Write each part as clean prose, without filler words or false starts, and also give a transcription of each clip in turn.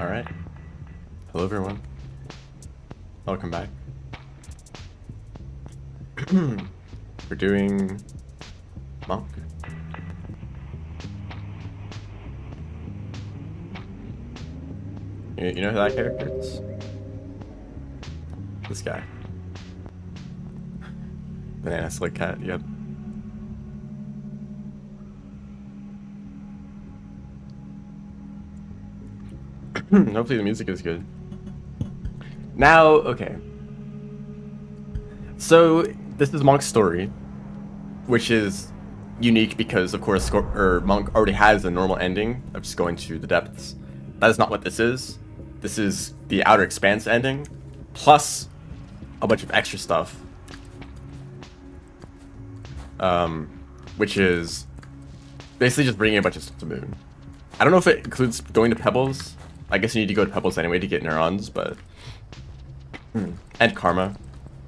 Alright. Hello everyone. Welcome back. We're doing Monk. You know who that character is? This guy. Banana Slick Cat, yep. Hopefully the music is good. Now, okay. So, this is Monk's story, which is unique because, of course, Monk already has a normal ending of just going to the depths. That is not what this is. This is the Outer Expanse ending, plus a bunch of extra stuff. Which is basically just bringing a bunch of stuff to Moon. I don't know if it includes going to Pebbles. I guess you need to go to Pebbles anyway to get neurons, but... And Karma.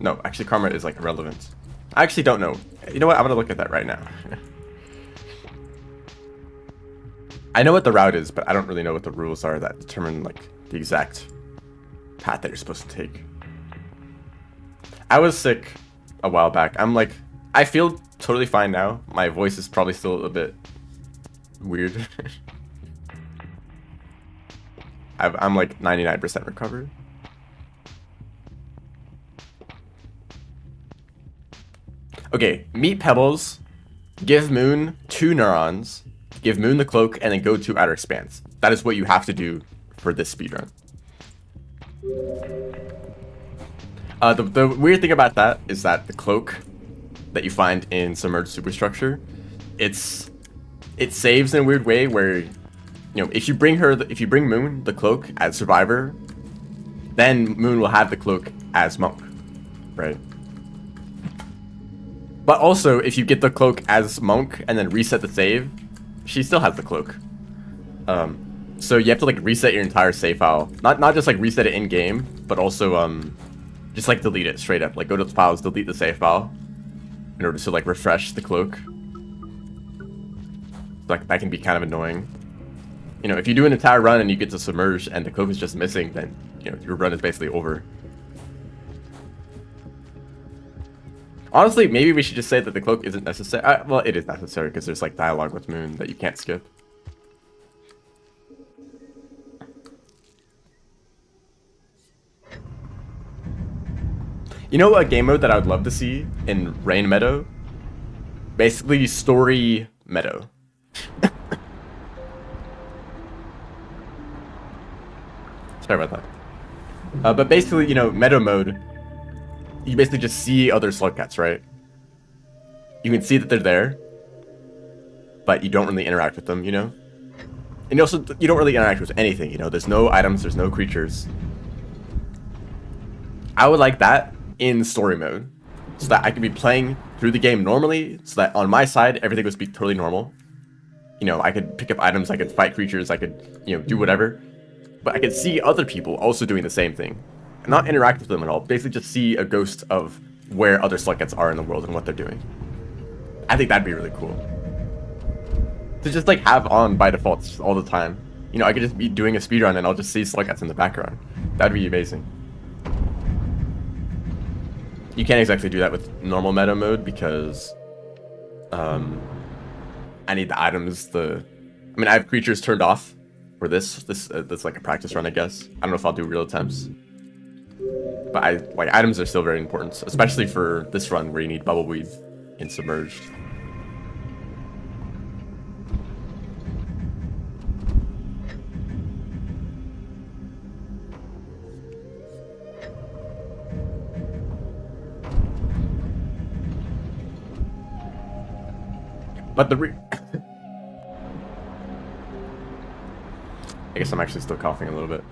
No, actually Karma is like irrelevant. I actually don't know. You know what? I'm gonna look at that right now. I know what the route is, but I don't really know what the rules are that determine like the exact path that you're supposed to take. I was sick a while back. I feel totally fine now. My voice is probably still a bit weird. I'm like 99% recovered. Okay, meet Pebbles, give Moon 2 neurons, give Moon the cloak, and then go to Outer Expanse. That is what you have to do for this speedrun. The weird thing about that is that the cloak that you find in Submerged Superstructure, it saves in a weird way where, you know, if you bring Moon the cloak as survivor, then Moon will have the cloak as Monk, right? But also, if you get the cloak as Monk and then reset the save, she still has the cloak. So you have to like reset your entire save file, not just like reset it in game, but also just like delete it straight up. Like go to the files, delete the save file, in order to like refresh the cloak. Like that can be kind of annoying. You know, if you do an entire run and you get to Submerge and the cloak is just missing, then you know your run is basically over. Honestly, maybe we should just say that the cloak isn't necessary. Well, it is necessary because there's like dialogue with Moon that you can't skip. You know a game mode that I would love to see in Rain Meadow? Basically, Story Meadow. Sorry about that. But basically, you know, Meadow mode, you basically just see other Slugcats, right? You can see that they're there, but you don't really interact with them, you know? And also, you don't really interact with anything, you know? There's no items, there's no creatures. I would like that in story mode, so that I could be playing through the game normally, so that on my side, everything would be totally normal. You know, I could pick up items, I could fight creatures, I could, you know, do whatever. But I could see other people also doing the same thing. And not interact with them at all, basically just see a ghost of where other Slugcats are in the world and what they're doing. I think that'd be really cool. To just like have on by default just all the time. You know, I could just be doing a speedrun and I'll just see Slugcats in the background. That'd be amazing. You can't exactly do that with normal meta mode because I need the items. I mean, I have creatures turned off for this. That's like a practice run, I guess. I don't know if I'll do real attempts. But items are still very important, especially for this run where you need Bubble Weed in Submerged. But I guess I'm actually still coughing a little bit.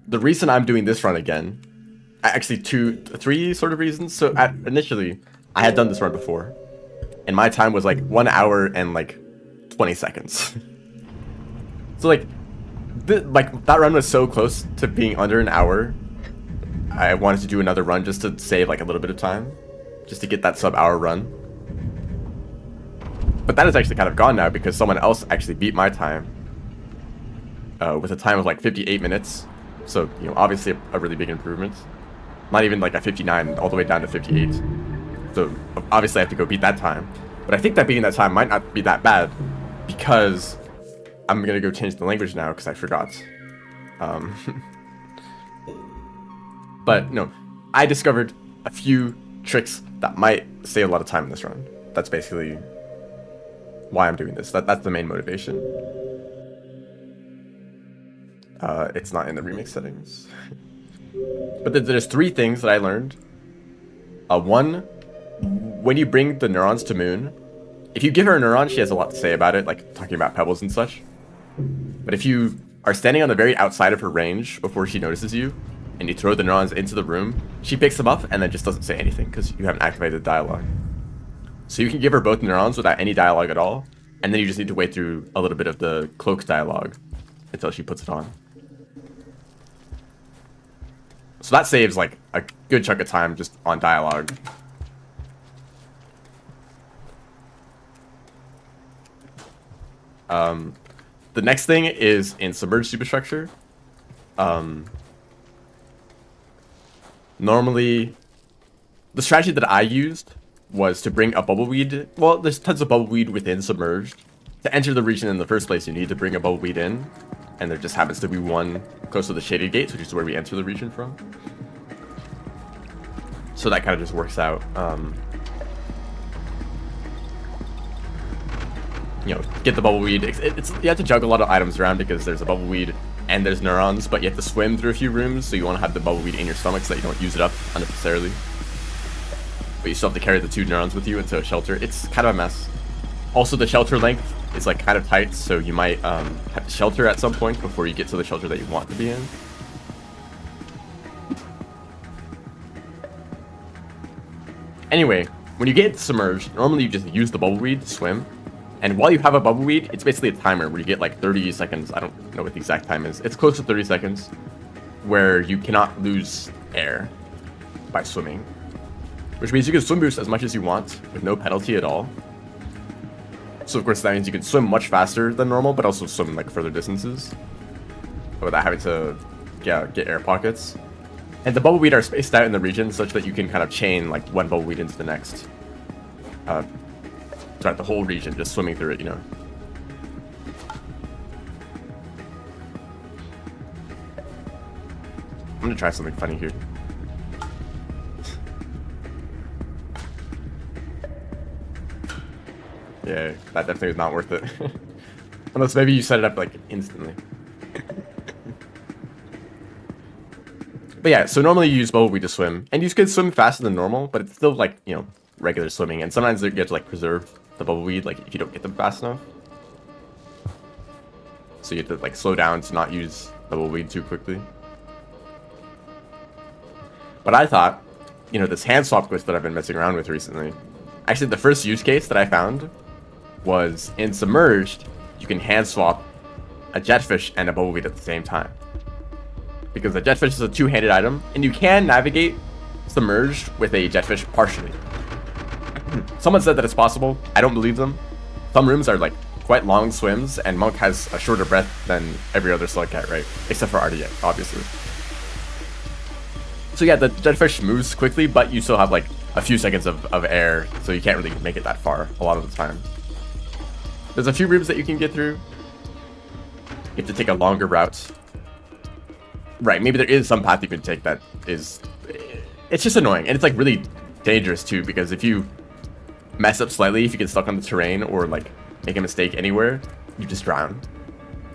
The reason I'm doing this run again, actually 3 sort of reasons. So initially, I had done this run before, and my time was like 1 hour and like 20 seconds. So like that run was so close to being under an hour. I wanted to do another run just to save like a little bit of time, just to get that sub-hour run. But that is actually kind of gone now because someone else actually beat my time. with a time of like 58 minutes. So, you know, obviously a really big improvement. Not even like a 59, all the way down to 58. So obviously I have to go beat that time. But I think that beating that time might not be that bad, because I'm gonna go change the language now because I forgot. But no, I discovered a few tricks that might save a lot of time in this run. That's basically why I'm doing this. That's the main motivation. It's not in the remix settings. But there's 3 things that I learned. One, when you bring the neurons to Moon, if you give her a neuron, she has a lot to say about it, like talking about Pebbles and such. But if you are standing on the very outside of her range before she notices you, and you throw the neurons into the room, she picks them up and then just doesn't say anything because you haven't activated the dialogue. So you can give her both neurons without any dialogue at all, and then you just need to wait through a little bit of the cloak dialogue until she puts it on. So that saves like a good chunk of time just on dialogue. The next thing is in Submerged Superstructure. Normally, the strategy that I used was to bring a bubbleweed. Well, there's tons of bubbleweed within Submerged. To enter the region in the first place, you need to bring a bubbleweed in, and there just happens to be one close to the shaded gates, which is where we enter the region from. So that kind of just works out. You know, get the bubbleweed. You have to juggle a lot of items around because there's a bubbleweed and there's neurons, but you have to swim through a few rooms, so you want to have the bubbleweed in your stomach so that you don't use it up unnecessarily. But you still have to carry the 2 neurons with you into a shelter. It's kind of a mess. Also, the shelter length is like kind of tight, so you might have to shelter at some point before you get to the shelter that you want to be in. Anyway, when you get submerged, normally you just use the bubbleweed to swim. And while you have a bubbleweed, it's basically a timer where you get like 30 seconds. I don't know what the exact time is. It's close to 30 seconds where you cannot lose air by swimming. Which means you can swim boost as much as you want with no penalty at all. So of course that means you can swim much faster than normal, but also swim like further distances without having to get air pockets. And the bubbleweed are spaced out in the region such that you can kind of chain like one bubbleweed into the next. Throughout the whole region, just swimming through it, you know. I'm gonna try something funny here. Yeah, that definitely is not worth it. Unless maybe you set it up like instantly. But yeah, so normally you use bubbleweed to swim, and you can swim faster than normal, but it's still like, you know, regular swimming, and sometimes you have to like preserve the bubbleweed, like if you don't get them fast enough. So you have to like slow down to not use bubbleweed too quickly. But I thought, you know, this hand swap quest that I've been messing around with recently, actually the first use case that I found was in Submerged, you can hand swap a jetfish and a bubbleweed at the same time. Because the jetfish is a 2-handed item, and you can navigate Submerged with a jetfish partially. Someone said that it's possible. I don't believe them. Some rooms are like quite long swims, and Monk has a shorter breath than every other slug cat, right? Except for RDA, obviously. So yeah, the jetfish moves quickly, but you still have like a few seconds of air, so you can't really make it that far a lot of the time. There's a few rooms that you can get through. You have to take a longer route. Right, maybe there is some path you can take that is... It's just annoying, and it's like really dangerous too, because if you mess up slightly, if you get stuck on the terrain or like make a mistake anywhere, you just drown.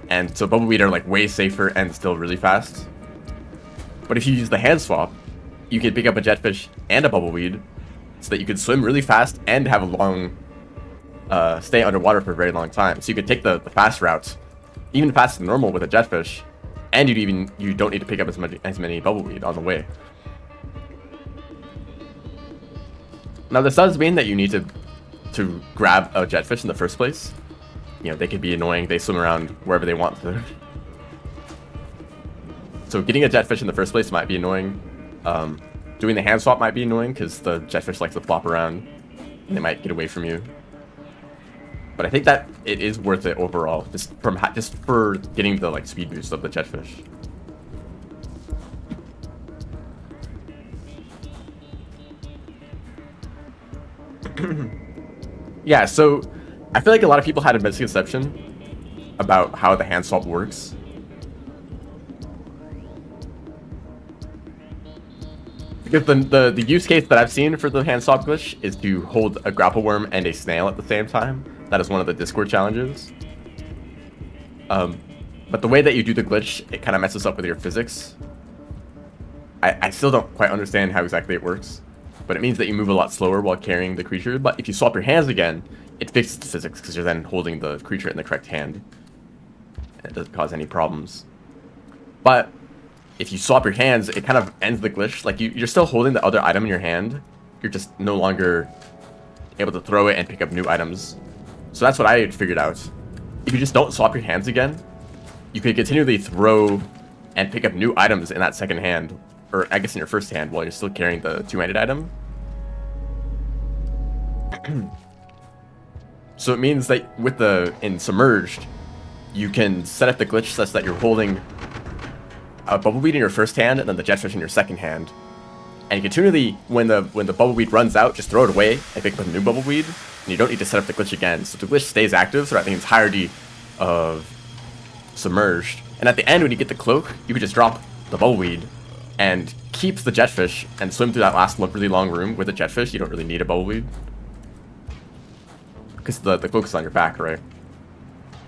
And so bubbleweed are like way safer and still really fast. But if you use the hand swap, you can pick up a jetfish and a bubbleweed so that you can swim really fast and have a long stay underwater for a very long time. So you can take the fast route, even faster than normal with a jetfish, and you don't need to pick up as many bubbleweed on the way. Now this does mean that you need to grab a jetfish in the first place. You know, they can be annoying. They swim around wherever they want to. So getting a jetfish in the first place might be annoying. Doing the hand swap might be annoying because the jetfish likes to flop around and they might get away from you. But I think that it is worth it overall, just for getting the like speed boost of the jetfish. Yeah, so I feel like a lot of people had a misconception about how the hand swap works. Because the use case that I've seen for the hand swap glitch is to hold a grapple worm and a snail at the same time. That is one of the Discord challenges. But the way that you do the glitch, it kind of messes up with your physics. I still don't quite understand how exactly it works. But it means that you move a lot slower while carrying the creature. But if you swap your hands again, it fixes the physics because you're then holding the creature in the correct hand. And it doesn't cause any problems. But if you swap your hands, it kind of ends the glitch. Like you're still holding the other item in your hand. You're just no longer able to throw it and pick up new items. So that's what I figured out. If you just don't swap your hands again, you could continually throw and pick up new items in that second hand. Or I guess in your first hand while you're still carrying the two-handed item. So it means that in Submerged, you can set up the glitch such that you're holding a bubbleweed in your first hand and then the jetfish in your second hand. And you continually, when the bubbleweed runs out, just throw it away and pick up a new bubbleweed. And you don't need to set up the glitch again. So the glitch stays active throughout the entirety of Submerged. And at the end, when you get the cloak, you can just drop the bubbleweed and keep the jetfish and swim through that last really long room with the jetfish. You don't really need a bubbleweed. Because the cloak is on your back, right?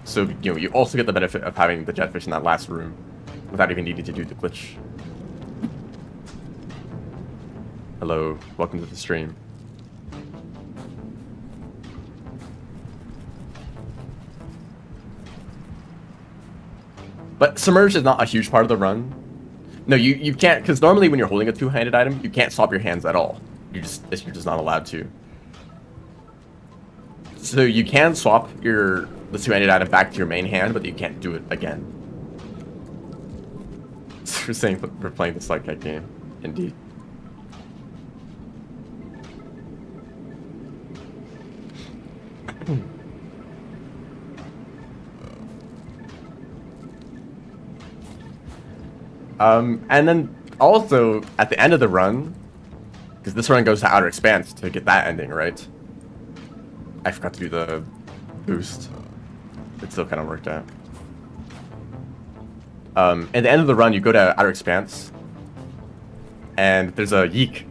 So, you also get the benefit of having the jetfish in that last room without even needing to do the glitch. Hello, welcome to the stream. But Submerged is not a huge part of the run. No, you can't, because normally when you're holding a two-handed item, you can't swap your hands at all. You're just not allowed to. So you can swap the two-handed item back to your main hand, but you can't do it again. So we're saying we're playing the slug cat game, indeed. And then also at the end of the run, because this run goes to Outer Expanse to get that ending, right? I forgot to do the boost. It still kind of worked out. At the end of the run, you go to Outer Expanse, and there's a yeek,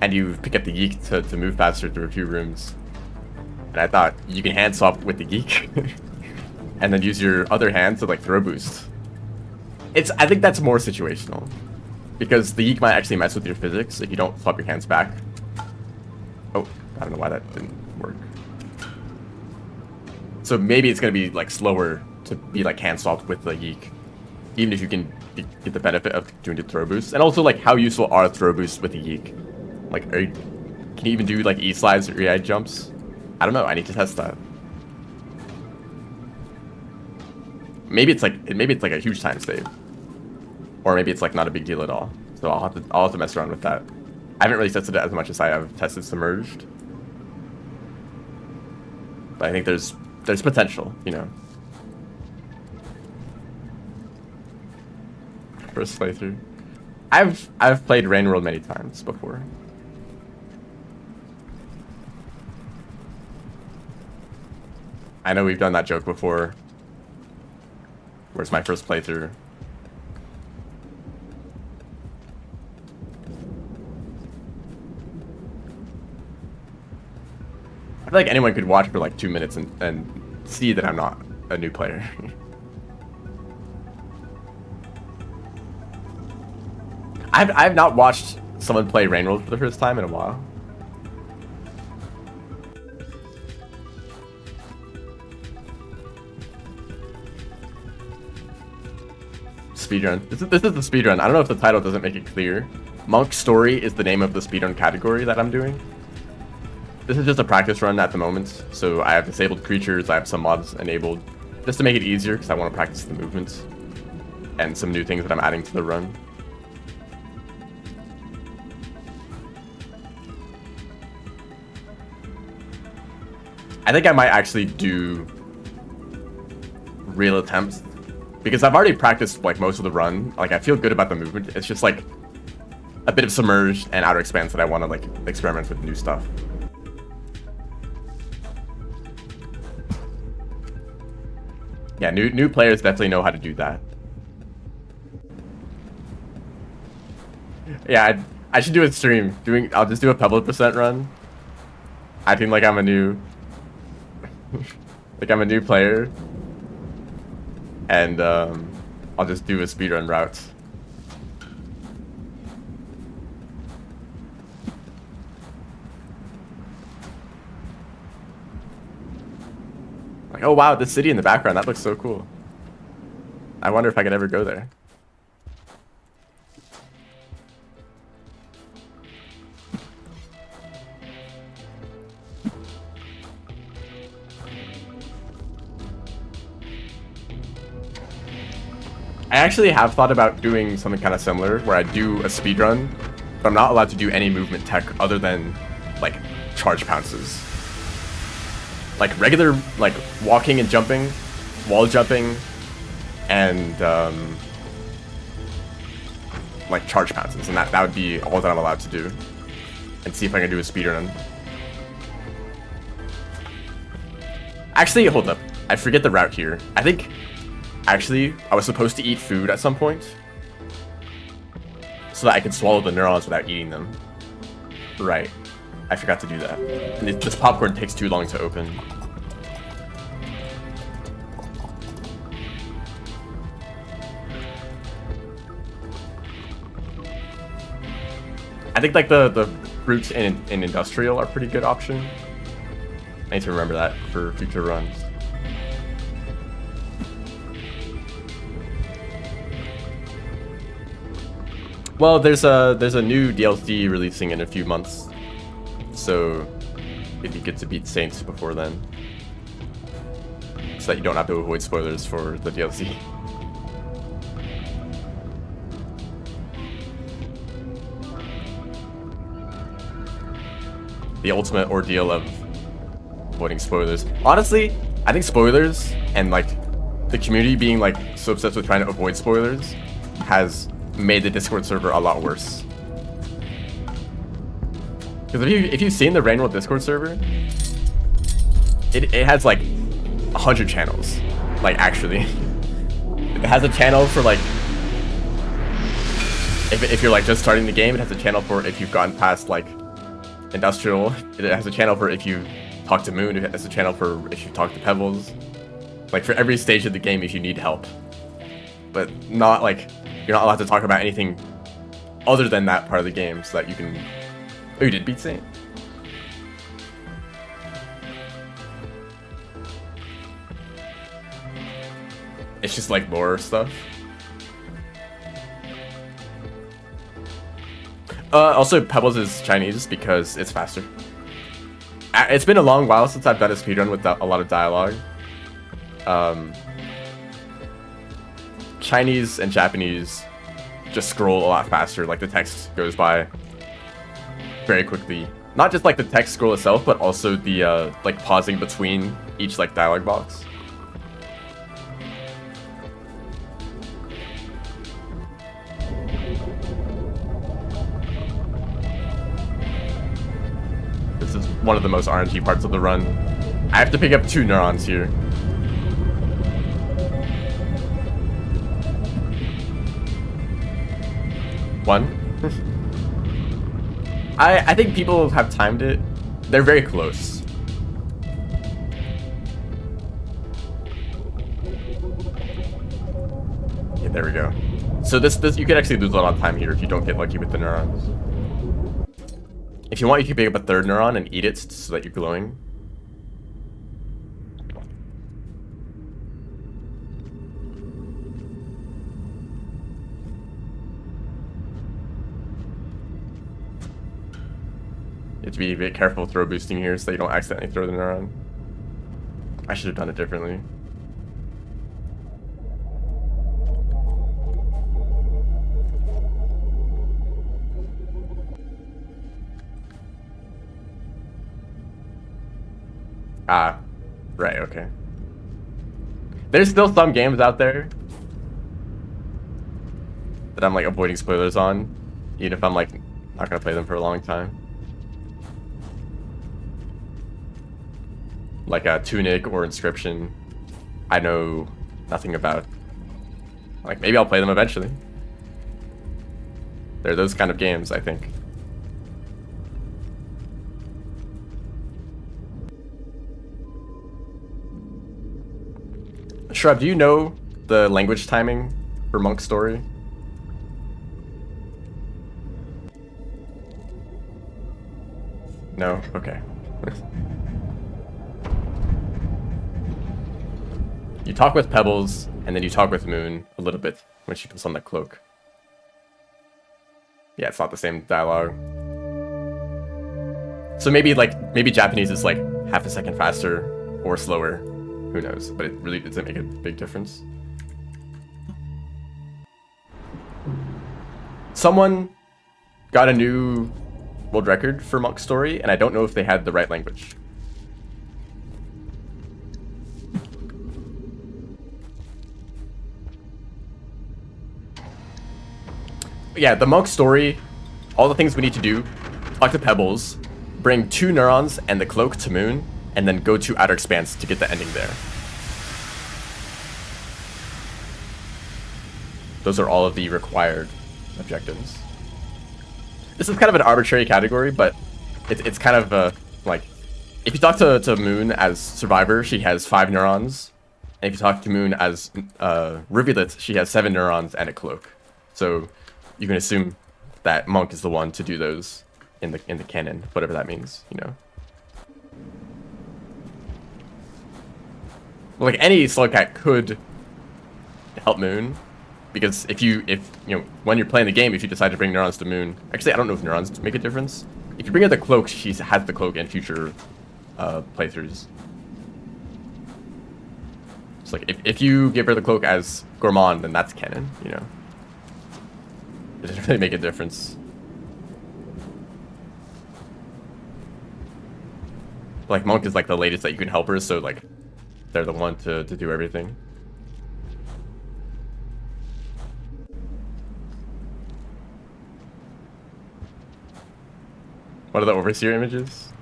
and you pick up the yeek to move faster through a few rooms. And I thought you can hand swap with the yeek, and then use your other hand to like throw boost. I think that's more situational, because the yeek might actually mess with your physics if you don't swap your hands back. Oh, I don't know why that didn't work. So maybe it's gonna be like slower to be like hand swapped with the yeek, even if you can get the benefit of doing the throw boosts. And also, like, how useful are throw boosts with the yeek? Like, can you even do like E slides or EI jumps? I don't know. I need to test that. Maybe it's like a huge time save, or maybe it's like not a big deal at all. So I'll have to mess around with that. I haven't really tested it as much as I have tested Submerged, but I think there's potential, you know. First playthrough. I've played Rain World many times before. I know we've done that joke before. Where's my first playthrough? I feel like anyone could watch for like 2 minutes and see that I'm not a new player. I've not watched someone play Rain World for the first time in a while. Speedrun. This is the speedrun. I don't know if the title doesn't make it clear. Monk Story is the name of the speedrun category that I'm doing. This is just a practice run at the moment, so I have disabled creatures, I have some mods enabled, just to make it easier because I want to practice the movements and some new things that I'm adding to the run. I think I might actually do real attempts because I've already practiced like most of the run. Like I feel good about the movement. It's just like a bit of Submerged and Outer Expanse that I want to like experiment with new stuff. Yeah, new players definitely know how to do that. Yeah, I should do a stream. I'll just do a Pebbles percent run. Acting like I'm a new like I'm a new player. And I'll just do a speedrun route. Like, oh wow, the city in the background, that looks so cool. I wonder if I could ever go there. I actually have thought about doing something kind of similar where I do a speedrun, but I'm not allowed to do any movement tech other than like charge pounces. Like regular like walking and jumping, wall jumping, and like charge pounces, and that would be all that I'm allowed to do. And see if I can do a speedrun. Actually, hold up. I forget the route here. I think actually I was supposed to eat food at some point so that I could swallow the neurons without eating them. Right. I forgot to do that. And this popcorn takes too long to open. I think like the fruits in industrial are a pretty good option. I need to remember that for future runs. Well, there's a new DLC releasing in a few months, so it'd be good to beat Saints before then, so that you don't have to avoid spoilers for the DLC. The ultimate ordeal of avoiding spoilers. Honestly, I think spoilers and like the community being like so obsessed with trying to avoid spoilers has made the Discord server a lot worse. Because if you've seen the Rain World Discord server, it has like 100 channels. Like actually, it has a channel for like if you're like just starting the game. It has a channel for if you've gotten past like industrial. It has a channel for if you talk to Moon. It has a channel for if you talk to Pebbles. Like for every stage of the game if you need help. But not like you're not allowed to talk about anything other than that part of the game so that you can... Oh, you did beat Saint? It's just like lore stuff. Also, Pebbles is Chinese because it's faster. It's been a long while since I've done a speedrun with a lot of dialogue. Chinese and Japanese just scroll a lot faster, like the text goes by very quickly. Not just like the text scroll itself, but also the like pausing between each like dialogue box. This is one of the most RNG parts of the run. I have to pick up 2 neurons here. One. I think people have timed it. They're very close. Yeah, there we go. So this you could actually lose a lot of time here if you don't get lucky with the neurons. If you want, you can pick up a 3rd neuron and eat it so that you're glowing. You have to be a bit careful throw boosting here so that you don't accidentally throw the neuron. I should have done it differently. Ah, right, okay. There's still some games out there that I'm like avoiding spoilers on, even if I'm like not gonna play them for a long time. Like Tunic or Inscription, I know nothing about. Like maybe I'll play them eventually. They're those kind of games, I think. Shrub, do you know the language timing for Monk's story? No? Okay. You talk with Pebbles, and then you talk with Moon a little bit when she puts on the cloak. Yeah, it's not the same dialogue. So maybe Japanese is like half a second faster or slower. Who knows? But it really doesn't make a big difference. Someone got a new world record for Monk's story, and I don't know if they had the right language. Yeah, the Monk story, all the things we need to do: talk to Pebbles, bring 2 neurons and the cloak to Moon, and then go to Outer Expanse to get the ending there. Those are all of the required objectives. This is kind of an arbitrary category, but it's kind of like, if you talk to Moon as Survivor, she has 5 neurons, and if you talk to Moon as Rivulet, she has 7 neurons and a cloak. So you can assume that Monk is the one to do those in the canon, whatever that means, you know. Like any Slugcat could help Moon, because if you know, when you're playing the game, if you decide to bring neurons to Moon, actually I don't know if neurons make a difference. If you bring her the cloak, she has the cloak in future playthroughs. It's like if you give her the cloak as Gourmand, then that's canon, you know. It doesn't really make a difference. Like Monk is like the latest that you can help her, so like they're the one to do everything. What are the Overseer images?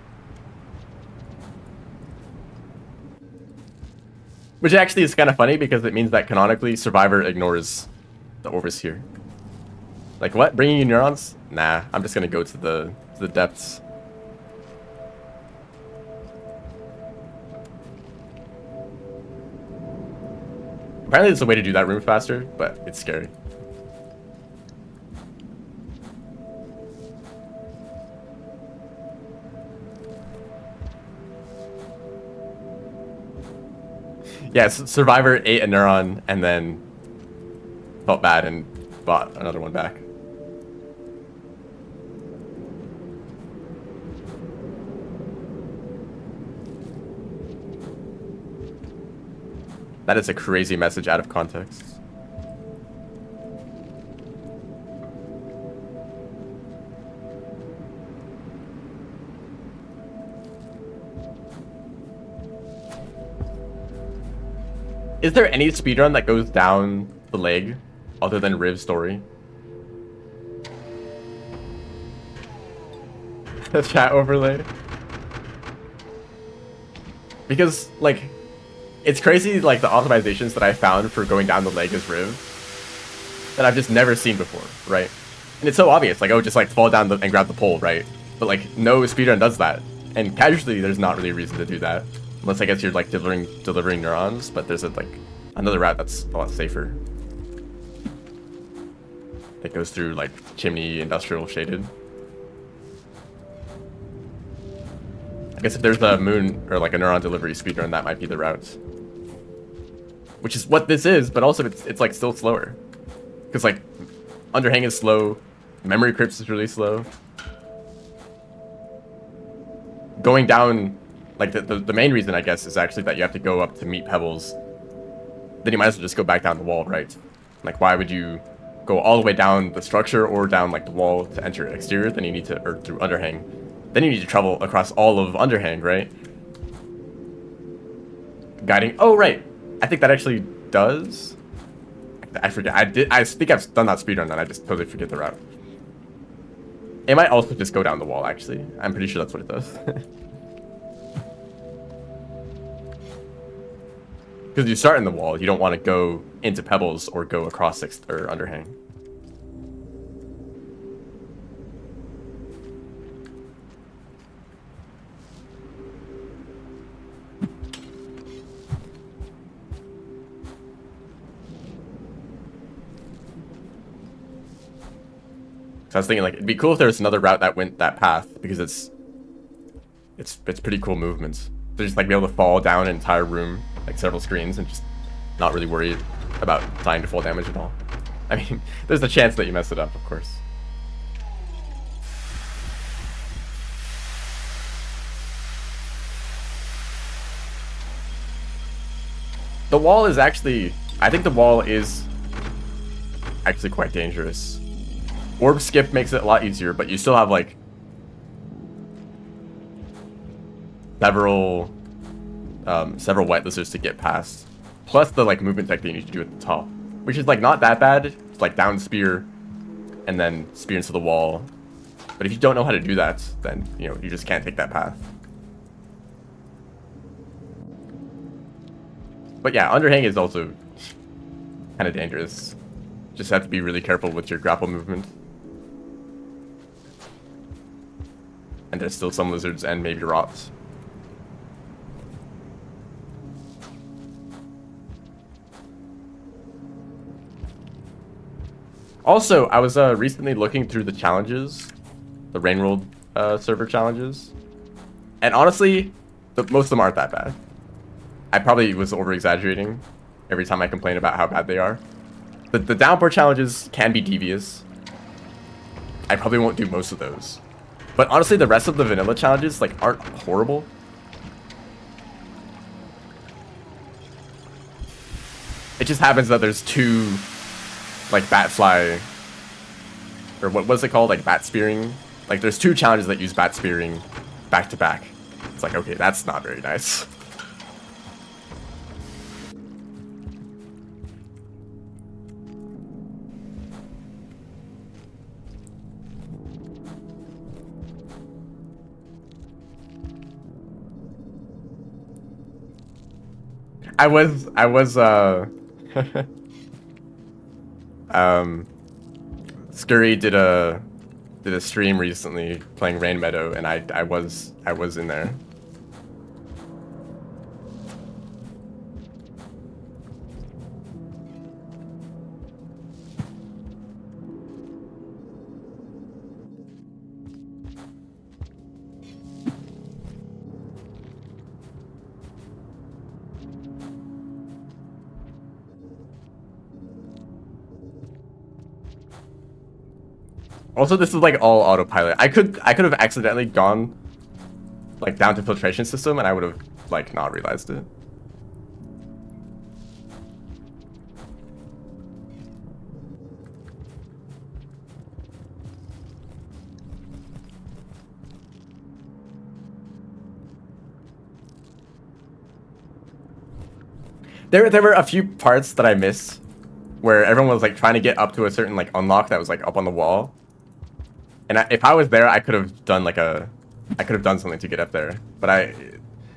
Which actually is kind of funny because it means that canonically Survivor ignores the Overseer. Like what? Bringing you neurons? Nah, I'm just gonna go to the depths. Apparently there's a way to do that room faster, but it's scary. Yeah, Survivor ate a neuron and then felt bad and bought another one back. That is a crazy message out of context. Is there any speedrun that goes down the leg other than Riv's story? The chat overlay. Because, like, it's crazy, like, the optimizations that I found for going down the leg as Riv that I've just never seen before, right? And it's so obvious, like, oh, just, like, fall down and grab the pole, right? But, like, no speedrun does that. And casually, there's not really a reason to do that. Unless, I guess, you're, like, delivering neurons, but there's, another route that's a lot safer. That goes through, like, Chimney, Industrial, Shaded. I guess if there's a Moon, or, like, a neuron delivery speedrun, that might be the route. Which is what this is, but also it's like, still slower. Because, like, Underhang is slow, Memory Crypts is really slow. Going down, like, the main reason, I guess, is actually that you have to go up to meet Pebbles. Then you might as well just go back down the wall, right? Like, why would you go all the way down the structure or down, like, the wall to enter exterior? Then you need to, or through Underhang. Then you need to travel across all of Underhang, right? guiding. Oh, right. I think that actually does. I forget. I think I've done that speedrun and I just totally forget the route. It might also just go down the wall, actually. I'm pretty sure that's what it does. Because you start in the wall, you don't want to go into Pebbles or go across 6th or underhang. So I was thinking, like, it'd be cool if there was another route that went that path, because it's pretty cool movements. To just, like, be able to fall down an entire room, like, several screens, and just not really worry about dying to full damage at all. I mean, there's the chance that you mess it up, of course. The wall is actually... I think the wall is actually quite dangerous. Orb skip makes it a lot easier, but you still have, like, several wet lizards to get past. Plus the, like, movement tech that you need to do at the top, which is, like, not that bad. It's, like, down spear and then spear into the wall. But if you don't know how to do that, then, you know, you just can't take that path. But yeah, underhang is also kind of dangerous. Just have to be really careful with your grapple movement. And there's still some lizards and maybe rots. Also, I was recently looking through the challenges, the Rain World server challenges, and honestly, most of them aren't that bad. I probably was over-exaggerating every time I complain about how bad they are. The downpour challenges can be devious. I probably won't do most of those. But honestly, the rest of the vanilla challenges, like, aren't horrible. It just happens that there's two, like, bat fly, or what's it called, like, bat spearing. Like, there's two challenges that use bat spearing back to back. It's like, okay, that's not very nice. I was Scurry did a stream recently playing Rain Meadow, and I was in there. Also, this is like all autopilot. I could have accidentally gone like down to filtration system, and I would have like not realized it. There were a few parts that I missed where everyone was like trying to get up to a certain like unlock that was like up on the wall. And if I was there, I could have done like I could have done something to get up there. But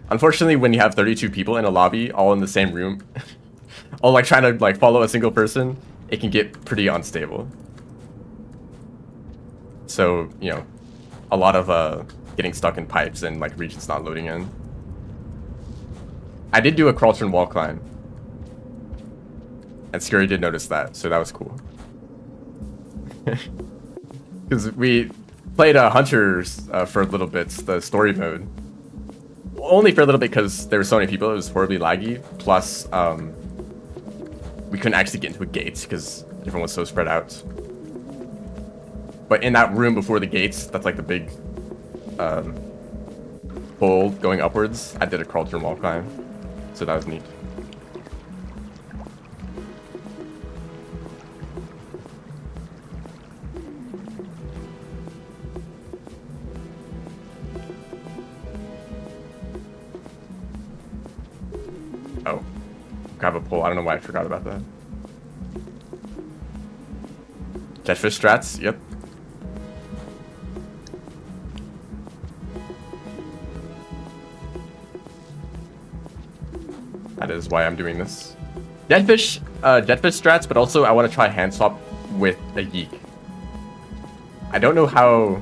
unfortunately, when you have 32 people in a lobby, all in the same room, all like trying to like follow a single person, it can get pretty unstable. So, you know, a lot of getting stuck in pipes and like regions not loading in. I did do a crawl turn wall climb. And Scurry did notice that, so that was cool. Because we played Hunters for a little bit, the story mode. Only for a little bit because there were so many people, it was horribly laggy. Plus, we couldn't actually get into a gate because everyone was so spread out. But in that room before the gates, that's like the big hole going upwards, I did a crawl turn wall climb. So that was neat. grab a pole. I don't know why I forgot about that. Jetfish strats, yep. That is why I'm doing this. Jetfish strats, but also I want to try hand swap with a yeek. I don't know how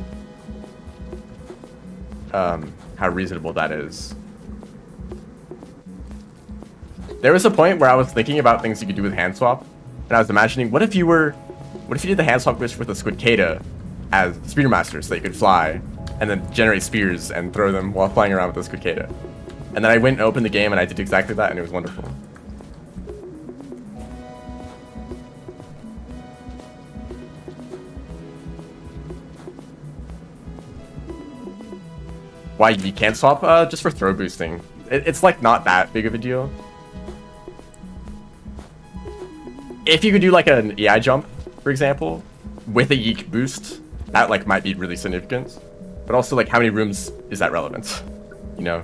reasonable that is. There was a point where I was thinking about things you could do with hand swap, and I was imagining, what if you did the hand swap with a Squidcada as Speedermaster, so that you could fly, and then generate spears and throw them while flying around with the Squidcada. And then I went and opened the game and I did exactly that, and it was wonderful. Why you can't swap? Just for throw boosting. It's like not that big of a deal. If you could do like an EI jump, for example, with a yeek boost, that like might be really significant. But also, like, how many rooms is that relevant? You know?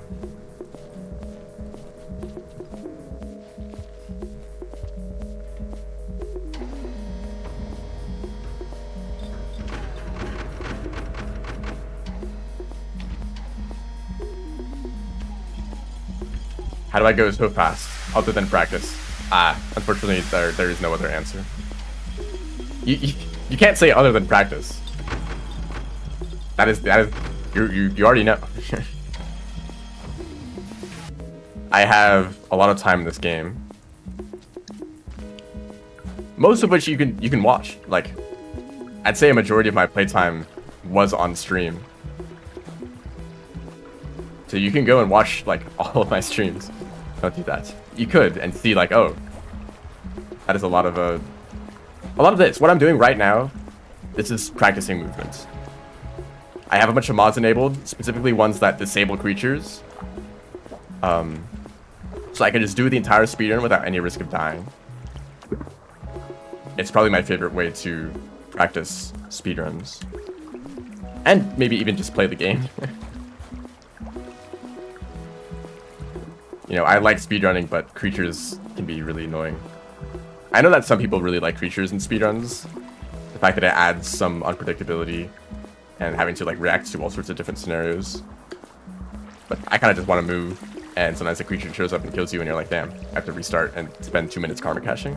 How do I go so fast, other than practice? Unfortunately, there is no other answer. You can't say other than practice. That is you already know. I have a lot of time in this game, most of which you can watch. Like, I'd say a majority of my playtime was on stream, so you can go and watch like all of my streams. Don't do that. You could and see like, oh, that is a lot of this. What I'm doing right now, this is practicing movements. I have a bunch of mods enabled, specifically ones that disable creatures. So I can just do the entire speedrun without any risk of dying. It's probably my favorite way to practice speedruns. And maybe even just play the game. You know, I like speedrunning, but creatures can be really annoying. I know that some people really like creatures in speedruns. The fact that it adds some unpredictability and having to like react to all sorts of different scenarios. But I kind of just want to move, and sometimes a creature shows up and kills you and you're like, damn, I have to restart and spend 2 minutes karma caching.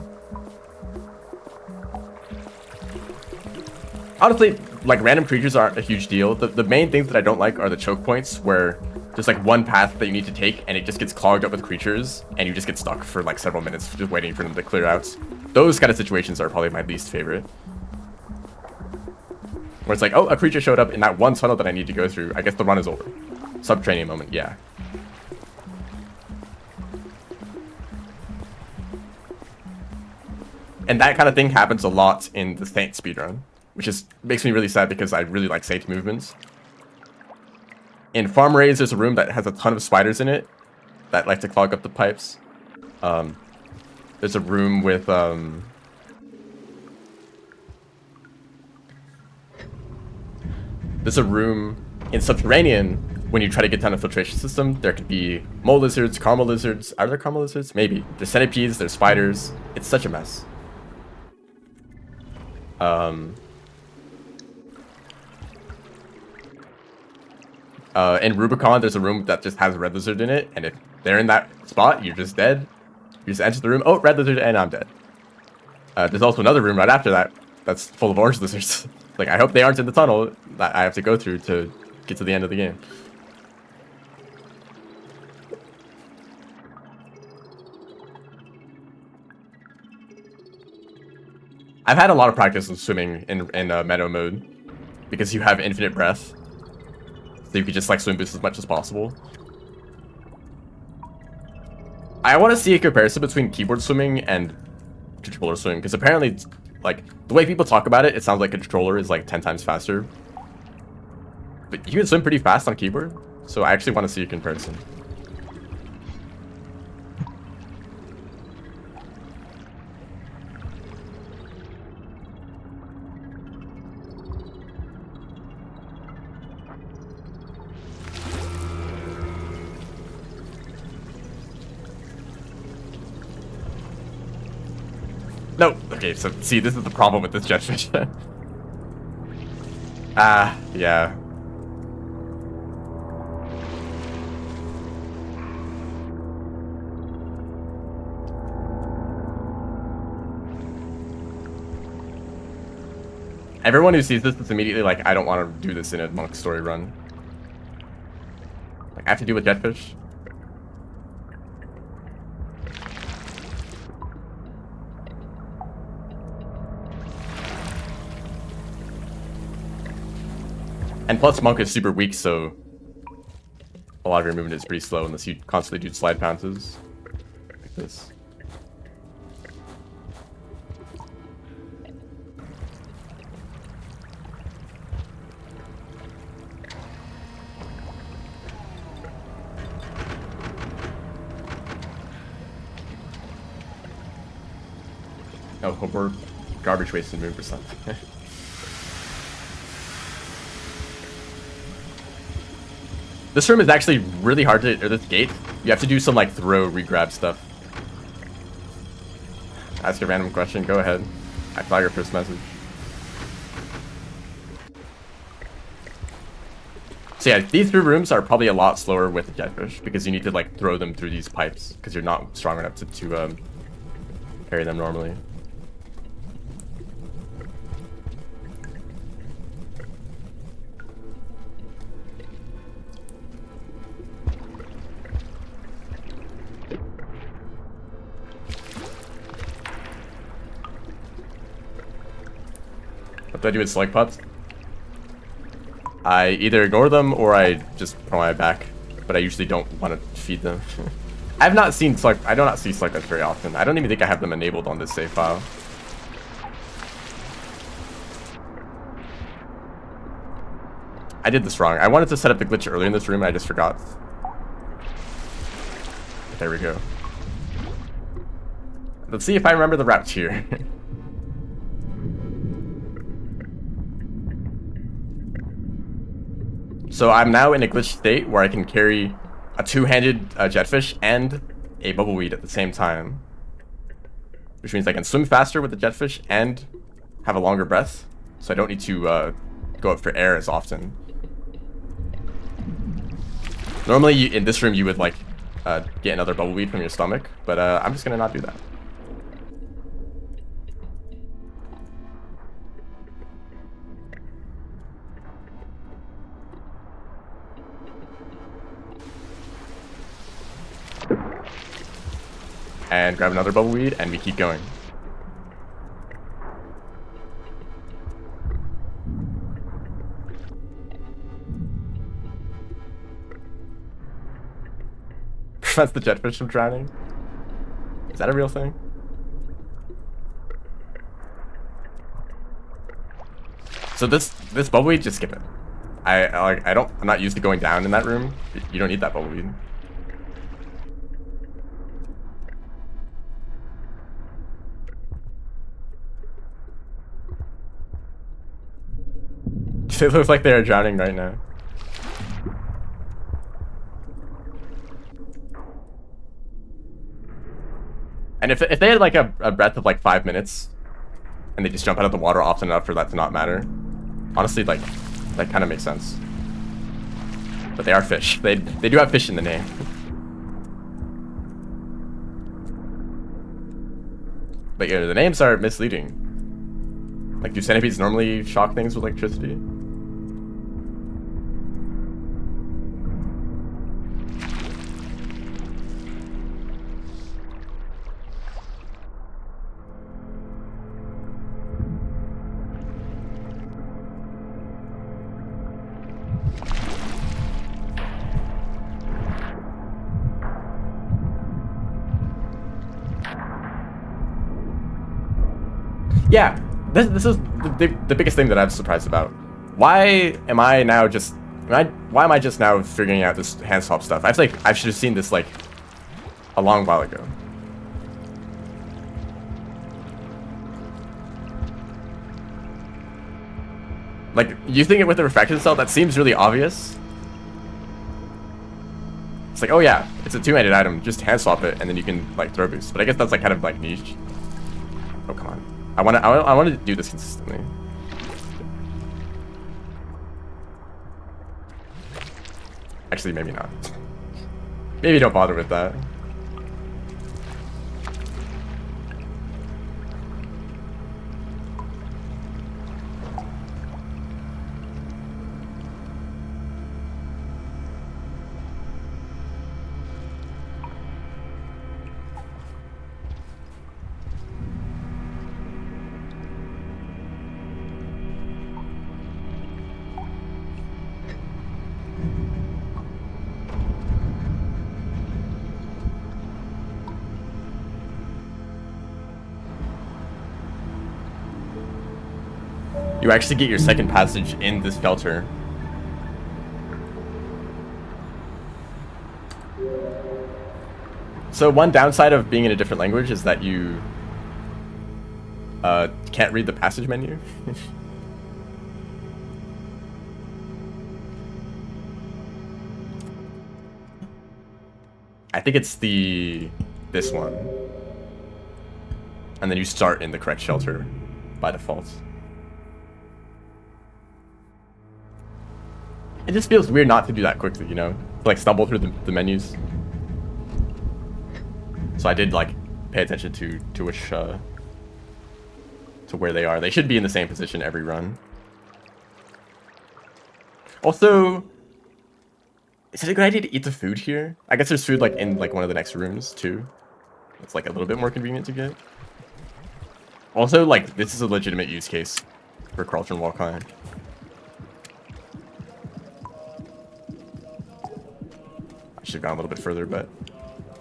Honestly, like, random creatures aren't a huge deal. The main things that I don't like are the choke points, where there's like one path that you need to take and it just gets clogged up with creatures and you just get stuck for like several minutes just waiting for them to clear out. Those kind of situations are probably my least favorite. Where it's like, oh, a creature showed up in that one tunnel that I need to go through. I guess the run is over. Subterranean moment, yeah. And that kind of thing happens a lot in the Saint speedrun, which makes me really sad because I really like Saint movements. In Farm Raise, there's a room that has a ton of spiders in it that like to clog up the pipes. There's a room with there's a room in Subterranean. When you try to get down a filtration system, there could be mole lizards, caramel lizards. Are there caramel lizards? Maybe. There's centipedes, there's spiders. It's such a mess. In Rubicon, there's a room that just has a red lizard in it, and if they're in that spot, you're just dead. You just enter the room, oh, red lizard, and I'm dead. There's also another room right after that that's full of orange lizards. Like, I hope they aren't in the tunnel that I have to go through to get to the end of the game. I've had a lot of practice with swimming in Meadow mode, because you have infinite breath. So you could just like swim boost as much as possible. I want to see a comparison between keyboard swimming and controller swimming, because apparently, like, the way people talk about it, it sounds like a controller is like 10 times faster. But you can swim pretty fast on keyboard, so I actually want to see a comparison. No. Okay, so see, this is the problem with this jetfish. Yeah. Everyone who sees this is immediately like, I don't want to do this in a monk story run. Like, I have to deal with jetfish. And plus, monk is super weak, so a lot of your movement is pretty slow unless you constantly do slide pounces like this. Oh, hope we're garbage waste and move or something. This room is actually really hard to, or this gate, you have to do some like throw, re-grab stuff. Ask a random question, go ahead. I saw your first message. So yeah, these two rooms are probably a lot slower with the jetfish because you need to like throw them through these pipes because you're not strong enough to carry them normally. What do I do with select pots? I either ignore them or I just put on my back, but I usually don't want to feed them. I've not seen select. I do not see select pots very often. I don't even think I have them enabled on this save file. I did this wrong. I wanted to set up the glitch earlier in this room, and I just forgot. There we go. Let's see if I remember the route here. So I'm now in a glitched state where I can carry a two-handed jetfish and a bubbleweed at the same time. Which means I can swim faster with the jetfish and have a longer breath. So I don't need to go up for air as often. Normally in this room you would like get another bubbleweed from your stomach, but I'm just gonna not do that. And grab another bubbleweed, and we keep going. Prevents the jetfish from drowning. Is that a real thing? So this bubbleweed, just skip it. I'm not used to going down in that room. You don't need that bubbleweed. It looks like they're drowning right now. And if they had like a breath of like 5 minutes, and they just jump out of the water often enough for that to not matter, honestly, like, that kind of makes sense. But they are fish. They do have fish in the name. But yeah, the names are misleading. Like, do centipedes normally shock things with electricity? Yeah, this is the biggest thing that I'm surprised about. Why am I now just... Why am I just now figuring out this hand swap stuff? I feel like I should have seen this, like, a long while ago. Like, using it with the refraction cell, that seems really obvious. It's like, oh yeah, it's a two-handed item, just hand swap it, and then you can, like, throw boost. But I guess that's, like, kind of, like, niche. Oh, come on. I want to do this consistently. Actually, maybe not. Maybe don't bother with that. You actually get your second passage in this shelter. So one downside of being in a different language is that you can't read the passage menu. I think it's this one. And then you start in the correct shelter by default. It just feels weird not to do that quickly, you know? To, like, stumble through the menus. So I did, like, pay attention to which, to where they are. They should be in the same position every run. Also, is it a good idea to eat the food here? I guess there's food, like, in, like, one of the next rooms, too. It's, like, a little bit more convenient to get. Also, like, this is a legitimate use case for Crouch and Wall Climb. I should have gone a little bit further, but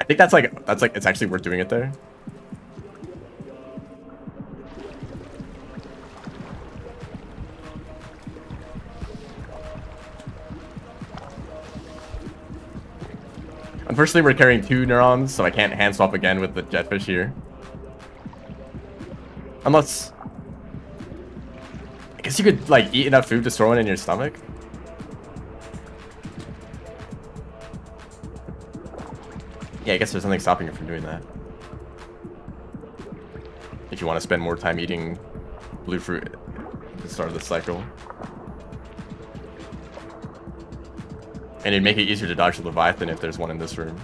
I think that's like it's actually worth doing it there. Unfortunately, we're carrying 2 neurons, so I can't hand swap again with the jetfish here. Unless, I guess you could, like, eat enough food to store one in your stomach. Yeah, I guess there's nothing stopping you from doing that. If you want to spend more time eating blue fruit at the start of the cycle. And it'd make it easier to dodge the Leviathan if there's one in this room.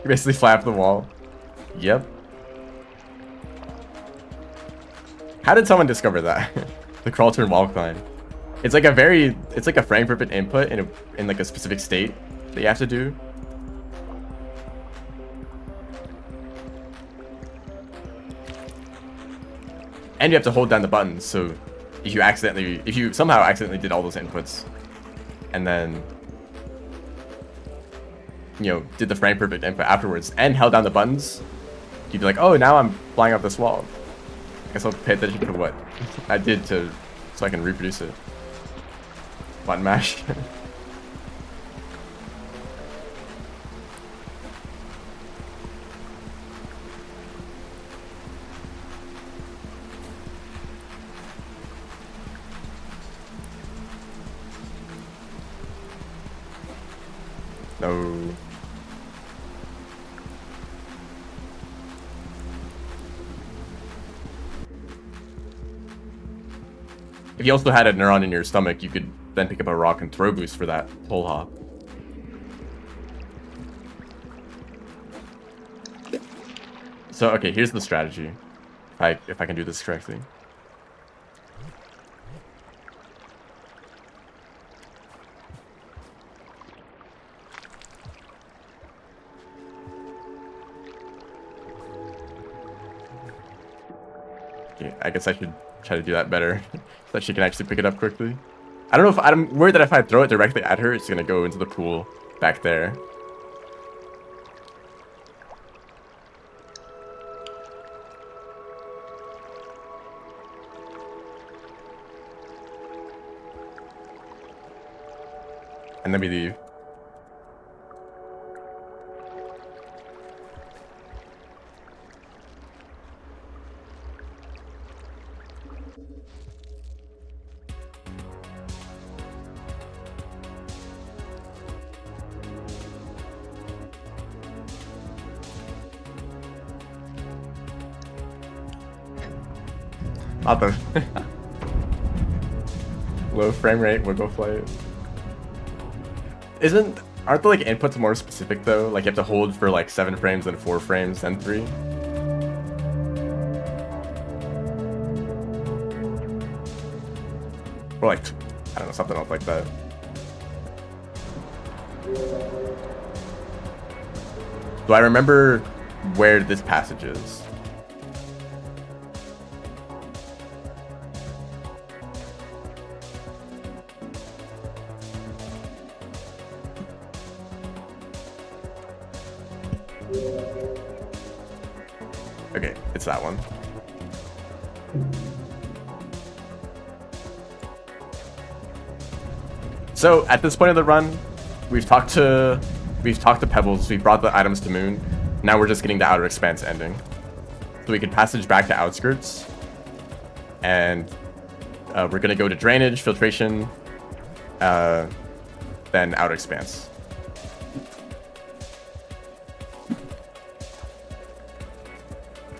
You basically fly off the wall. Yep. How did someone discover that? The crawl turn wall climb. It's like a frame perfect input in like a specific state that you have to do. And you have to hold down the buttons, so if you somehow accidentally did all those inputs and then, you know, did the frame perfect input afterwards and held down the buttons, you'd be like, oh, now I'm flying up this wall. I guess I'll pay attention to what I did so I can reproduce it. Button mash. No. If you also had a neuron in your stomach, you could then pick up a rock and throw boost for that pole hop. So, okay, here's the strategy. If I can do this correctly. Okay, I guess I should try to do that better so that she can actually pick it up quickly. I don't know if I'm worried that if I throw it directly at her, it's gonna go into the pool back there. And then we leave. Not the low frame rate wiggle flight. Aren't the like inputs more specific though? Like you have to hold for like 7 frames, then 4 frames, then 3. Or like, I don't know, something else like that. Do I remember where this passage is? Okay, it's that one. So at this point of the run, we've talked to Pebbles, we brought the items to Moon. Now we're just getting the outer expanse ending. So we can passage back to outskirts, and we're gonna go to drainage, filtration, then outer expanse.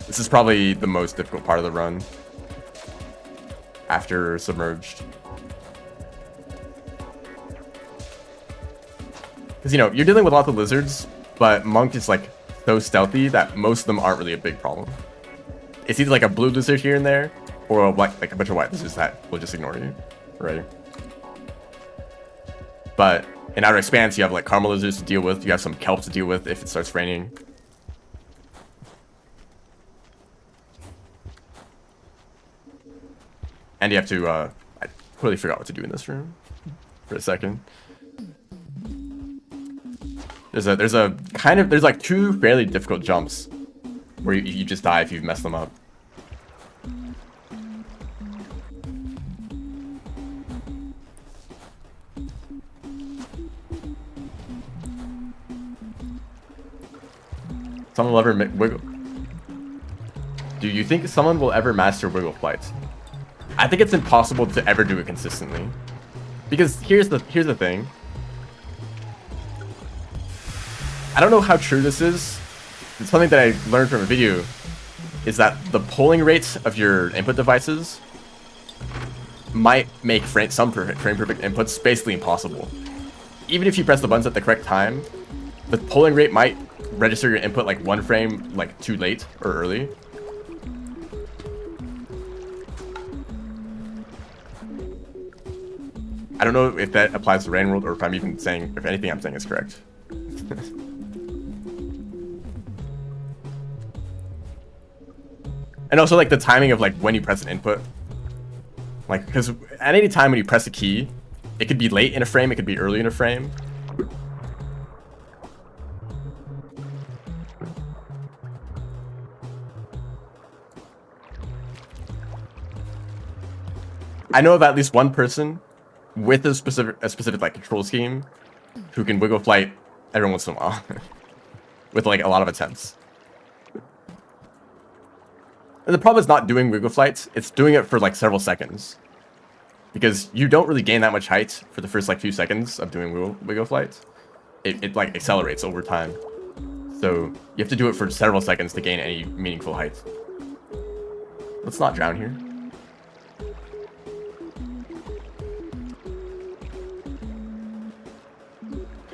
This is probably the most difficult part of the run after Submerged. Because, you know, you're dealing with lots of lizards, but Monk is, like, so stealthy that most of them aren't really a big problem. It's either, like, a blue lizard here and there, or, like a bunch of white lizards that will just ignore you, right? But in Outer Expanse, you have, like, caramel lizards to deal with. You have some kelp to deal with if it starts raining. And you have to, I totally forgot what to do in this room for a second. There's like 2 fairly difficult jumps where you just die if you mess them up. Someone will ever wiggle. Do you think someone will ever master wiggle flight? I think it's impossible to ever do it consistently. Because here's the thing. I don't know how true this is. It's something that I learned from a video, is that the polling rates of your input devices might make some frame perfect inputs basically impossible. Even if you press the buttons at the correct time, the polling rate might register your input like 1 frame like too late or early. I don't know if that applies to Rain World or if I'm even saying, if anything I'm saying is correct. And also like the timing of like when you press an input. Like, because at any time when you press a key, it could be late in a frame, it could be early in a frame. I know of at least one person with a specific like control scheme who can wiggle flight every once in a while with like a lot of attempts. And the problem is not doing wiggle flights, it's doing it for like several seconds. Because you don't really gain that much height for the first like few seconds of doing wiggle flights. It like accelerates over time. So you have to do it for several seconds to gain any meaningful height. Let's not drown here.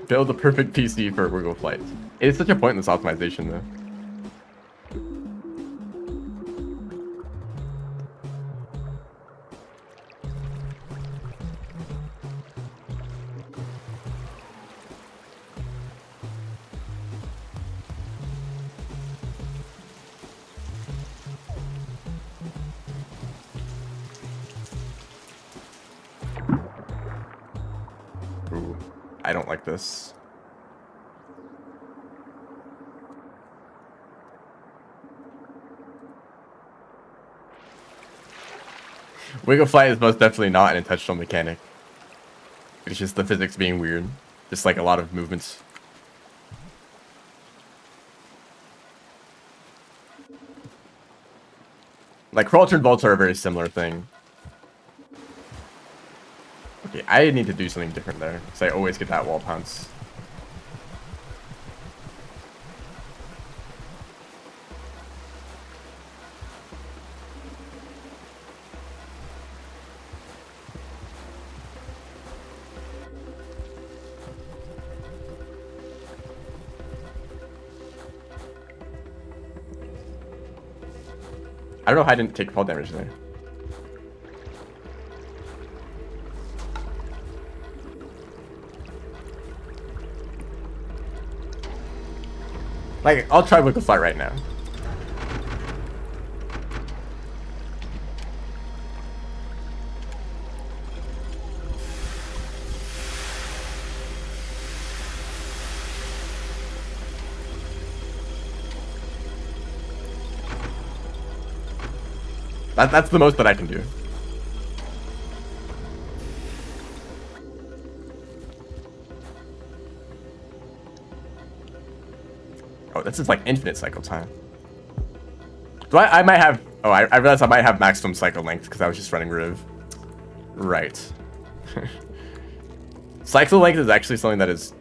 Build the perfect PC for wiggle flight. It is such a pointless optimization though. Ooh, I don't like this. Wiggle flight is most definitely not an intentional mechanic. It's just the physics being weird. Just like a lot of movements. Like crawl turn vaults are a very similar thing. Okay, I need to do something different there, because I always get that wall pounce. I don't know how I didn't take fall damage there. Like, I'll try with the fight right now. That's the most that I can do. Oh, this is like infinite cycle time. So I might have... Oh, I realized I might have maximum cycle length because I was just running Riv. Right. Cycle length is actually something that is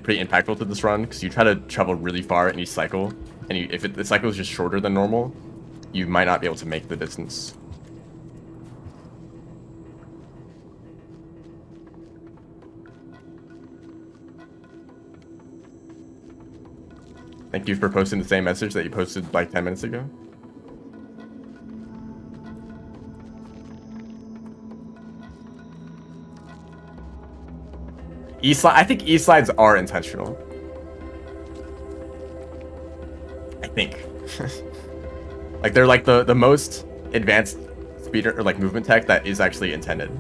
pretty impactful to this run because you try to travel really far in each cycle, and if the cycle is just shorter than normal, you might not be able to make the distance. Thank you for posting the same message that you posted like 10 minutes ago. I think E-slides are intentional. I think. Like they're like the most advanced speed or like movement tech that is actually intended.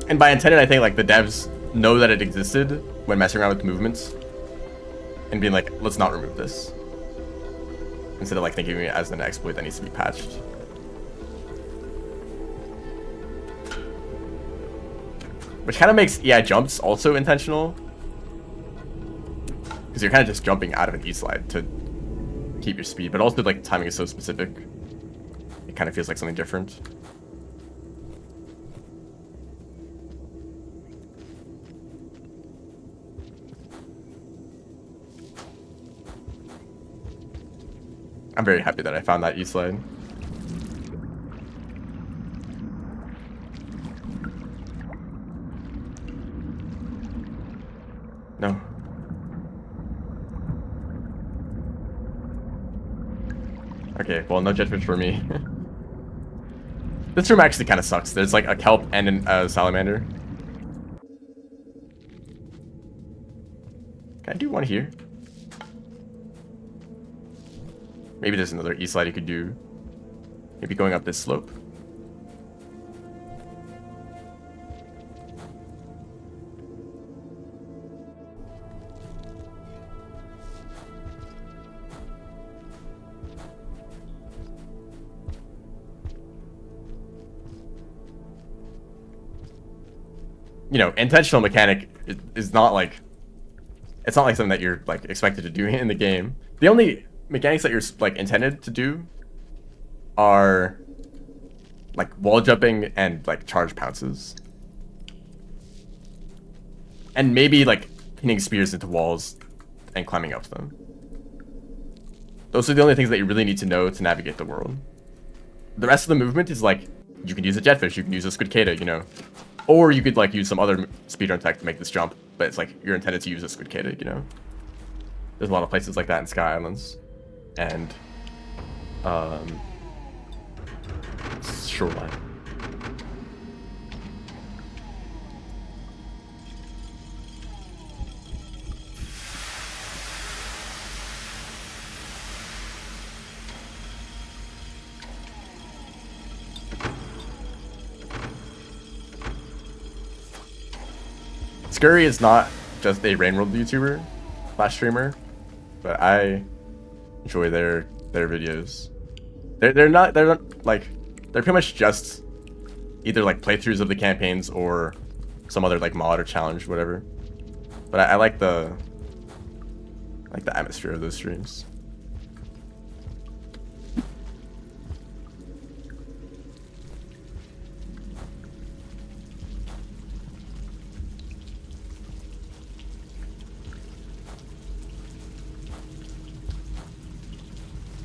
And by intended, I think like the devs know that it existed when messing around with movements and being like, let's not remove this. Instead of like thinking of it as an exploit that needs to be patched. Which kind of makes, yeah, jumps also intentional. Because you're kind of just jumping out of an E-slide to keep your speed. But also like timing is so specific. It kind of feels like something different. I'm very happy that I found that E-slide. No. Okay, well, no judgment for me. This room actually kind of sucks. There's like a kelp and a salamander. Can I do one here? Maybe there's another E-slide you could do. Maybe going up this slope. You know, intentional mechanic is not like... It's not like something that you're like expected to do in the game. The only mechanics that you're like intended to do are like wall jumping and like charge pounces. And maybe like pinning spears into walls and climbing up them. Those are the only things that you really need to know to navigate the world. The rest of the movement is like, you can use a jetfish, you can use a squidcada, you know. Or you could like use some other speedrun tech to make this jump, but it's like you're intended to use a squidcada, you know. There's a lot of places like that in Sky Islands. And Shoreline. Scurry is not just a Rain World YouTuber / streamer, but I enjoy their videos. They're not like, they're pretty much just either like playthroughs of the campaigns or some other like mod or challenge, whatever. But I like the atmosphere of those streams.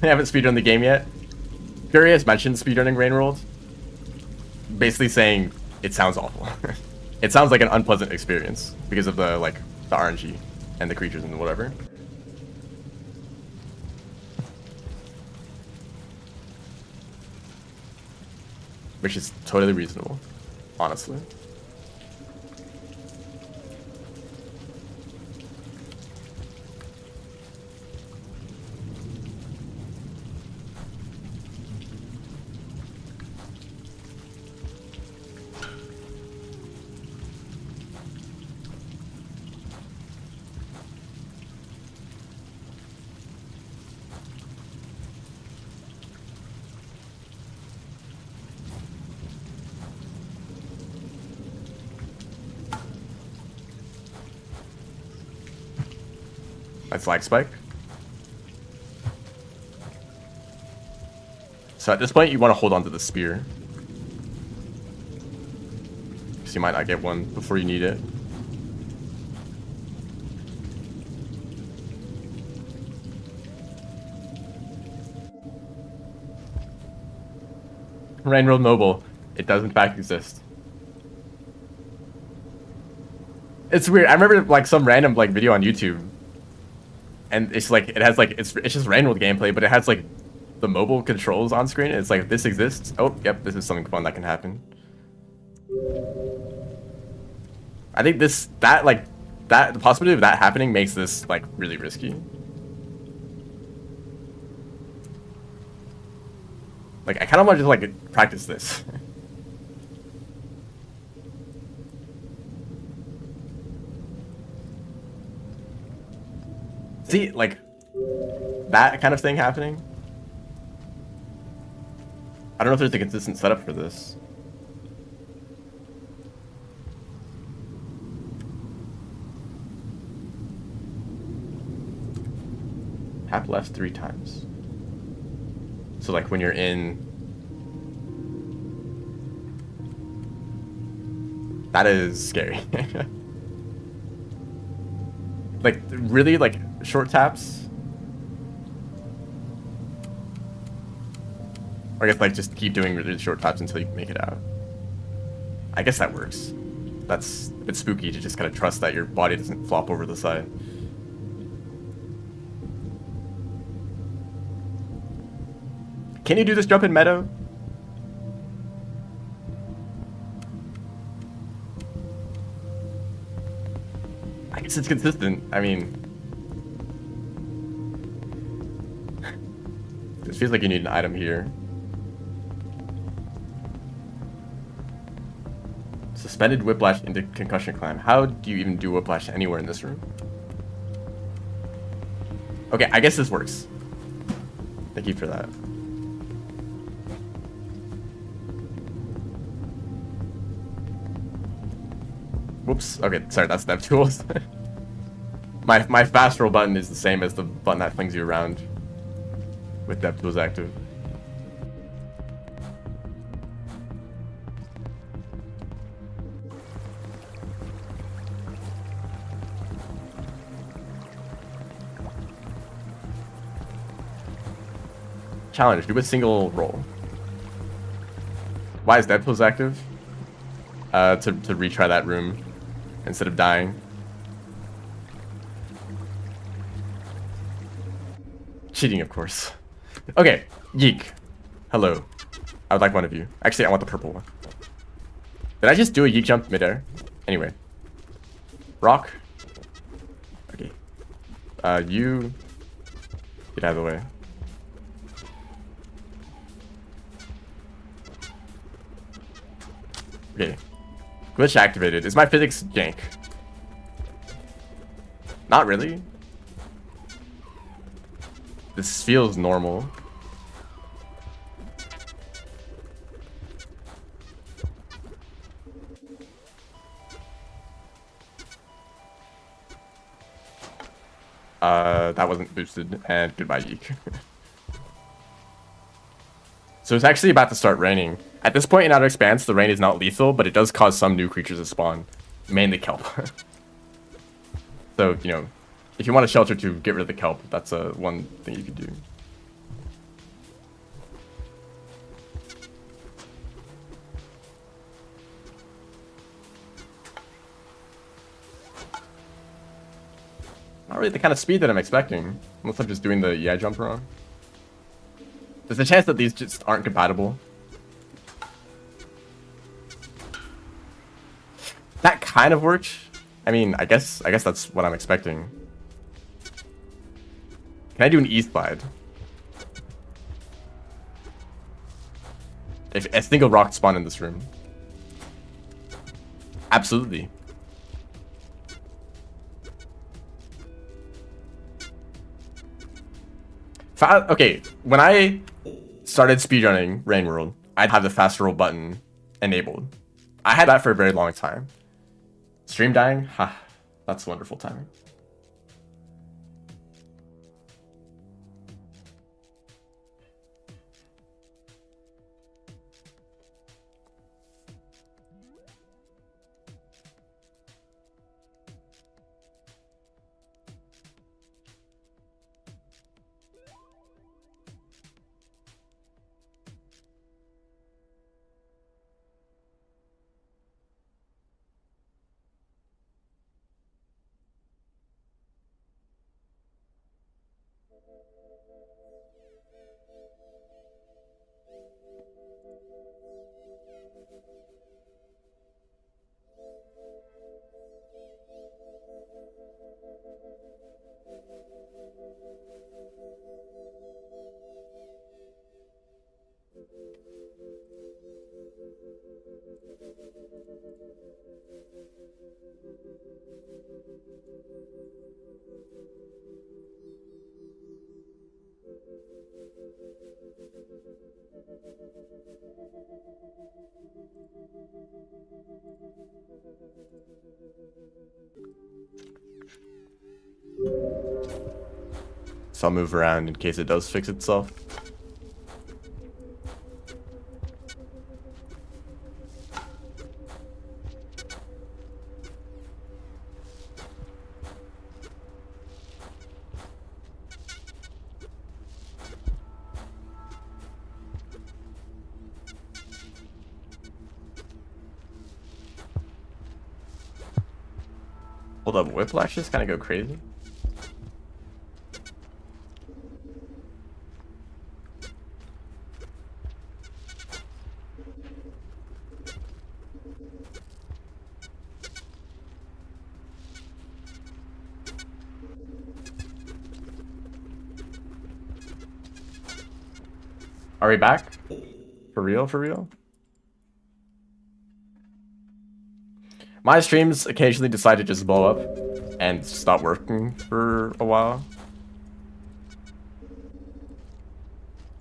I haven't speedrun the game yet. Fury has mentioned speedrunning Rain World, basically saying it sounds awful. It sounds like an unpleasant experience because of the RNG and the creatures and whatever. Which is totally reasonable, honestly. Nice lag spike. So at this point, you want to hold on to the spear. Because you might not get one before you need it. Rainbow Mobile. It does in fact exist. It's weird. I remember like some random like video on YouTube. And it's like, it has like, it's just Rainbow gameplay, but it has like the mobile controls on screen. It's like, this exists. Oh, yep, this is something fun that can happen. I think the possibility of that happening makes this like really risky. Like, I kind of want to just like practice this. See, like, that kind of thing happening. I don't know if there's a consistent setup for this. Tap left 3 times. So, like, when you're in... That is scary. Like, really, like, short taps? Or I guess, like, just keep doing really short taps until you make it out. I guess that works. That's a bit spooky to just kind of trust that your body doesn't flop over the side. Can you do this jump in Meadow? I guess it's consistent. I mean... It feels like you need an item here. Suspended whiplash into concussion climb. How do you even do whiplash anywhere in this room? Okay, I guess this works. Thank you for that. Whoops. Okay, sorry, that's Dev Tools. my fast roll button is the same as the button that flings you around with Dev Tools active. Challenge, do a single roll. Why is Dev Tools active? To retry that room instead of dying. Cheating, of course. Okay, Yeek. Hello. I would like one of you. Actually, I want the purple one. Did I just do a Yeek jump midair? Anyway. Rock. Okay. You... Get out of the way. Okay. Glitch activated. Is my physics jank? Not really. This feels normal. That wasn't boosted, and goodbye, Yeek. So it's actually about to start raining. At this point in Outer Expanse, the rain is not lethal, but it does cause some new creatures to spawn. Mainly kelp. So, you know, if you want a shelter to get rid of the kelp, that's one thing you could do. Not really the kind of speed that I'm expecting, unless I'm just doing the EI jump wrong. There's a chance that these just aren't compatible. That kind of worked. I mean, I guess that's what I'm expecting. Can I do an E slide? If a single rock spawned in this room. Absolutely. Okay, when I started speedrunning Rain World, I'd have the fast roll button enabled. I had that for a very long time. Stream dying? Ha, that's wonderful timing. So I'll move around in case it does fix itself. Hold up, whiplashes kind of go crazy. Are we back? For real, for real? My streams occasionally decide to just blow up and stop working for a while.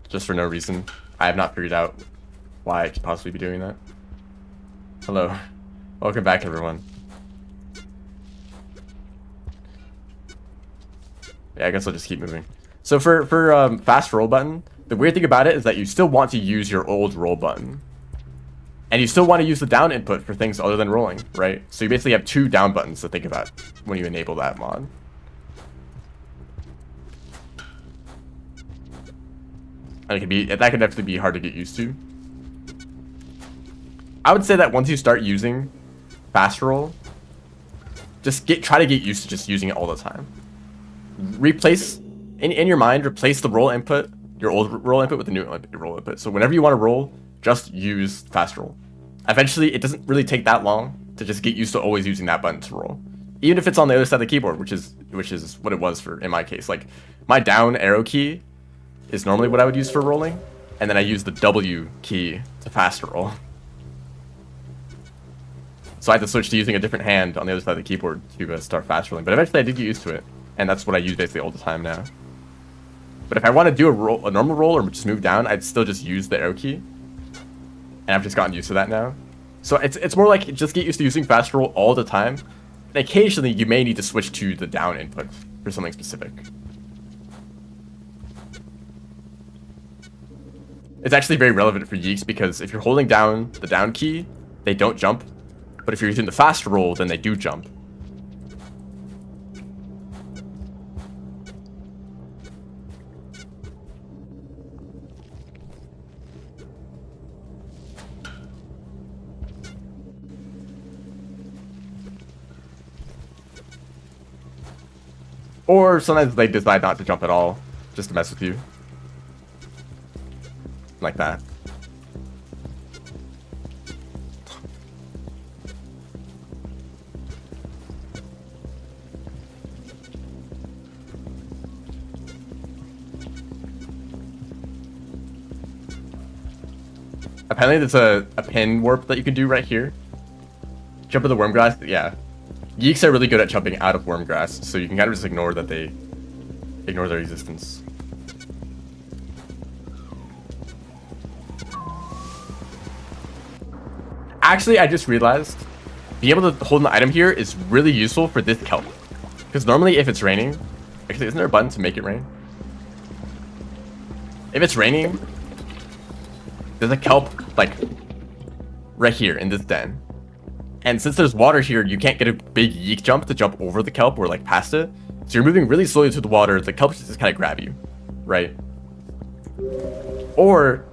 Just for no reason. I have not figured out why I could possibly be doing that. Hello. Welcome back, everyone. Yeah, I guess I'll just keep moving. So for fast roll button, the weird thing about it is that you still want to use your old roll button. And you still want to use the down input for things other than rolling, right? So you basically have two down buttons to think about when you enable that mod. And that can definitely be hard to get used to. I would say that once you start using fast roll, just try to get used to just using it all the time. Replace in your mind, replace the roll input, your old roll input with the new roll input. So whenever you want to roll, just use fast roll. Eventually, it doesn't really take that long to just get used to always using that button to roll. Even if it's on the other side of the keyboard, which is what it was in my case. Like, my down arrow key is normally what I would use for rolling, and then I use the W key to fast roll. So I had to switch to using a different hand on the other side of the keyboard to start fast rolling. But eventually I did get used to it, and that's what I use basically all the time now. But if I want to do a normal roll or just move down, I'd still just use the arrow key. And I've just gotten used to that now. So it's more like just get used to using fast roll all the time. And occasionally you may need to switch to the down input for something specific. It's actually very relevant for yeeks because if you're holding down the down key, they don't jump. But if you're using the fast roll, then they do jump. Or sometimes they decide not to jump at all, just to mess with you. Like that. Apparently there's a pin warp that you can do right here. Jump in the worm grass, yeah. Yeeks are really good at jumping out of worm grass, so you can kind of just ignore that they ignore their existence. Actually, I just realized being able to hold an item here is really useful for this kelp. Because normally if it's raining, actually isn't there a button to make it rain? If it's raining, there's a kelp like right here in this den. And since there's water here, you can't get a big yeek jump to jump over the kelp or like past it. So you're moving really slowly through the water, the kelp just kind of grab you, right? Or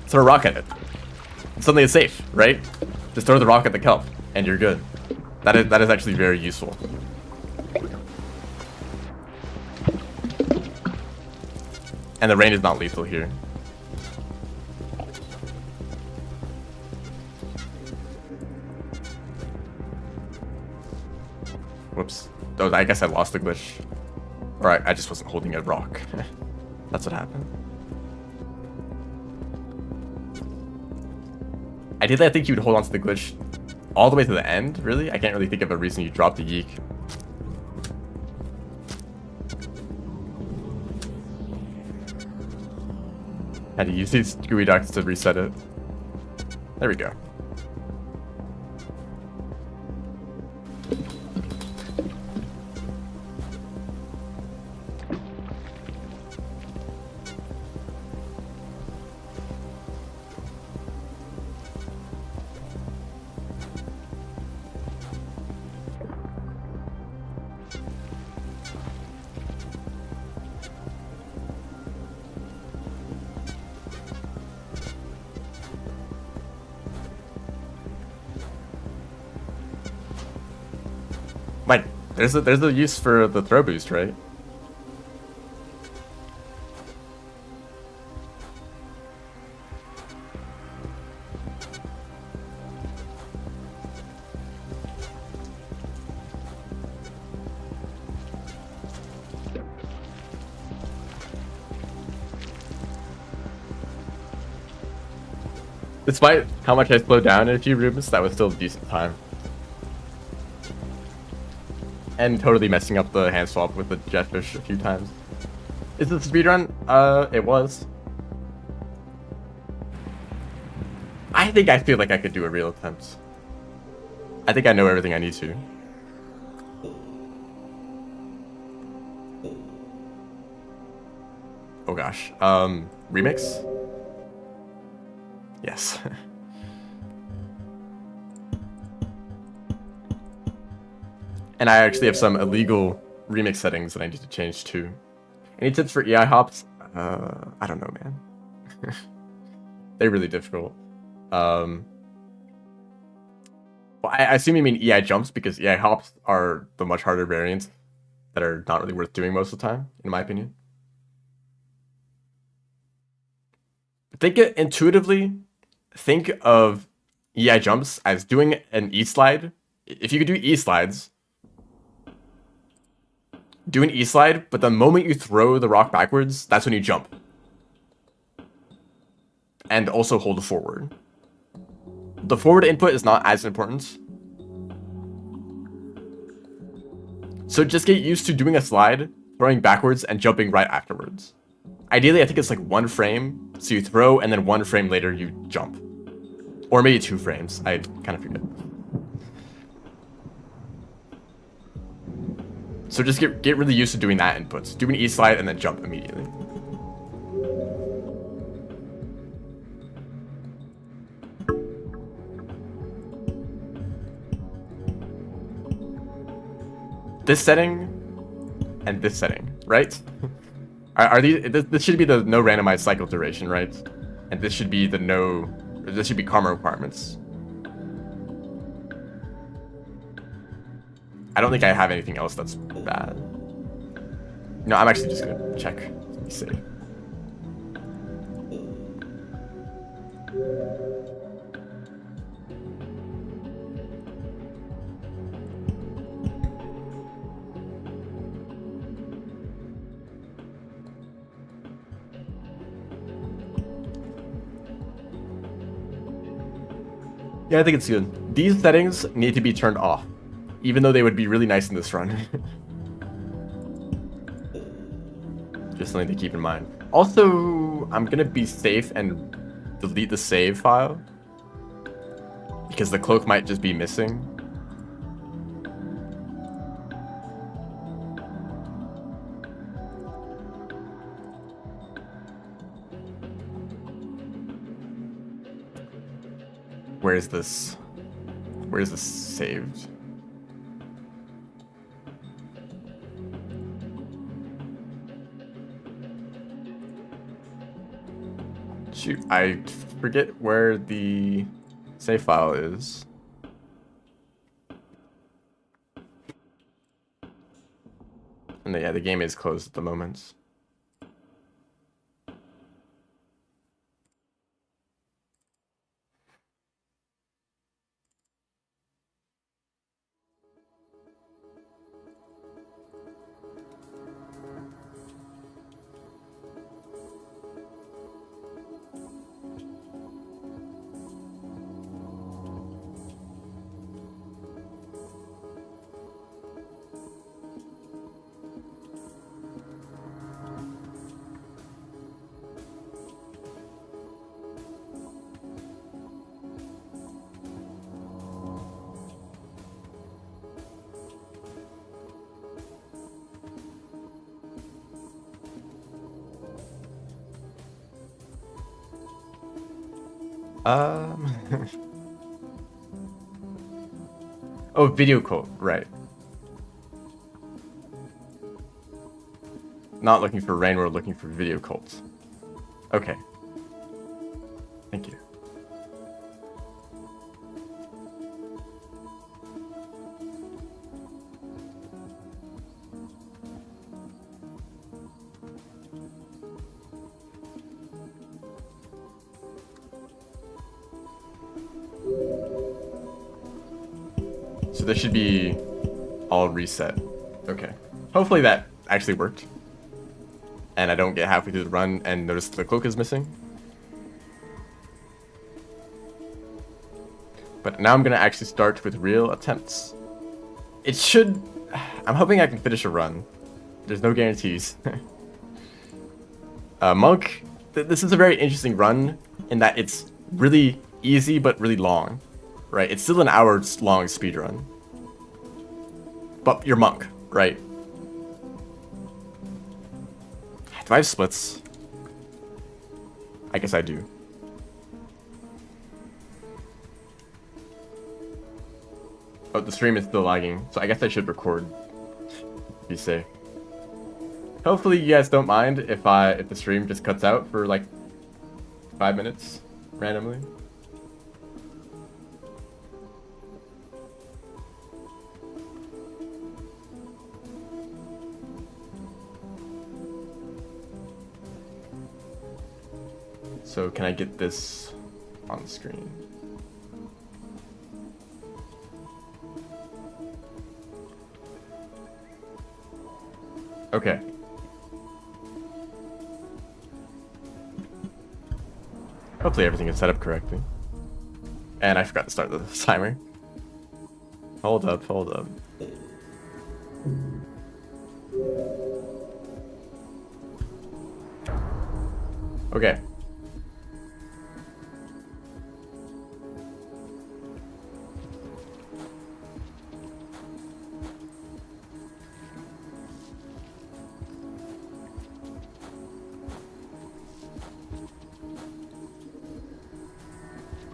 throw a rock at it. Suddenly it's safe, right? Just throw the rock at the kelp and you're good. That is actually very useful. And the rain is not lethal here. Whoops. Oh, I guess I lost the glitch. Or I just wasn't holding a rock. That's what happened. Ideally, I think you would hold on to the glitch all the way to the end, really? I can't really think of a reason you dropped the yeek. Had to use these gooey ducks to reset it. There we go. Wait, there's a use for the throw boost, right? Despite how much I slowed down in a few rooms, that was still a decent time. And totally messing up the hand swap with the jetfish a few times. Is this a speedrun? It was. I think I feel like I could do a real attempt. I think I know everything I need to. Oh gosh. Remix? Yes. And I actually have some illegal remix settings that I need to change too. Any tips for EI hops? I don't know, man. They're really difficult. Well, I assume you mean EI jumps because EI hops are the much harder variants that are not really worth doing most of the time, in my opinion. Think it intuitively. Think of EI jumps as doing an E slide. If you could do E slides, do an E slide, but the moment you throw the rock backwards, that's when you jump. And also hold forward. The forward input is not as important. So just get used to doing a slide, throwing backwards, and jumping right afterwards. Ideally, I think it's like 1 frame, so you throw, and then 1 frame later you jump. Or maybe 2 frames, I kind of forget. So just get really used to doing that input. Do an E slide and then jump immediately. This setting and this setting, right? Are these? This should be the no randomized cycle duration, right? And this should be the no. This should be karma requirements. I don't think I have anything else that's bad. No, I'm actually just gonna check to be safe. Yeah, I think it's good. These settings need to be turned off, even though they would be really nice in this run. Just something to keep in mind. Also, I'm gonna be safe and delete the save file, because the cloak might just be missing. Where is this? Where is this saved? Shoot, I forget where the save file is. And yeah, the game is closed at the moment. Oh, video call, right. Not looking for rain, we're looking for video cults. Okay. Thank you. So this should be all reset. Okay. Hopefully that actually worked. And I don't get halfway through the run and notice the cloak is missing. But now I'm gonna actually start with real attempts. It should... I'm hoping I can finish a run. There's no guarantees. Monk, this is a very interesting run in that it's really easy but really long. Right? It's still an hour-long speedrun. But you're Monk, right? Do I have splits? I guess I do. Oh, the stream is still lagging, so I guess I should record. Be safe. Hopefully you guys don't mind if the stream just cuts out for like 5 minutes randomly. So can I get this on the screen? Okay. Hopefully everything is set up correctly. And I forgot to start the timer. Hold up, hold up. Okay.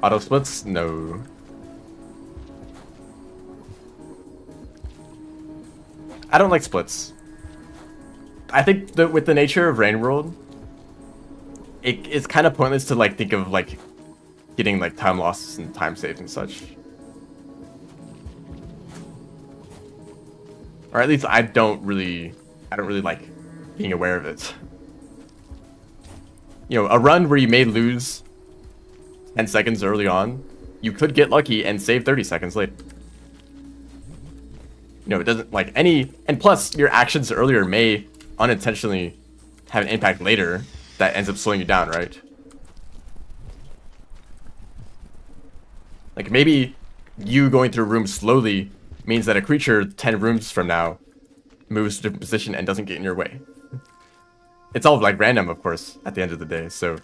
Auto splits? No. I don't like splits. I think that with the nature of Rain World, it's kind of pointless to like think of like getting like time losses and time saves and such. Or at least I don't really like being aware of it. You know, a run where you may lose 10 seconds early on, you could get lucky and save 30 seconds later. You know, it doesn't like any, and plus your actions earlier may unintentionally have an impact later that ends up slowing you down, right? Like maybe you going through a room slowly means that a creature 10 rooms from now moves to a different position and doesn't get in your way. It's all like random, of course, at the end of the day, so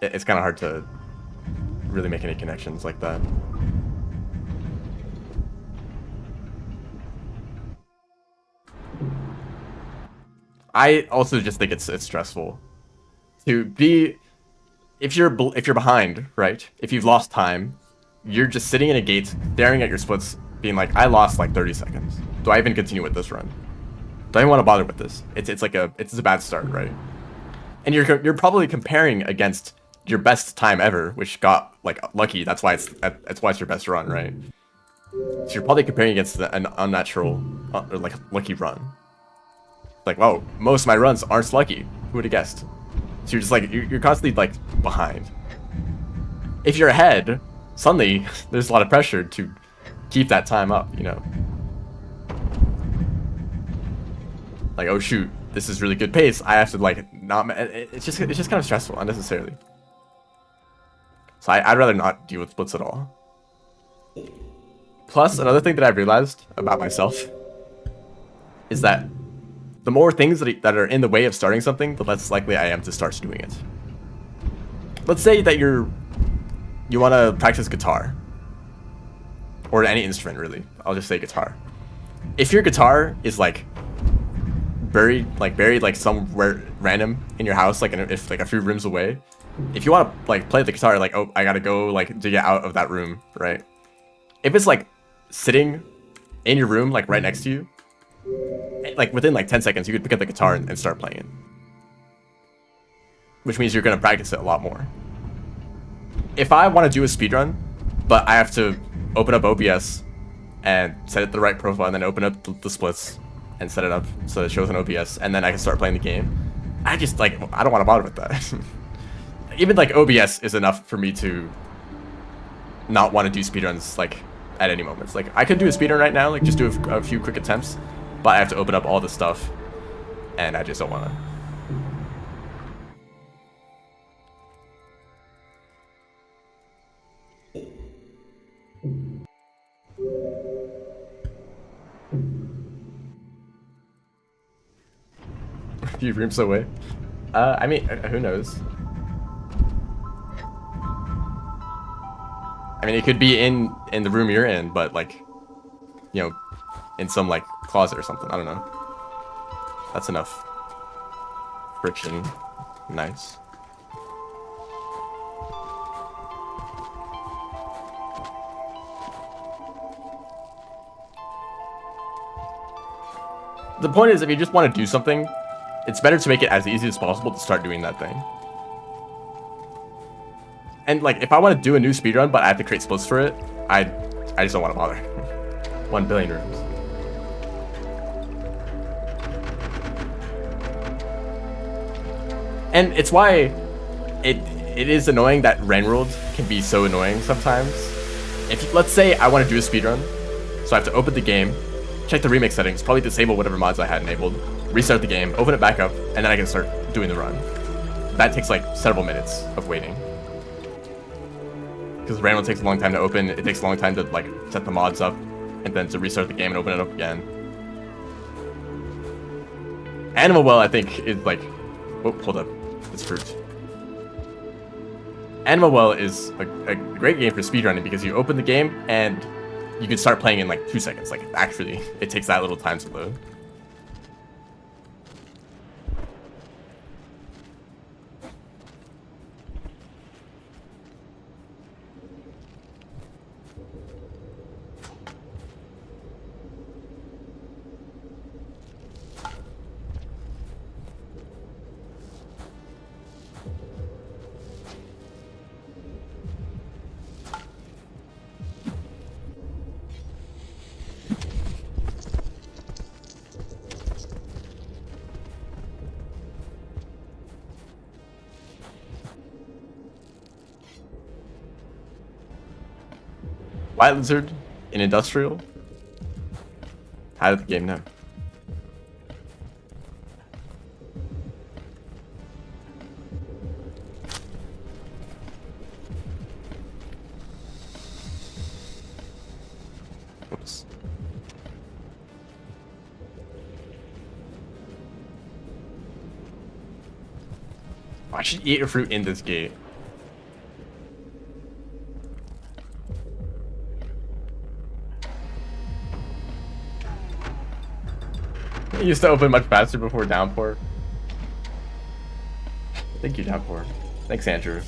it's kind of hard to really make any connections like that. I also just think it's stressful to be, if you're behind, right? If you've lost time, you're just sitting in a gate, staring at your splits, being like, I lost like 30 seconds. Do I even continue with this run? Do I even want to bother with this? It's a bad start, right? And you're probably comparing against your best time ever, which got like lucky. That's why it's your best run, right? So you're probably comparing against an unnatural or like lucky run. Like, whoa, most of my runs aren't lucky. Who would have guessed? So you're just like, you're constantly like behind. If you're ahead, suddenly there's a lot of pressure to keep that time up, you know? Like, oh shoot, this is really good pace. I have to like not. It's just kind of stressful unnecessarily. So I'd rather not deal with splits at all. Plus, another thing that I've realized about myself is that the more things that are in the way of starting something, the less likely I am to start doing it. Let's say that you want to practice guitar. Or any instrument, really. I'll just say guitar. If your guitar is like buried like somewhere random in your house, like if like a few rooms away, if you want to like play the guitar, like, oh, I gotta go like to get out of that room, right? If it's like sitting in your room, like right next to you, like within like 10 seconds, you could pick up the guitar and start playing it. Which means you're gonna practice it a lot more. If I want to do a speedrun, but I have to open up OBS and set it the right profile, and then open up the splits and set it up so it shows an OBS, and then I can start playing the game, I just like, I don't want to bother with that. Even like OBS is enough for me to not want to do speedruns like at any moments. Like I could do a speedrun right now, like just do a few quick attempts, but I have to open up all the stuff, and I just don't want to. A few rooms away. I mean, who knows? I mean, it could be in the room you're in, but like, you know, in some like closet or something. I don't know. That's enough friction. Nice. The point is, if you just want to do something, it's better to make it as easy as possible to start doing that thing. And like, if I want to do a new speedrun, but I have to create splits for it, I just don't want to bother. 1 billion rooms. And it's why it is annoying that Renworld can be so annoying sometimes. If let's say I want to do a speedrun, so I have to open the game, check the remix settings, probably disable whatever mods I had enabled, restart the game, open it back up, and then I can start doing the run. That takes like several minutes of waiting. Because Renworld takes a long time to open, it takes a long time to like set the mods up, and then to restart the game and open it up again. Animal Well, I think, is like, oh, hold up, it's fruit. Animal Well is a great game for speedrunning because you open the game and you can start playing in like 2 seconds. Like actually, it takes that little time to load. White lizard in industrial? How did the game know? Oops. I should eat a fruit in this gate. It used to open much faster before downpour. Thank you, downpour. Thanks, Andrew.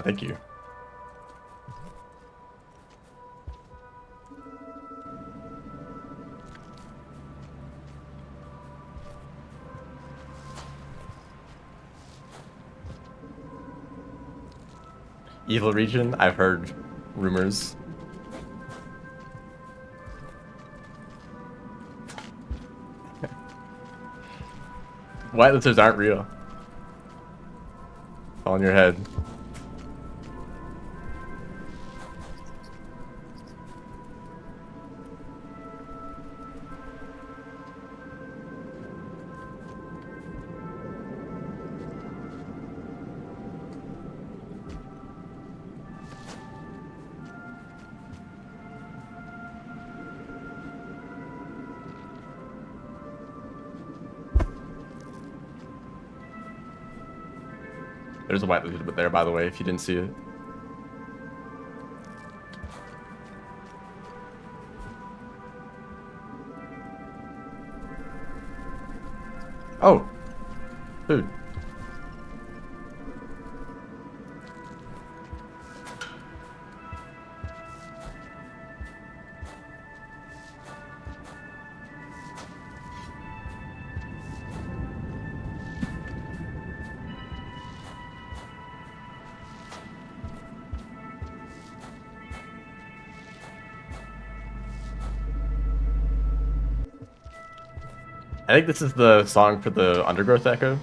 Thank you. Evil region? I've heard rumors. White lizards aren't real. All in your head. There's a white lizard there, by the way, if you didn't see it. Oh! Food. I think this is the song for the undergrowth echo.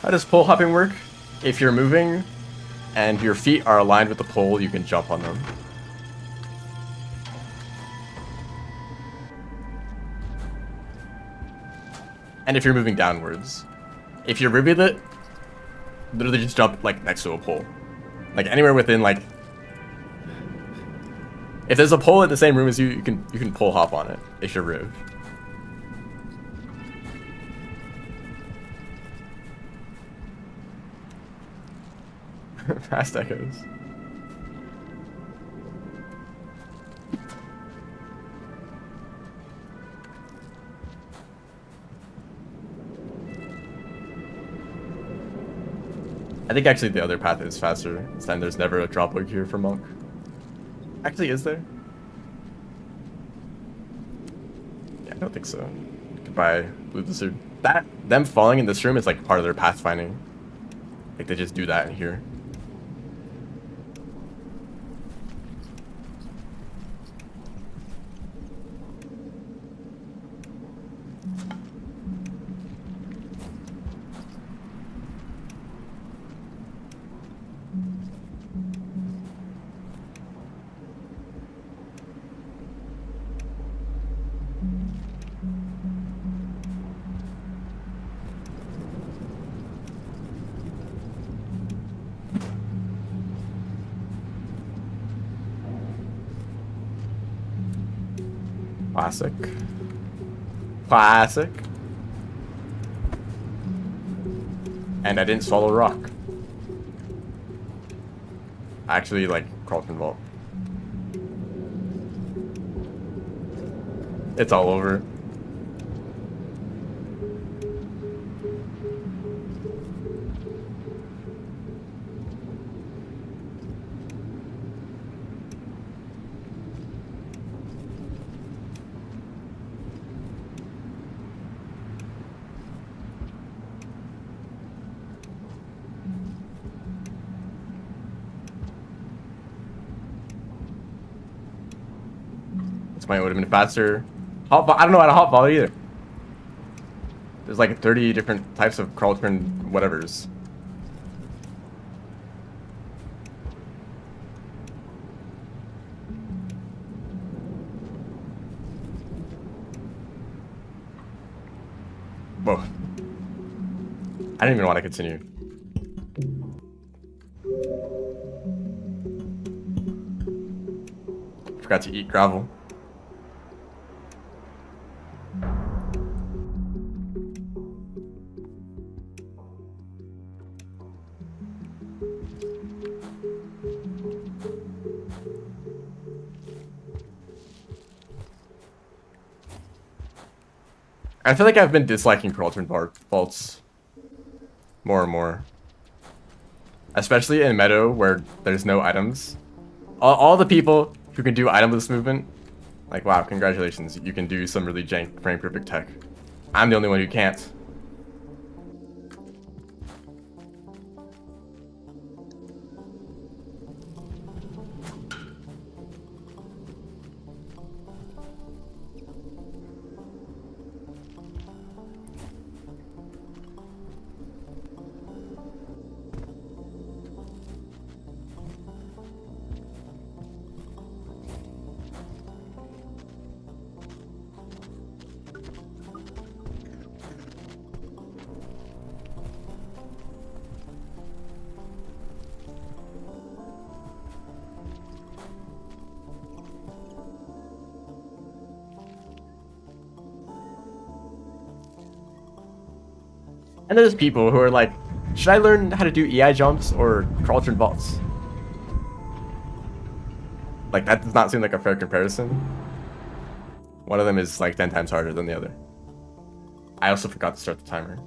How does pole hopping work? If you're moving and your feet are aligned with the pole, you can jump on them. And if you're moving downwards. If you're rivulet, literally just jump like next to a pole. Like anywhere within like, if there's a pole in the same room as you, you can pole hop on it if you're riv. Fast echoes. I think actually the other path is faster. This time there's never a drop log here for Monk. Actually, is there? Yeah, I don't think so. Goodbye, Blue Lizard. Them falling in this room is like part of their pathfinding. Like they just do that in here. Classic. Classic. And I didn't swallow a rock. I actually like Carlton Vault. It's all over. This might would have been faster. I don't know how to hop volley either. There's like 30 different types of Carlton whatevers. Whoa. I didn't even want to continue. Forgot to eat gravel. I feel like I've been disliking Carlton vaults more and more. Especially in Meadow where there's no items. All the people who can do itemless movement, like wow, congratulations, you can do some really jank frame perfect tech. I'm the only one who can't. And there's people who are like, should I learn how to do EI jumps or Carlton vaults? Like, that does not seem like a fair comparison. One of them is like 10 times harder than the other. I also forgot to start the timer.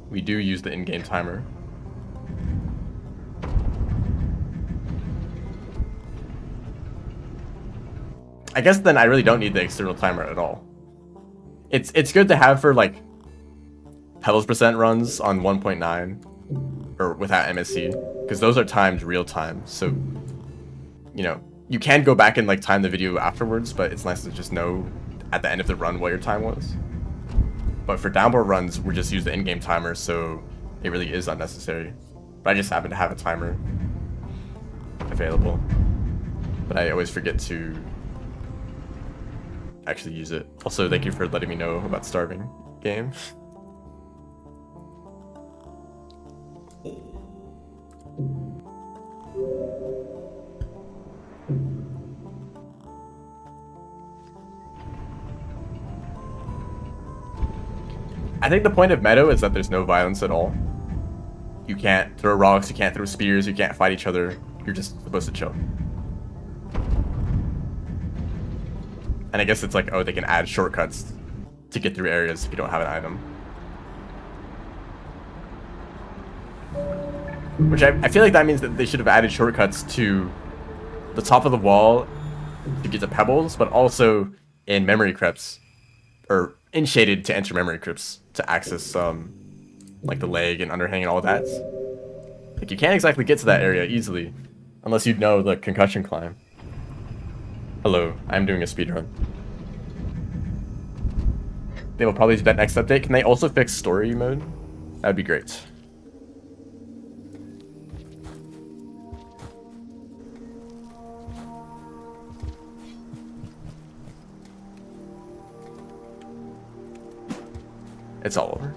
We do use the in-game timer. I guess then I really don't need the external timer at all. It's good to have for like Pebbles percent runs on 1.9 or without MSC, because those are timed real time. So, you know, you can go back and like time the video afterwards, but it's nice to just know at the end of the run what your time was. But for downboard runs, we just use the in-game timer, so it really is unnecessary. But I just happen to have a timer available. But I always forget to actually use it. Also, thank you for letting me know about starving game. I think the point of Meadow is that there's no violence at all. You can't throw rocks, you can't throw spears, you can't fight each other. You're just supposed to chill. And I guess it's like, oh, they can add shortcuts to get through areas if you don't have an item. Which I feel like that means that they should have added shortcuts to the top of the wall to get to Pebbles, but also in memory crypts, or in shaded to enter memory crypts to access like the leg and underhang and all that. Like, you can't exactly get to that area easily unless you know the concussion climb. Hello, I'm doing a speedrun. They will probably do that next update. Can they also fix story mode? That'd be great. It's all over.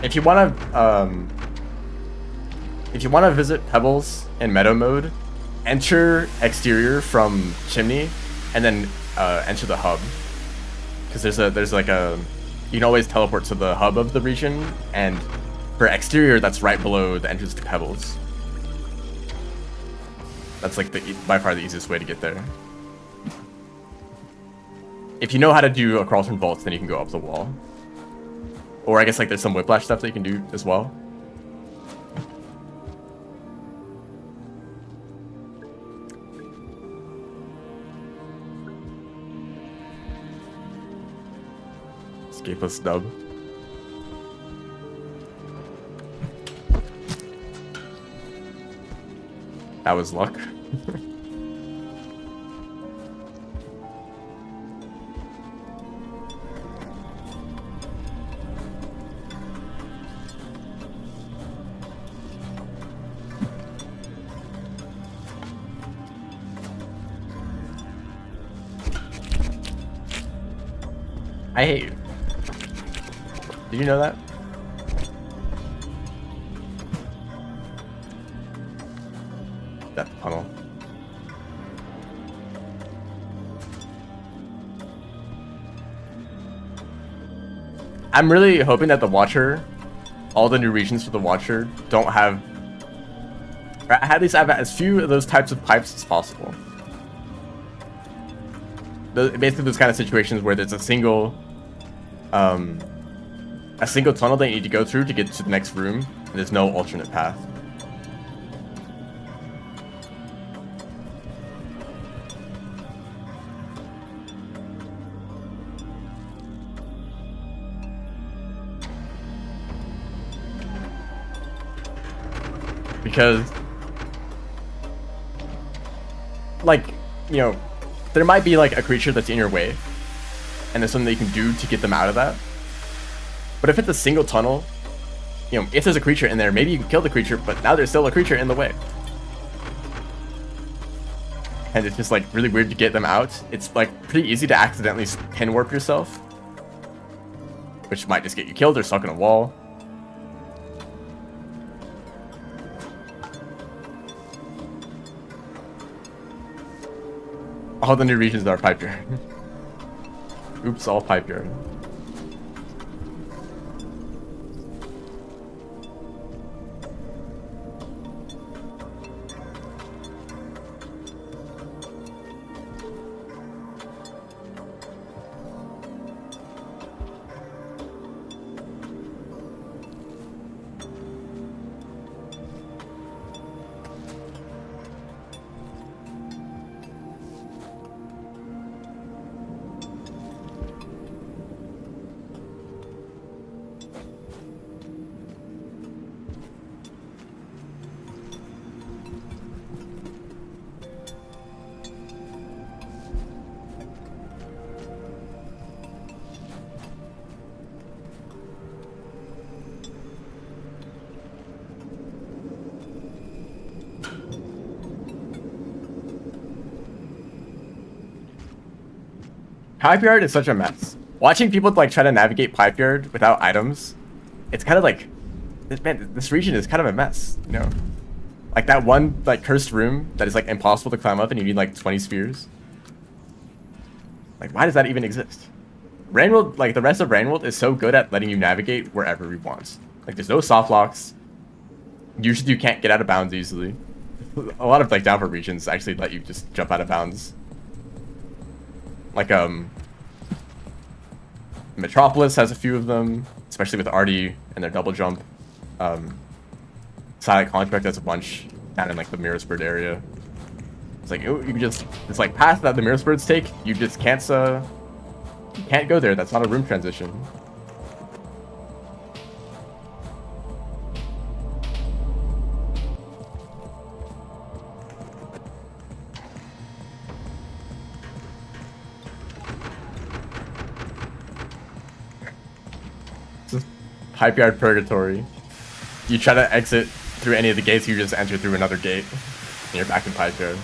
If you want to visit Pebbles in Meadow mode, enter exterior from Chimney, and then enter the hub. Because there's like a you can always teleport to the hub of the region, and for exterior that's right below the entrance to Pebbles. That's like by far the easiest way to get there. If you know how to do a crawl from vaults, then you can go up the wall. Or I guess like there's some whiplash stuff that you can do as well. Escapeless dub. That was luck. I hate you. Did you know that? That tunnel. I'm really hoping that the Watcher, all the new regions for the Watcher, don't have, or at least have as few of those types of pipes as possible. Basically those kind of situations where there's a single tunnel that you need to go through to get to the next room, and there's no alternate path. Because, like, you know, there might be like a creature that's in your way, and there's something that you can do to get them out of that. But if it's a single tunnel, you know, if there's a creature in there, maybe you can kill the creature, but now there's still a creature in the way. And it's just like really weird to get them out. It's like pretty easy to accidentally pin warp yourself, which might just get you killed or stuck in a wall. All the new regions are pipe yard. Oops, all pipe yard. Pipe yard is such a mess. Watching people like try to navigate pipe yard without items, it's kind of like, this region is kind of a mess, you know? Like that one like cursed room that is like impossible to climb up and you need like 20 spheres. Like why does that even exist? Rainworld, like the rest of Rainworld is so good at letting you navigate wherever we want. Like there's no soft locks. Usually you can't get out of bounds easily. A lot of like downward regions actually let you just jump out of bounds. Like Metropolis has a few of them, especially with Artie and their double jump. Silent Contract has a bunch down in like the Mirrorsburg area. It's like you can just, it's like path that the Mirrorsburgs take. You just can't go there. That's not a room transition. Pipe Yard Purgatory. You try to exit through any of the gates, you just enter through another gate. And you're back in Pipe Yard.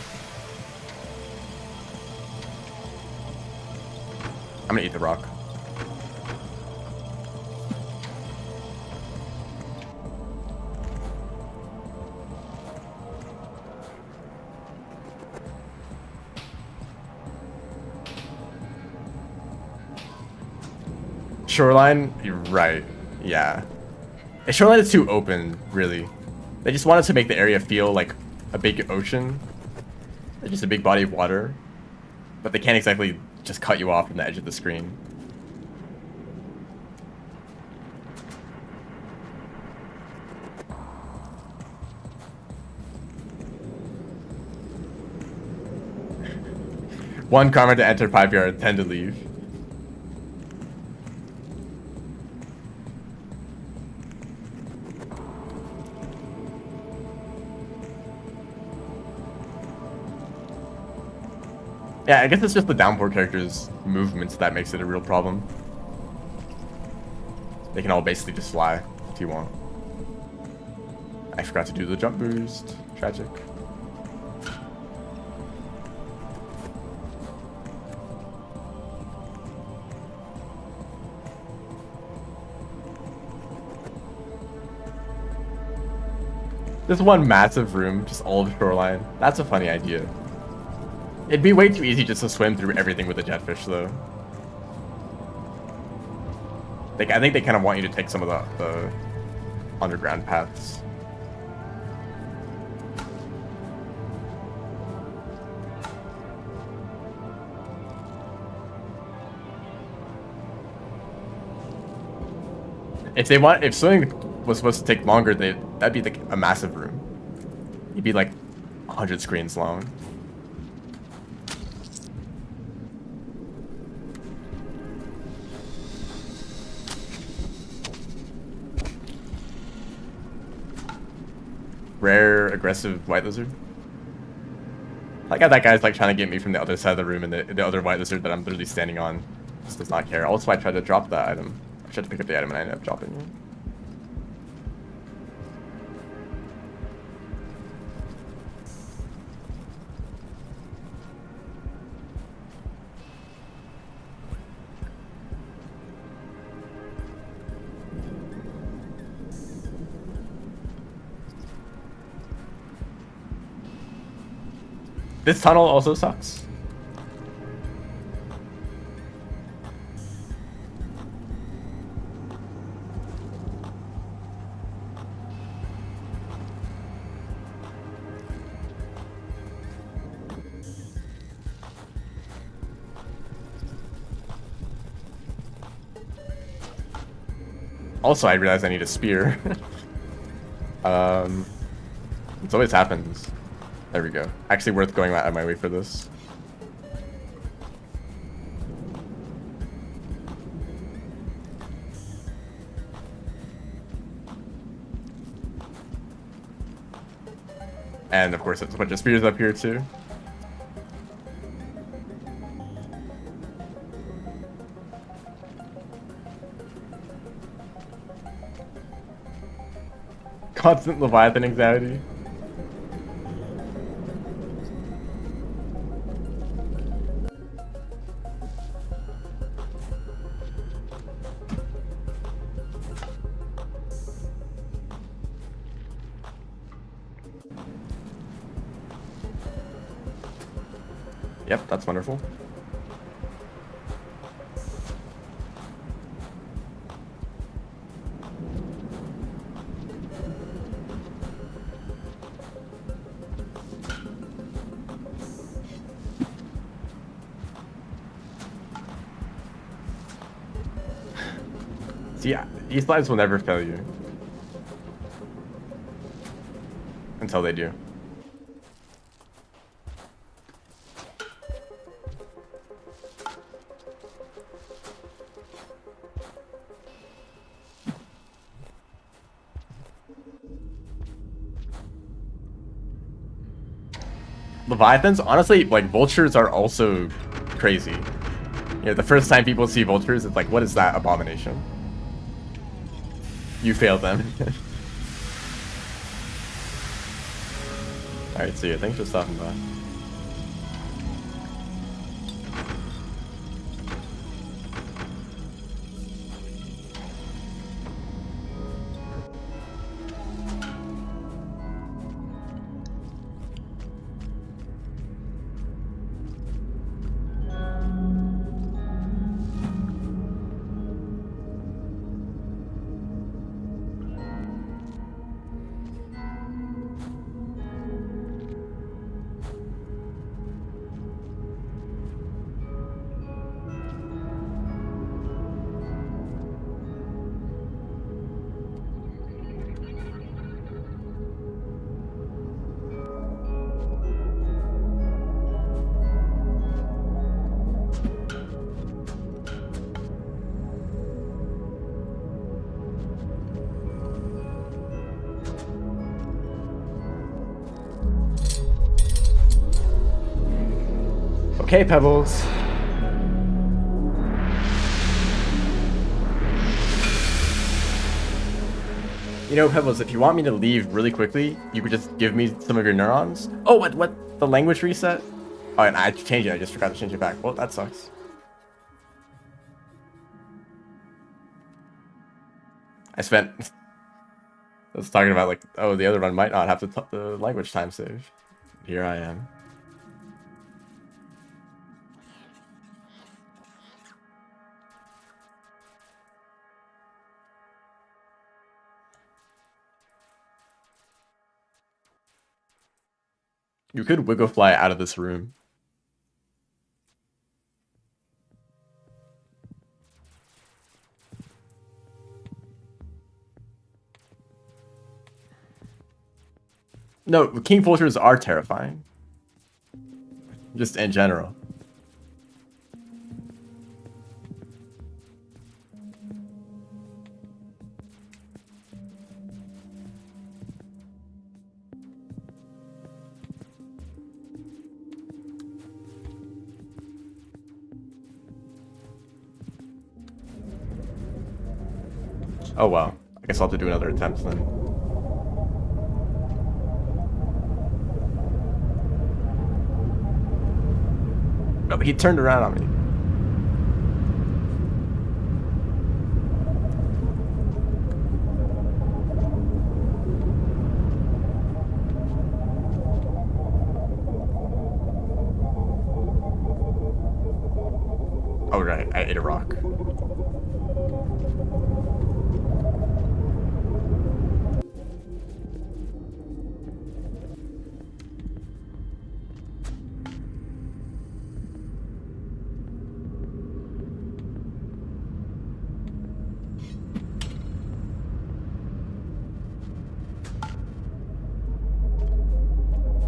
I'm gonna eat the rock. Shoreline? You're right. Yeah. Shoreline is too open, really. They just wanted to make the area feel like a big ocean. Just a big body of water. But they can't exactly just cut you off from the edge of the screen. One karma to enter Pipe Yard, 10 to leave. Yeah, I guess it's just the downpour characters' movements that makes it a real problem. They can all basically just fly if you want. I forgot to do the jump boost. Tragic. Just one massive room, just all of Shoreline. That's a funny idea. It'd be way too easy just to swim through everything with a jetfish, though. Like, I think they kind of want you to take some of the underground paths. If swimming was supposed to take longer, that'd be like a massive room. It'd be like 100 screens long. Rare aggressive white lizard. I got that guy's like trying to get me from the other side of the room, and the other white lizard that I'm literally standing on just does not care. Also, I tried to drop that item. I tried to pick up the item and I ended up dropping it. This tunnel also sucks. Also, I realized I need a spear. It always happens. There we go. Actually worth going out of my way for this. And of course, there's a bunch of spears up here too. Constant Leviathan anxiety. Yep, that's wonderful. Yeah, E-slimes will never fail you. Until they do. Leviathans, honestly, like, vultures are also crazy. You know, the first time people see vultures, it's like, what is that abomination? You failed them. Alright, see ya. Thanks for stopping by. Okay, Pebbles. You know, Pebbles, if you want me to leave really quickly, you could just give me some of your neurons. Oh, what? The language reset? Oh, and I changed it. I just forgot to change it back. Well, that sucks. I was talking about, like, oh, the other one might not have the language time save. Here I am. You could wiggle fly out of this room. No, king vultures are terrifying. Just in general. Oh well. I guess I'll have to do another attempt then. No, but he turned around on me. Oh right, I ate a rock.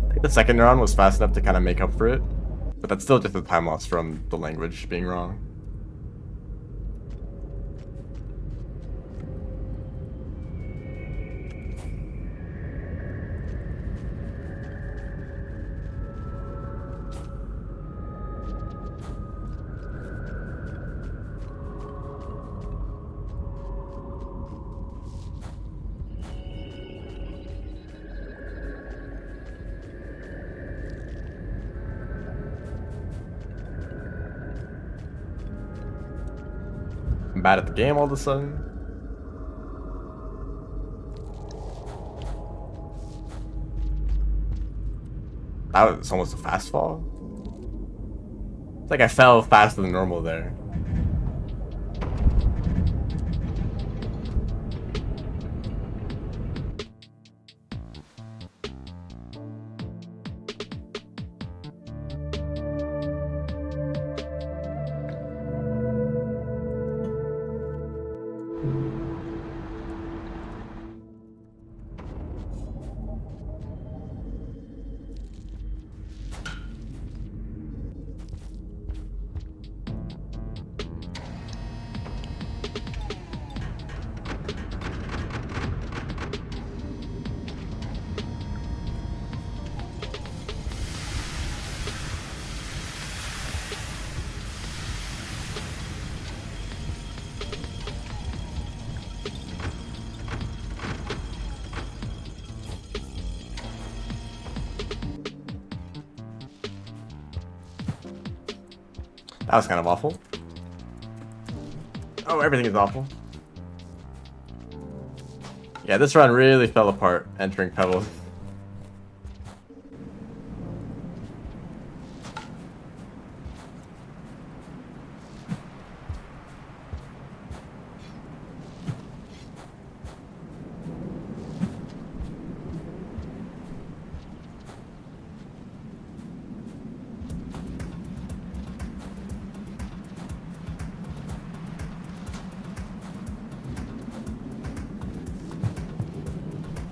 I think the second neuron was fast enough to kind of make up for it, but that's still just a time loss from the language being wrong. I'm bad at the game all of a sudden. That was almost a fast fall. It's like I fell faster than normal there. That was kind of awful. Oh, everything is awful. Yeah, this run really fell apart entering Pebbles.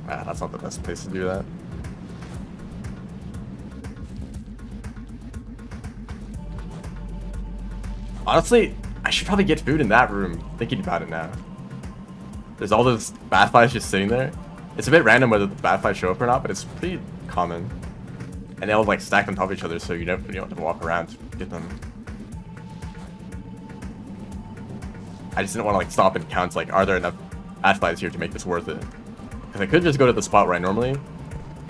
Ah, that's not the best place to do that. Honestly, I should probably get food in that room, thinking about it now. There's all those bat flies just sitting there. It's a bit random whether the bat flies show up or not, but it's pretty common. And they'll like stack on top of each other, so you don't have to walk around to get them. I just didn't want to like stop and count like, are there enough bat flies here to make this worth it? Because I could just go to the spot where I normally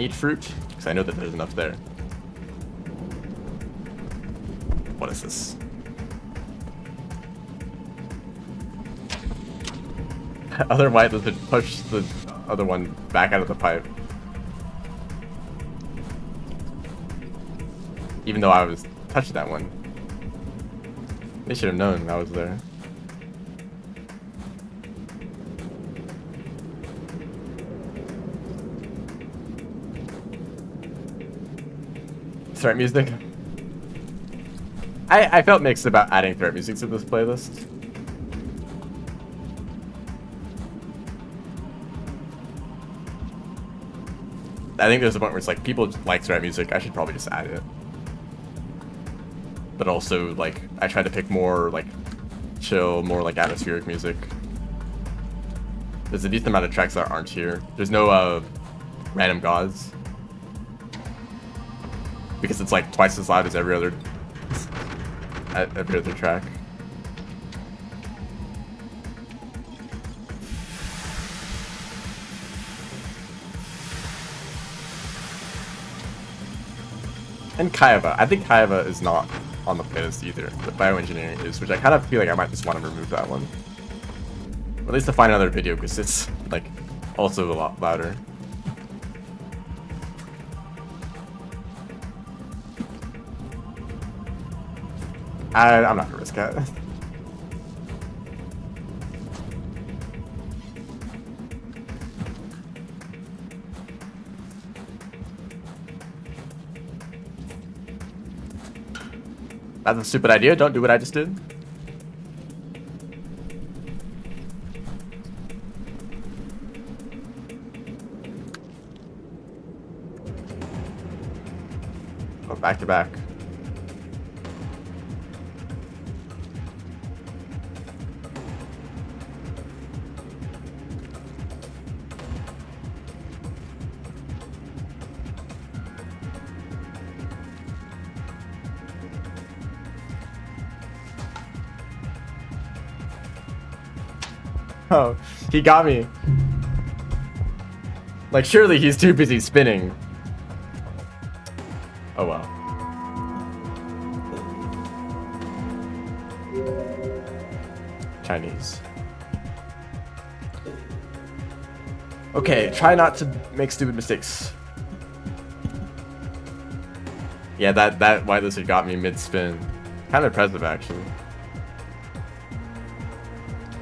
eat fruit, because I know that there's enough there. What is this? Other white lizard push the other one back out of the pipe. Even though I was touching that one. They should have known I was there. Threat music. I felt mixed about adding threat music to this playlist. I think there's a point where it's like, people like threat music, I should probably just add it. But also, like, I try to pick more, like, chill, more, like, atmospheric music. There's a decent amount of tracks that aren't here. There's no, random gods. Because it's, like, twice as loud as every other track. And Kaiba. I think Kaiba is not on the playlist either, but bioengineering is, which I kind of feel like I might just want to remove that one. Or at least to find another video, because it's, like, also a lot louder. I'm not gonna risk it. That's a stupid idea. Don't do what I just did. Oh, back to back. Oh, he got me. Like, surely he's too busy spinning. Oh well. Chinese. Okay, try not to make stupid mistakes. Yeah, that white lizard got me mid-spin. Kind of impressive, actually.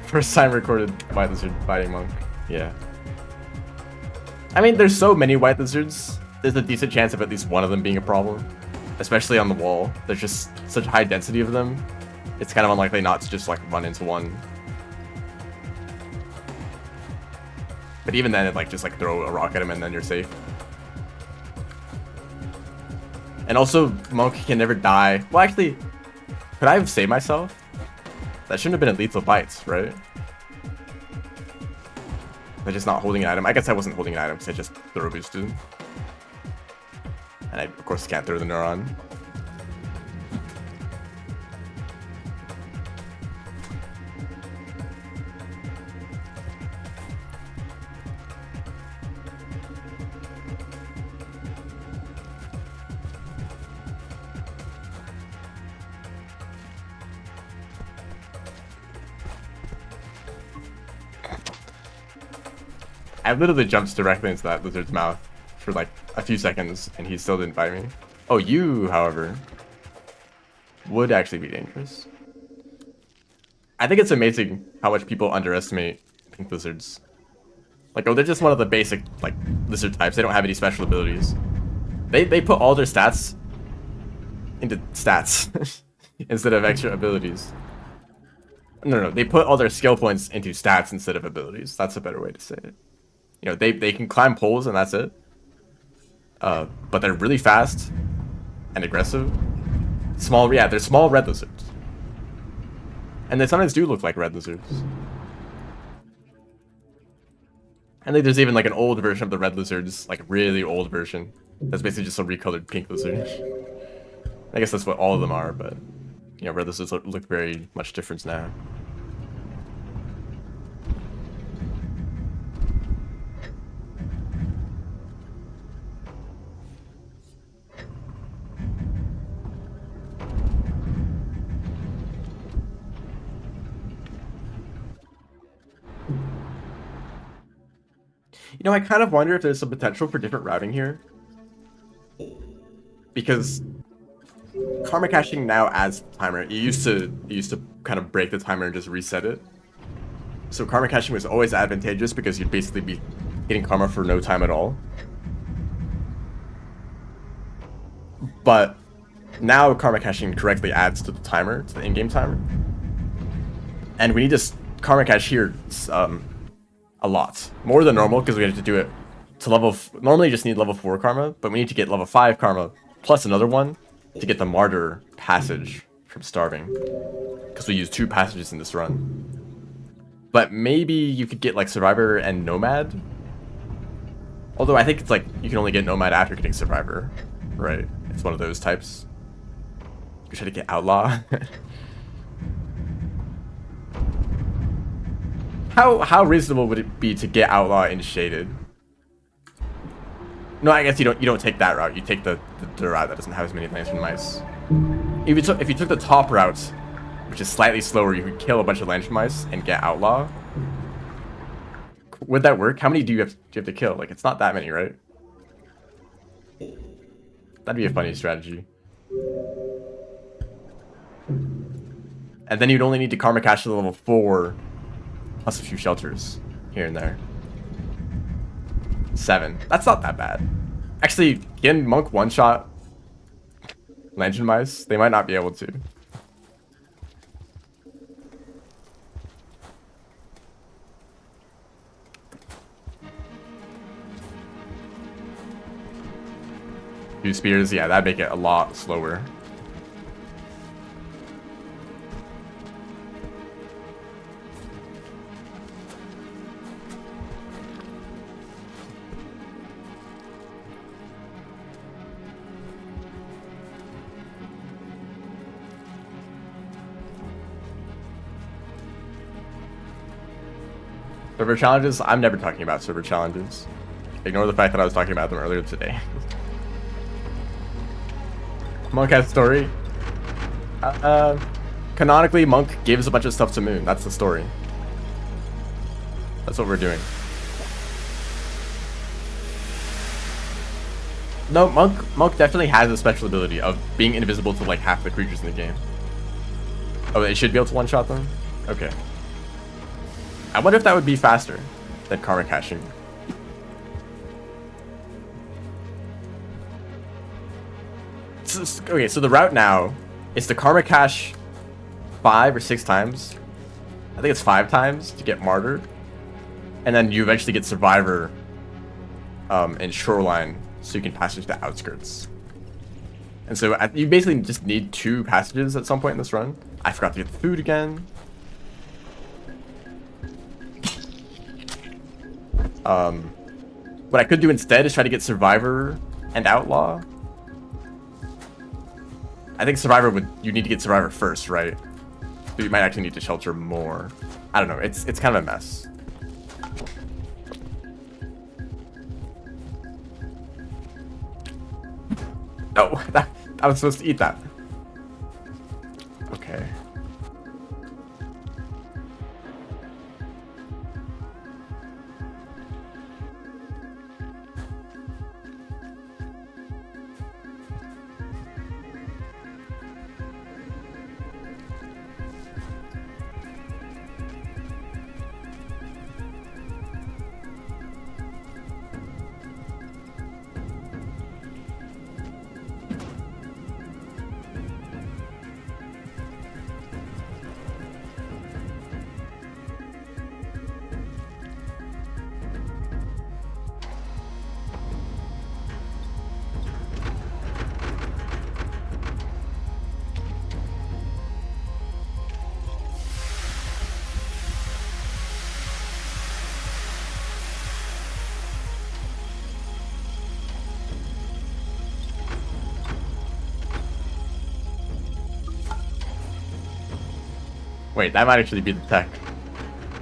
First time recorded white lizard fighting monk. Yeah. I mean, there's so many white lizards. There's a decent chance of at least one of them being a problem. Especially on the wall. There's just such high density of them. It's kind of unlikely not to just like run into one. But even then, it like just like throw a rock at him and then you're safe. And also, monk can never die. Well, actually, could I have saved myself? That shouldn't have been a lethal bites, right? I'm just not holding an item. I guess I wasn't holding an item because I just throw boosted. And I, of course, can't throw the neuron. I literally jumped directly into that lizard's mouth for like a few seconds, and he still didn't bite me. Oh, you, however, would actually be dangerous. I think it's amazing how much people underestimate pink lizards. Like, oh, they're just one of the basic, like, lizard types. They don't have any special abilities. They put all their stats into stats instead of extra abilities. No, they put all their skill points into stats instead of abilities. That's a better way to say it. You know, they can climb poles and that's it. But they're really fast and aggressive. Yeah, they're small red lizards. And they sometimes do look like red lizards. And there's even like an old version of the red lizards, like a really old version. That's basically just a recolored pink lizard. I guess that's what all of them are, but you know, red lizards look very much different now. You know, I kind of wonder if there's some potential for different routing here. Because karma caching now adds the timer. You used to kind of break the timer and just reset it. So karma caching was always advantageous because you'd basically be getting karma for no time at all. But now karma caching correctly adds to the timer, to the in-game timer. And we need to karma cache here a lot. More than normal because we have to do it to normally you just need level 4 karma, but we need to get level 5 karma plus another one to get the martyr passage from starving. Because we use 2 passages in this run. But maybe you could get like survivor and nomad. Although I think it's like you can only get nomad after getting survivor. Right. It's one of those types. You try to get outlaw. How reasonable would it be to get outlaw in shaded? No, I guess you don't take that route. You take the route that doesn't have as many lantern mice. If you took the top route, which is slightly slower, you could kill a bunch of lantern mice and get outlaw. Would that work? How many do you have to kill? Like, it's not that many, right? That'd be a funny strategy. And then you'd only need to karma cache to level 4 plus a few shelters here and there. 7. That's not that bad. Actually, can monk one-shot lantern mice? They might not be able to. Two spears, yeah, that'd make it a lot slower. Server challenges? I'm never talking about server challenges. Ignore the fact that I was talking about them earlier today. Monk has story. Canonically, Monk gives a bunch of stuff to Moon. That's the story. That's what we're doing. No, Monk definitely has a special ability of being invisible to like half the creatures in the game. Oh, they should be able to one-shot them? Okay. I wonder if that would be faster than karma caching. Okay, so the route now is to karma cache 5 or 6 times. I think it's 5 times to get martyr. And then you eventually get survivor in shoreline so you can passage the outskirts. And so you basically just need 2 passages at some point in this run. I forgot to get the food again. What I could do instead is try to get survivor and outlaw. I think survivor you need to get survivor first, right? So you might actually need to shelter more. I don't know, it's kind of a mess. Oh, I was supposed to eat that. Okay. Wait, that might actually be the tech.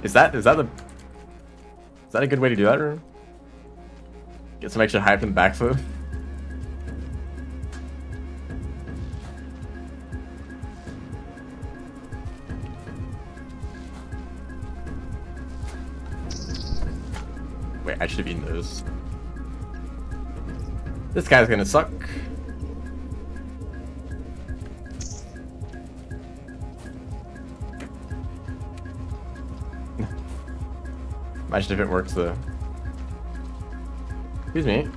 Is that a good way to do that, room? Get some extra hype in the backflip. Wait, I should have eaten those. This guy's gonna suck. Imagine if it works though. Excuse me.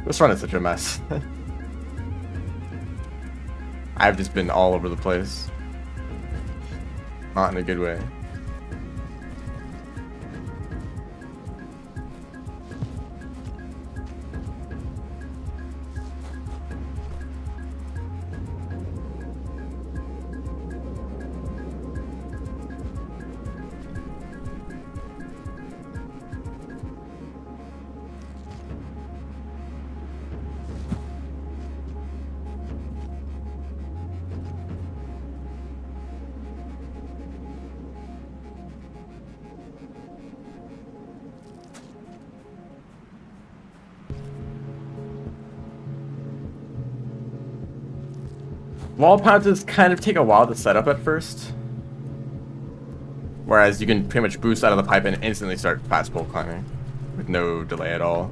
This run is such a mess. I've just been all over the place. Not in a good way. Wall pounces kind of take a while to set up at first. Whereas you can pretty much boost out of the pipe and instantly start fast pole climbing with no delay at all.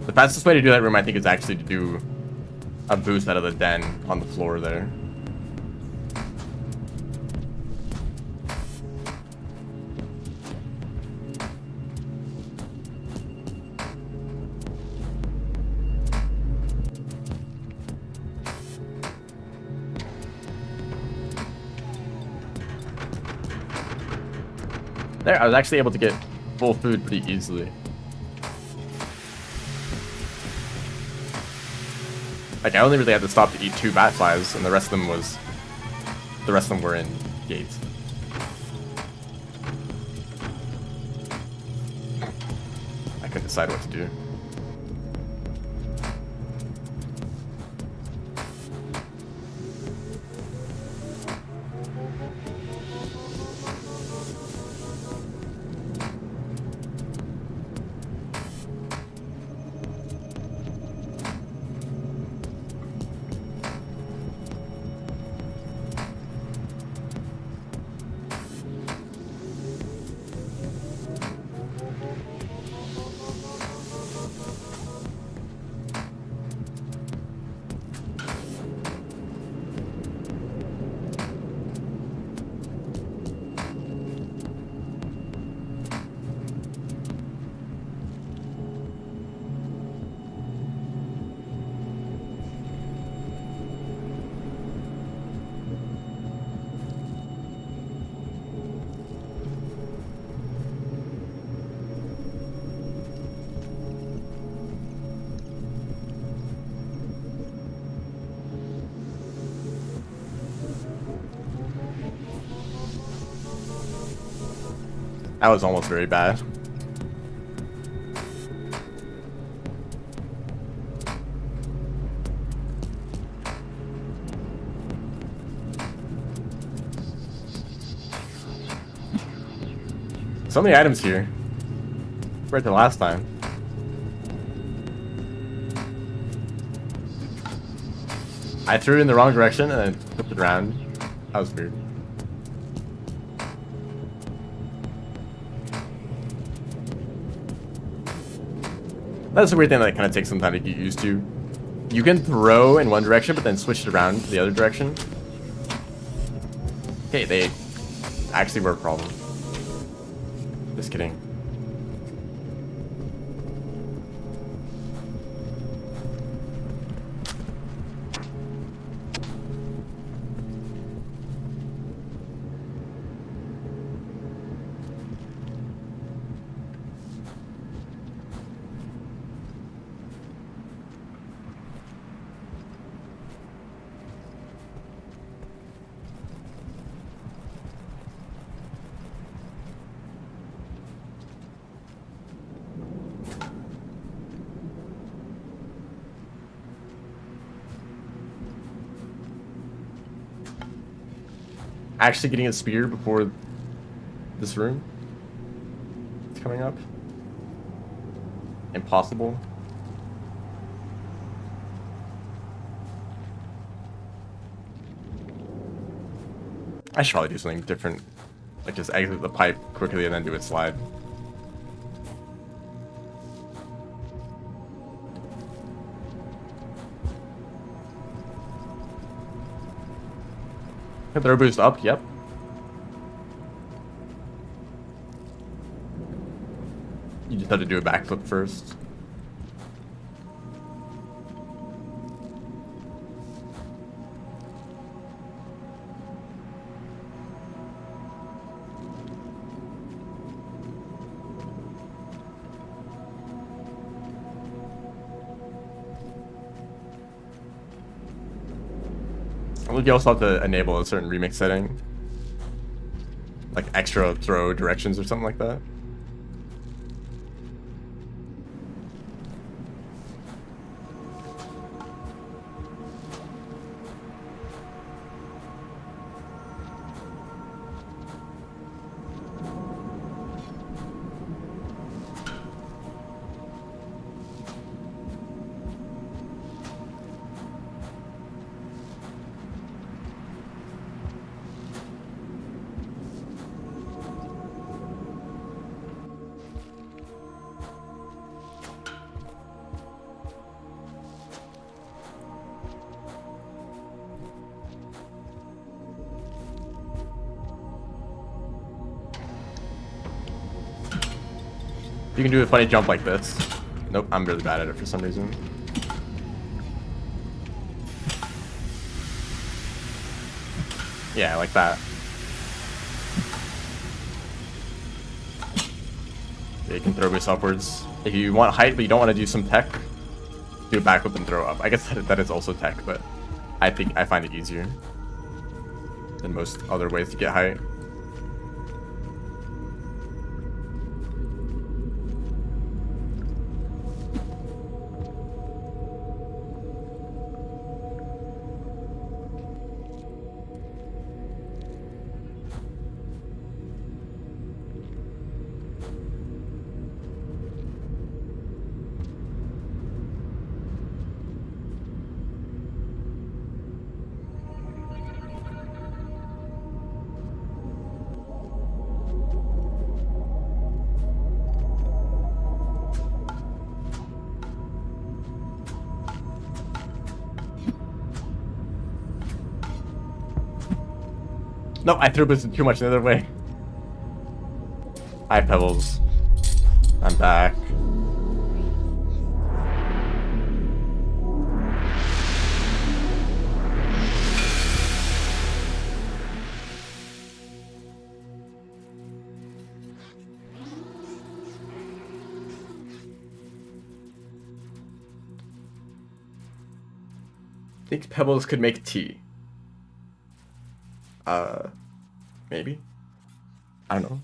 The fastest way to do that room, I think, is actually to do a boost out of the den on the floor there. There, I was actually able to get full food pretty easily. Like, I only really had to stop to eat 2 bat flies, and the rest of them were in gates. I couldn't decide what to do. That was almost very bad. So many items here compared to last time. I threw it in the wrong direction and then flipped it around. That was weird. That's a weird thing that kind of takes some time to get used to. You can throw in one direction, but then switch it around to the other direction. Okay, they actually were a problem. Just kidding. actually getting a spear before this room is coming up. Impossible. I should probably do something different. Like just exit the pipe quickly and then do a slide. Throw boost up, yep. You just have to do a backflip first. I believe you also have to enable a certain remix setting. Like extra throw directions or something like that. You can do a funny jump like this. Nope, I'm really bad at it for some reason. Yeah, like that. Yeah, you can throw boost upwards. If you want height but you don't want to do some tech, do a backflip and throw up. I guess that is also tech, but I find it easier than most other ways to get height. No, I threw boosted too much the other way. Hi, Pebbles. I'm back. I think Pebbles could make tea. Maybe? I don't know.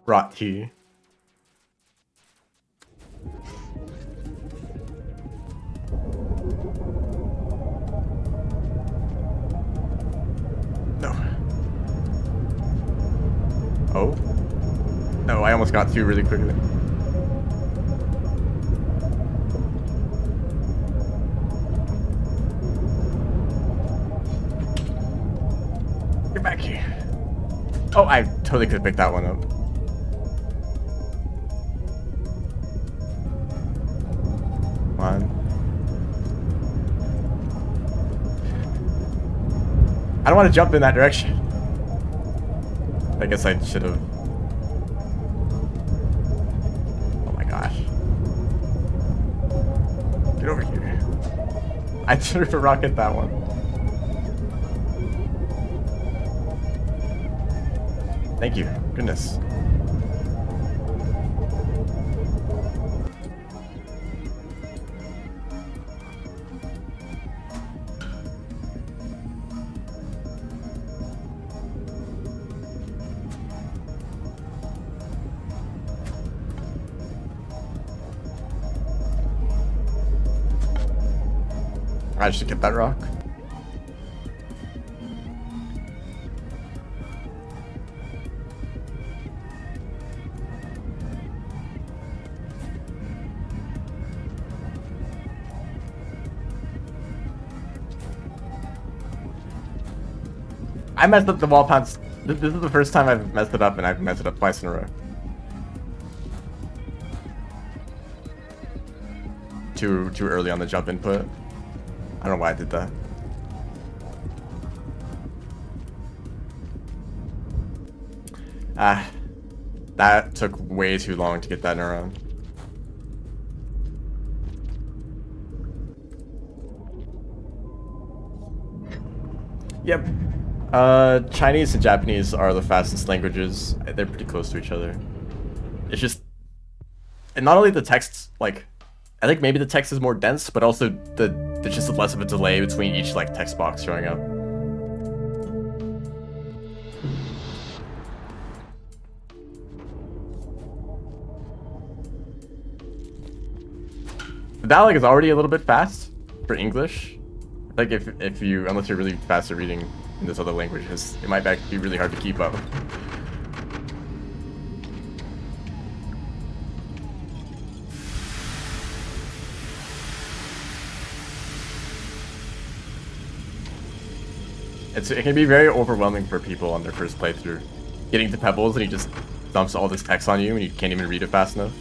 Brought tea. No. Oh? No, I almost got two really quickly. Get back here. Oh, I totally could have picked that one up. I don't want to jump in that direction. I guess I should have. Oh my gosh. Get over here. I threw a rock at that one. Thank you. Goodness. I should get that rock. I messed up the wall pounce. This is the first time I've messed it up, and I've messed it up twice in a row. Too early on the jump input. I don't know why I did that. That took way too long to get that neuron. Yep. Chinese and Japanese are the fastest languages. They're pretty close to each other. It's just, and not only the text, like, I think maybe the text is more dense, but also there's just less of a delay between each like text box showing up. The dialogue is already a little bit fast for English. Like if you, unless you're really fast at reading in this other languages, it might be really hard to keep up. It can be very overwhelming for people on their first playthrough. Getting to Pebbles and he just dumps all this text on you and you can't even read it fast enough.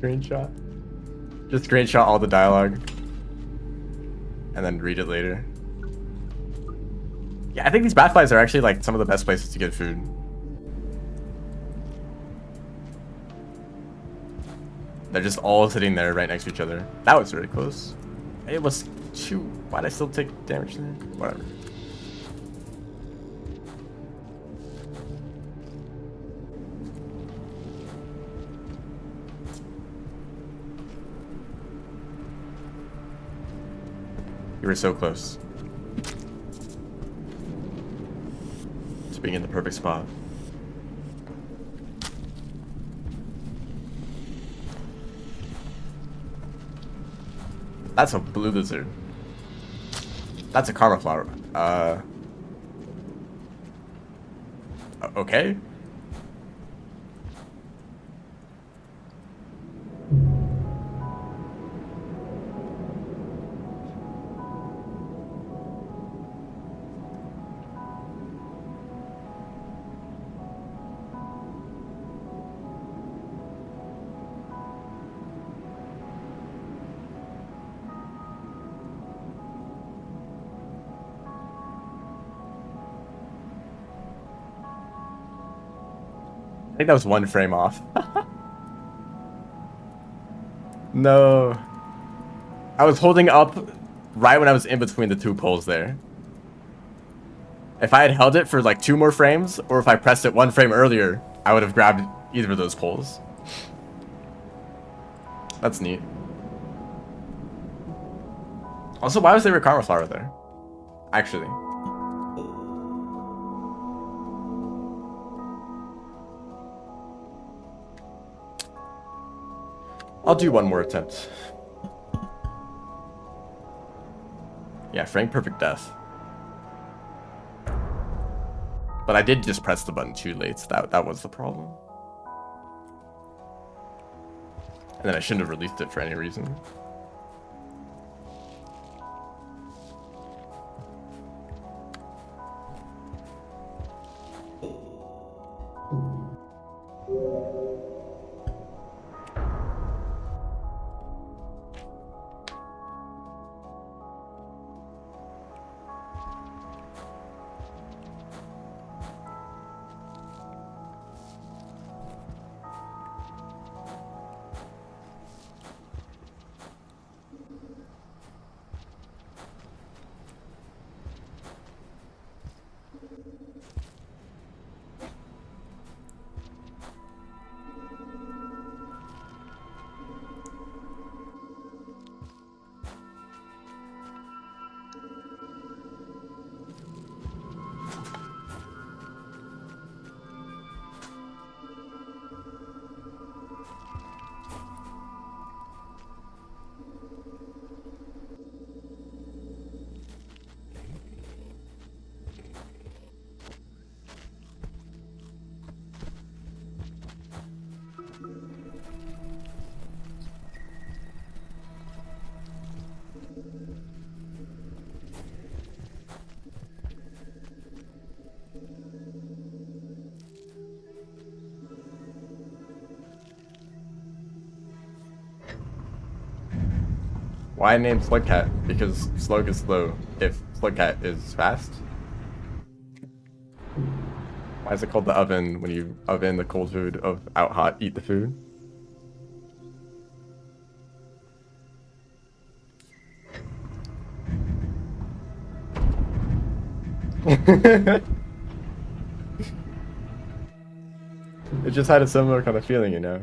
Screenshot. Just screenshot all the dialogue. And then read it later. Yeah, I think these bat flies are actually like some of the best places to get food. They're just all sitting there right next to each other. That was really close. It was too... Why'd I still take damage there? Whatever. You were so close to being in the perfect spot. That's a blue lizard. That's a karma flower. Okay. I think that was one frame off. No. I was holding up right when I was in between the two poles there. If I had held it for like 2 more frames, or if I pressed it 1 frame earlier, I would have grabbed either of those poles. That's neat. Also, why was there a karma flower there? Actually. I'll do one more attempt. Yeah, Frank Perfect Death. But I did just press the button too late, so that was the problem. And then I shouldn't have released it for any reason. Why name Slugcat? Because Slug is slow if Slugcat is fast. Why is it called the oven when you oven the cold food of out hot, eat the food? It just had a similar kind of feeling, you know?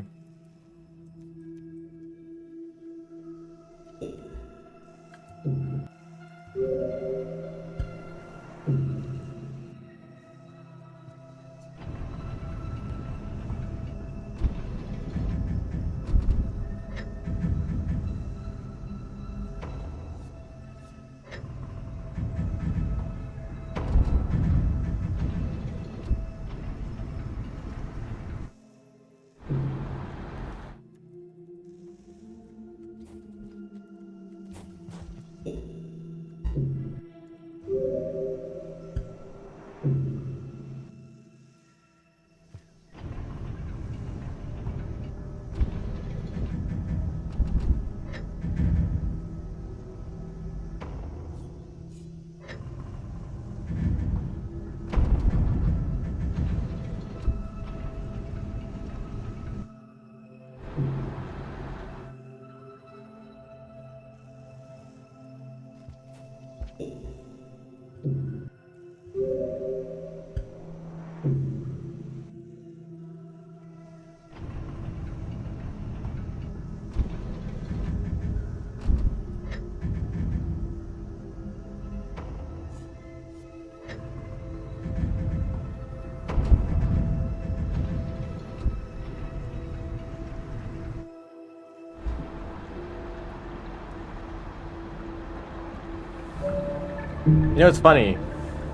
You know, it's funny.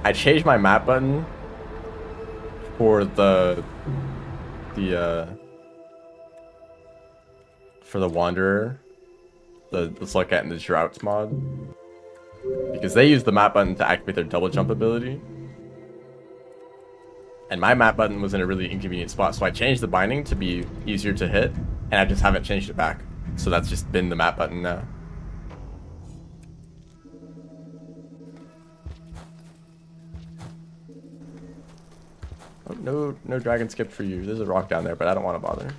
I changed my map button for the Wanderer, the Slugcat and the Droughts mod, because they use the map button to activate their double jump ability. And my map button was in a really inconvenient spot, so I changed the binding to be easier to hit, and I just haven't changed it back. So that's just been the map button now. Oh, no dragon skip for you. There's a rock down there, but I don't want to bother.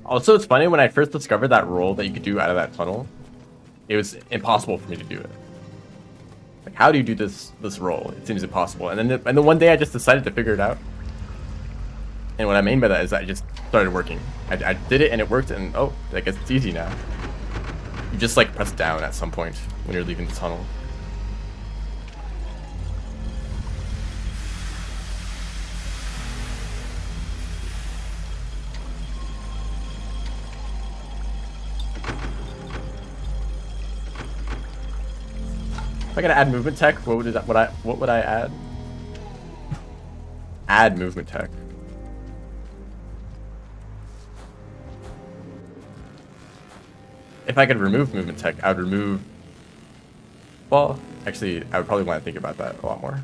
Also, it's funny, when I first discovered that roll that you could do out of that tunnel, it was impossible for me to do it. Like, how do you do this roll? It seems impossible. And then one day I just decided to figure it out. And what I mean by that is that I just started working. I did it and it worked, and oh, I guess it's easy now. You just like press down at some point when you're leaving the tunnel. If I gotta add movement tech, what would I add? Add movement tech. If I could remove movement tech, I would remove... Well, actually, I would probably want to think about that a lot more.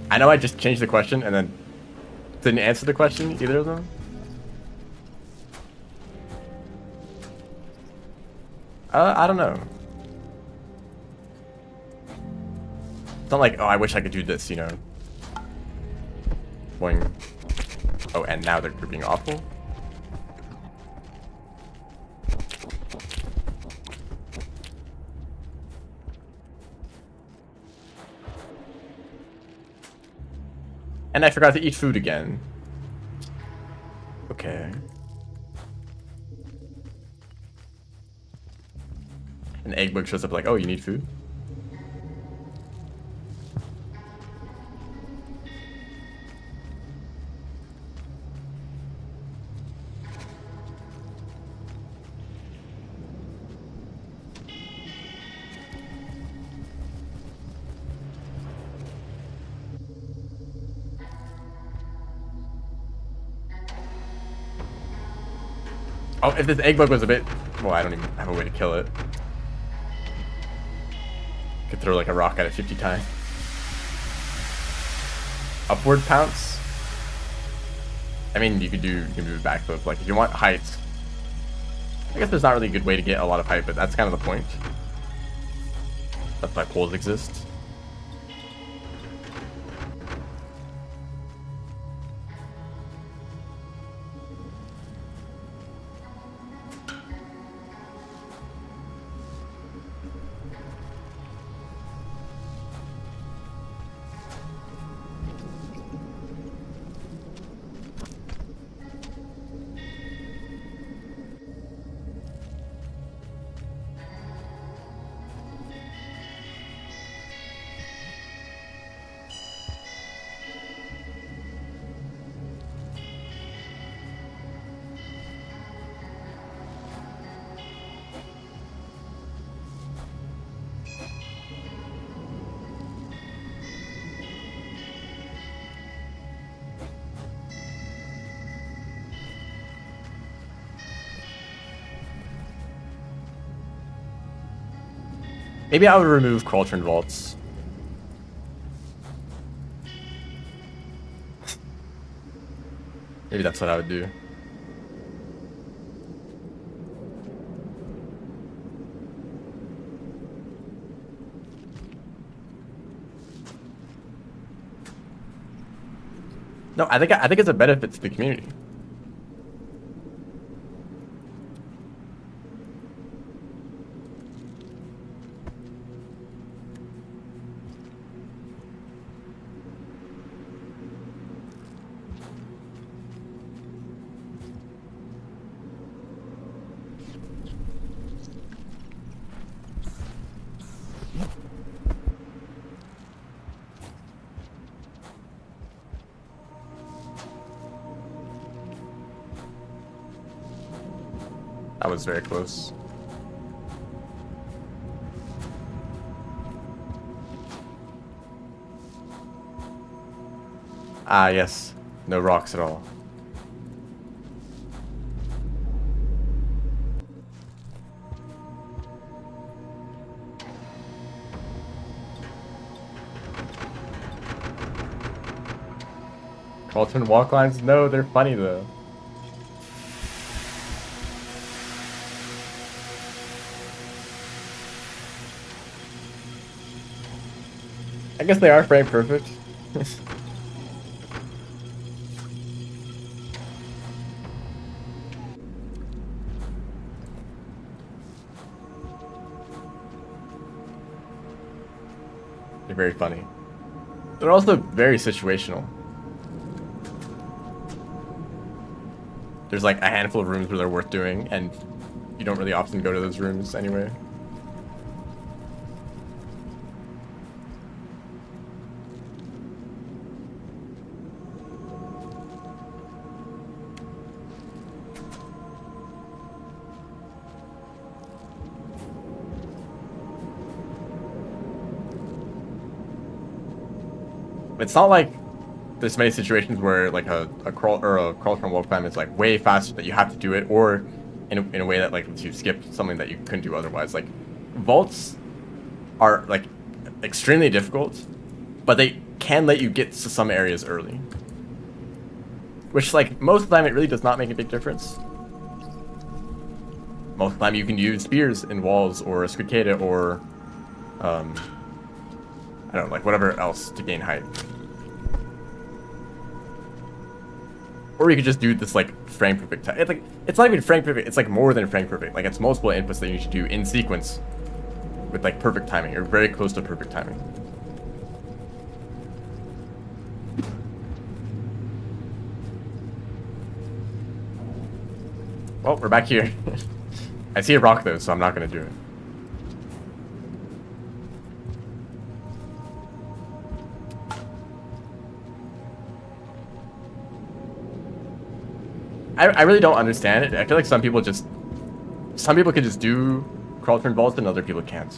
I know I just changed the question and then didn't answer the question, either of them. I don't know. It's not like, oh, I wish I could do this, you know. Boing. Oh, and now they're being awful. And I forgot to eat food again. Okay. An egg bug shows up like, oh, you need food? Oh, if this egg bug was a bit... Well, I don't even have a way to kill it. Could throw like a rock at it 50 times. Upward pounce? I mean, you can move backflip. Like, if you want height... I guess there's not really a good way to get a lot of height, but that's kind of the point. That's why poles exist. Maybe I would remove Cauldron Vaults. Maybe that's what I would do. No, I think it's a benefit to the community. That was very close. Ah, yes. No rocks at all. Cauldron walk lines? No, they're funny though. I guess they are frame perfect. They're very funny. They're also very situational. There's like a handful of rooms where they're worth doing, and you don't really often go to those rooms anyway. It's not like there's many situations where like a crawl or a crawl from wall climb is like way faster that you have to do it, or in a way that like lets you skip something that you couldn't do otherwise. Like vaults are like extremely difficult, but they can let you get to some areas early. Which, like, most of the time it really does not make a big difference. Most of the time you can use spears in walls or a squicada or I don't know, like whatever else to gain height. Or you could just do this like frame perfect. It's not even frame perfect. It's like more than frame perfect. Like it's multiple inputs that you need to do in sequence with like perfect timing or very close to perfect timing. Well, we're back here. I see a rock though, so I'm not gonna do it. I really don't understand it. I feel like some people can just do crawl turn vaults and other people can't.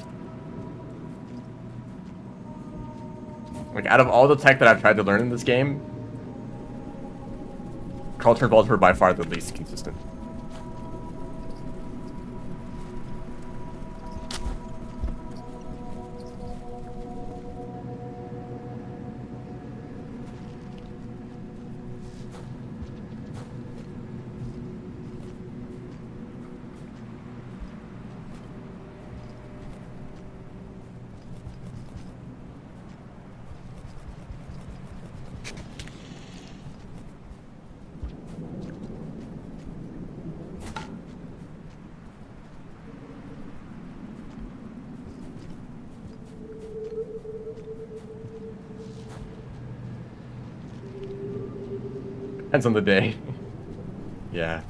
Like out of all the tech that I've tried to learn in this game, crawl turn vaults were by far the least consistent. Depends on the day. Yeah.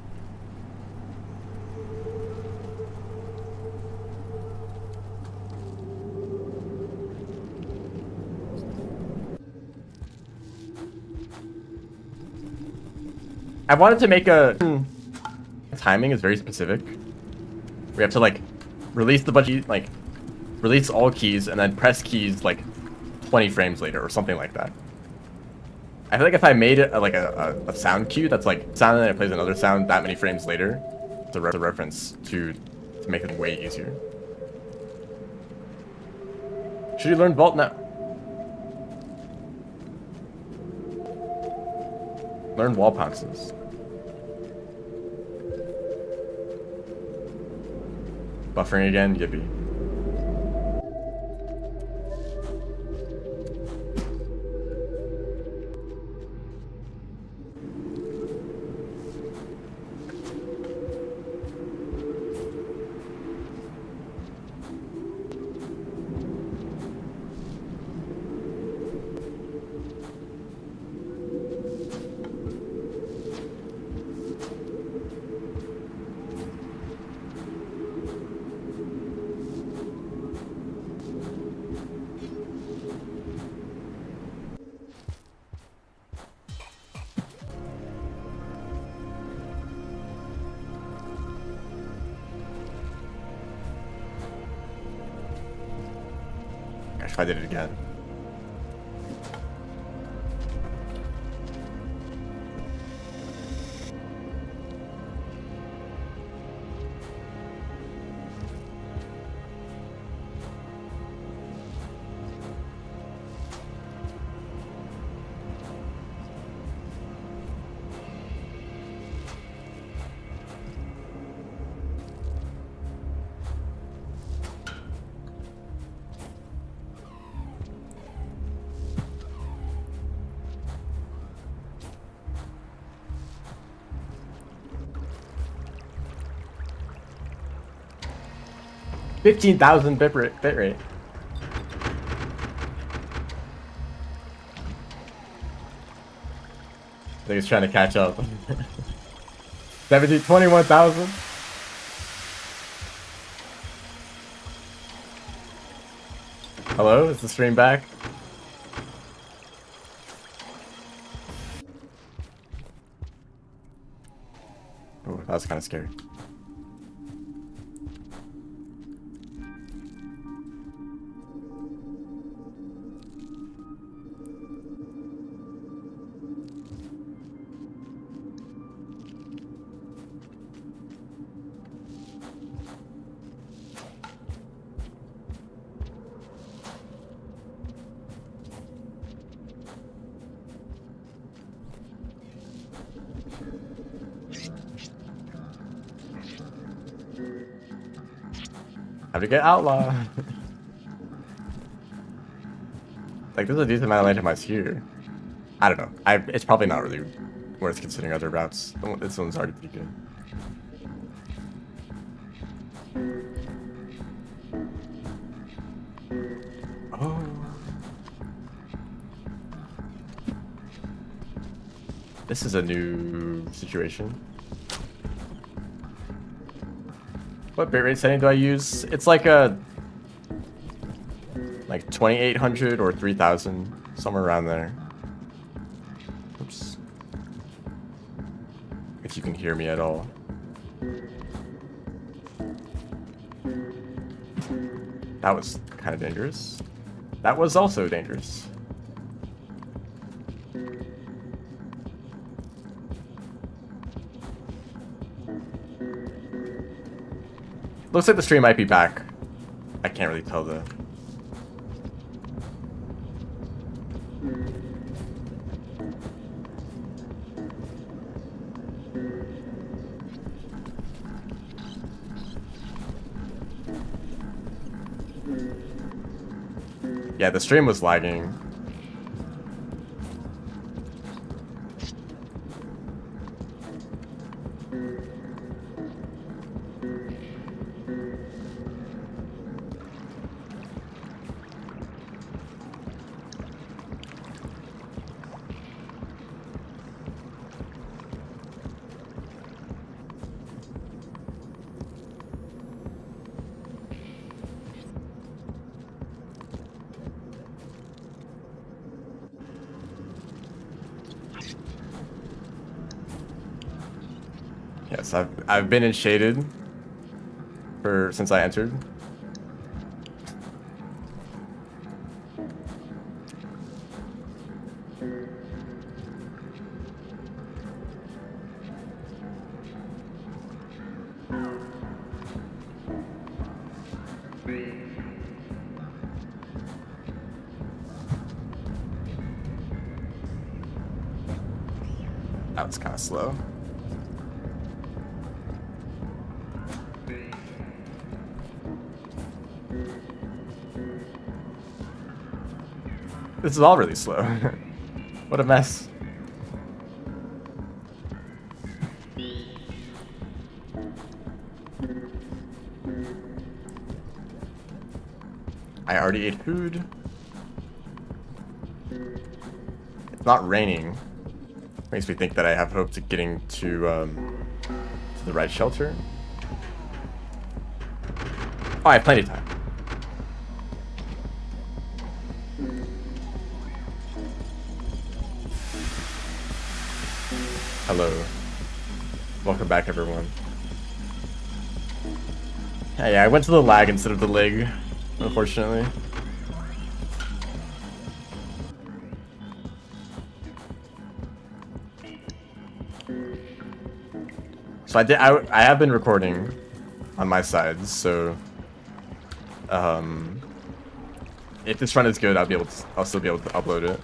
I wanted to make a timing is very specific. We have to like release the bunch of, like release all keys and then press keys like 20 frames later or something like that. I feel like if I made it like a sound cue that's like sound and then it plays another sound that many frames later, it's a reference to make it way easier. Should you learn vault now? Learn wall bounces. Buffering again, yippee. Gosh, if I did it again. $15,000 bit rate. I think it's trying to catch up. 21,000. Hello, is the stream back? Oh, that was kind of scary. Have to get outlaw. Like, there's a decent amount of landmines here. I don't know. It's probably not really worth considering other routes. This one's already pretty good. Oh. This is a new situation. What bitrate setting do I use? It's like a... like 2800 or 3000, somewhere around there. Oops. If you can hear me at all. That was kind of dangerous. That was also dangerous. Looks like the stream might be back. I can't really tell though. Yeah, the stream was lagging. Yes, I've been in shaded since I entered. That was kind of slow. This is all really slow. What a mess. I already ate food. It's not raining. Makes me think that I have hopes of getting to the right shelter. Oh, I have plenty of time. Hello. Welcome back, everyone. Yeah, I went to the lag instead of the lig, unfortunately. So I have been recording on my side, so if this run is good, I'll still be able to upload it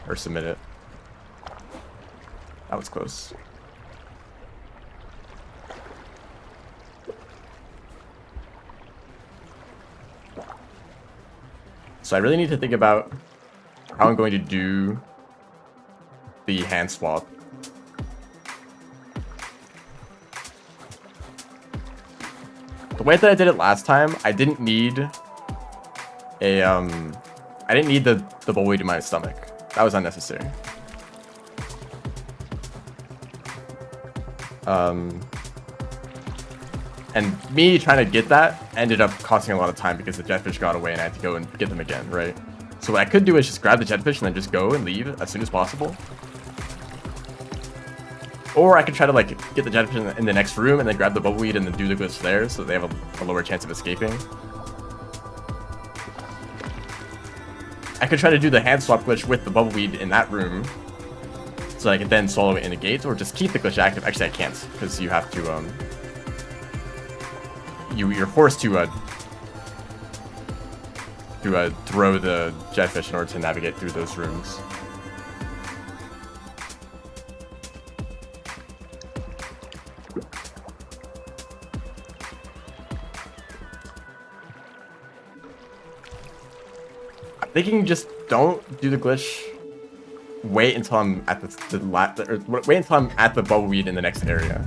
or submit it. That was close. So I really need to think about how I'm going to do the hand swap. The way that I did it last time, I didn't need a I didn't need the bullwheel in my stomach. That was unnecessary. And me trying to get that ended up costing a lot of time because the jetfish got away and I had to go and get them again, right? So what I could do is just grab the jetfish and then just go and leave as soon as possible. Or I could try to like get the jetfish in the next room and then grab the bubbleweed and then do the glitch there so they have a lower chance of escaping. I could try to do the hand swap glitch with the bubbleweed in that room so I could then swallow it in the gate, or just keep the glitch active. Actually, I can't because you have to you're forced to throw the jetfish in order to navigate through those rooms. Thinking just don't do the glitch. Wait until I'm at wait until I'm at the bubbleweed in the next area.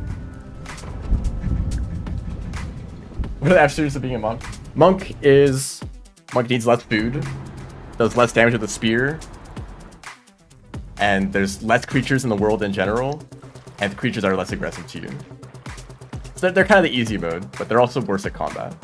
What are the attributes of being a monk? Monk needs less food, does less damage with the spear, and there's less creatures in the world in general, and the creatures are less aggressive to you. So they're kind of the easy mode, but they're also worse at combat.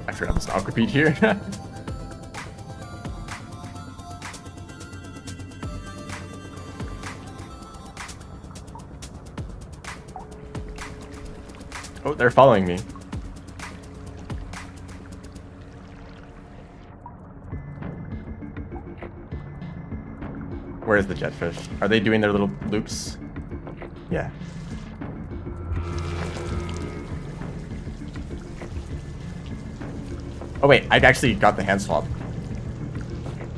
I forgot I'm stock repeat here. Oh, they're following me. Where's the jetfish? Are they doing their little loops? Yeah. Oh wait, I actually got the hand swap.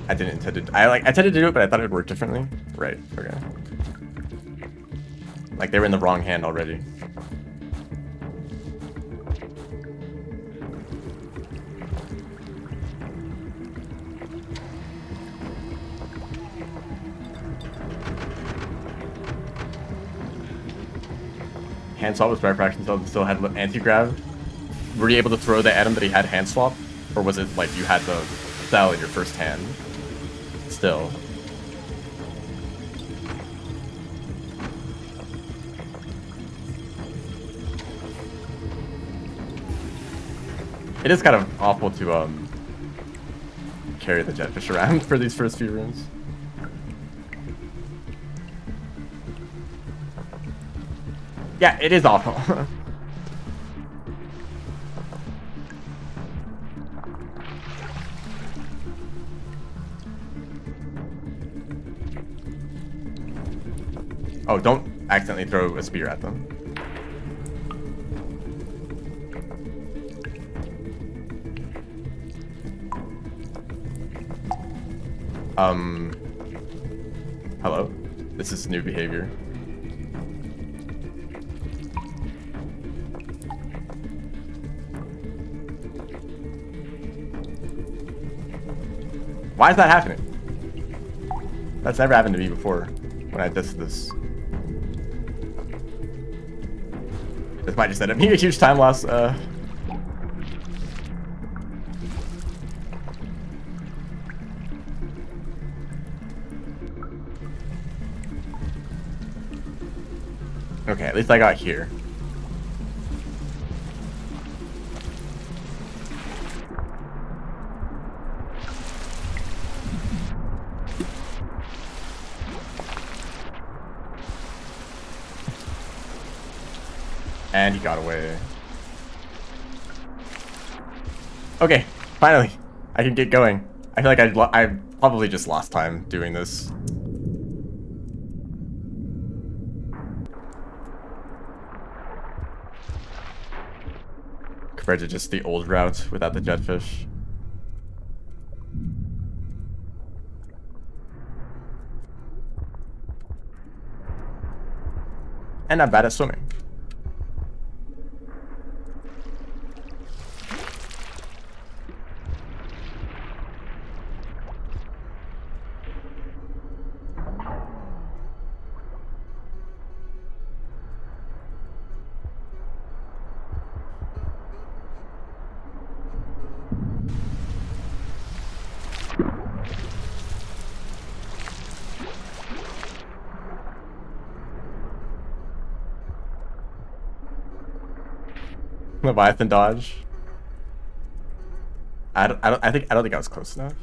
I didn't intend to. I intended to do it, but I thought it would work differently. Right. Okay. Like they were in the wrong hand already. Hand swap was better for action until still had anti-grav. Were you able to throw the item that he had hand swap? Or was it like you had the cell in your first hand? Still. It is kind of awful to carry the jetfish around for these first few rooms. Yeah, it is awful. Oh, don't accidentally throw a spear at them. Hello? This is new behavior. Why is that happening? That's never happened to me before when I tested this. This might just end up being a huge time loss. Okay, at least I got here. And he got away. Okay, finally, I can get going. I feel like I probably just lost time doing this. Compared to just the old route without the jetfish. And I'm bad at swimming. Leviathan dodge. I don't think I was close enough.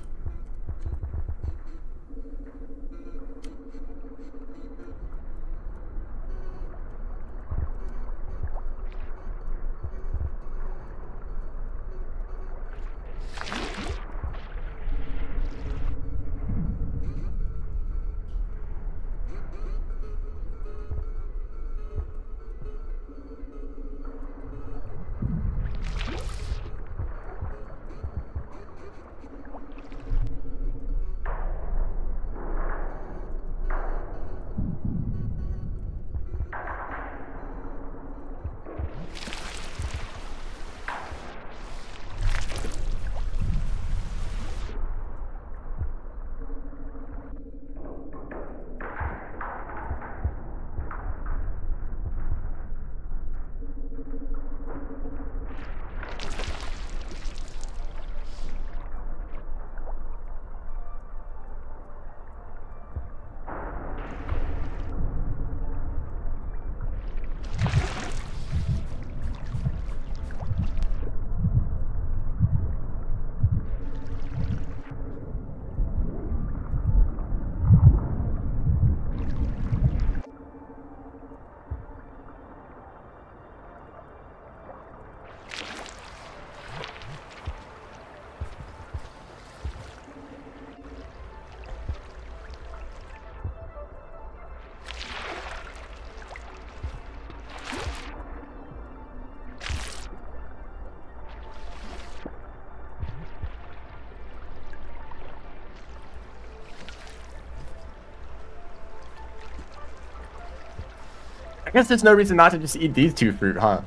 I guess there's no reason not to just eat these 2 fruit, huh?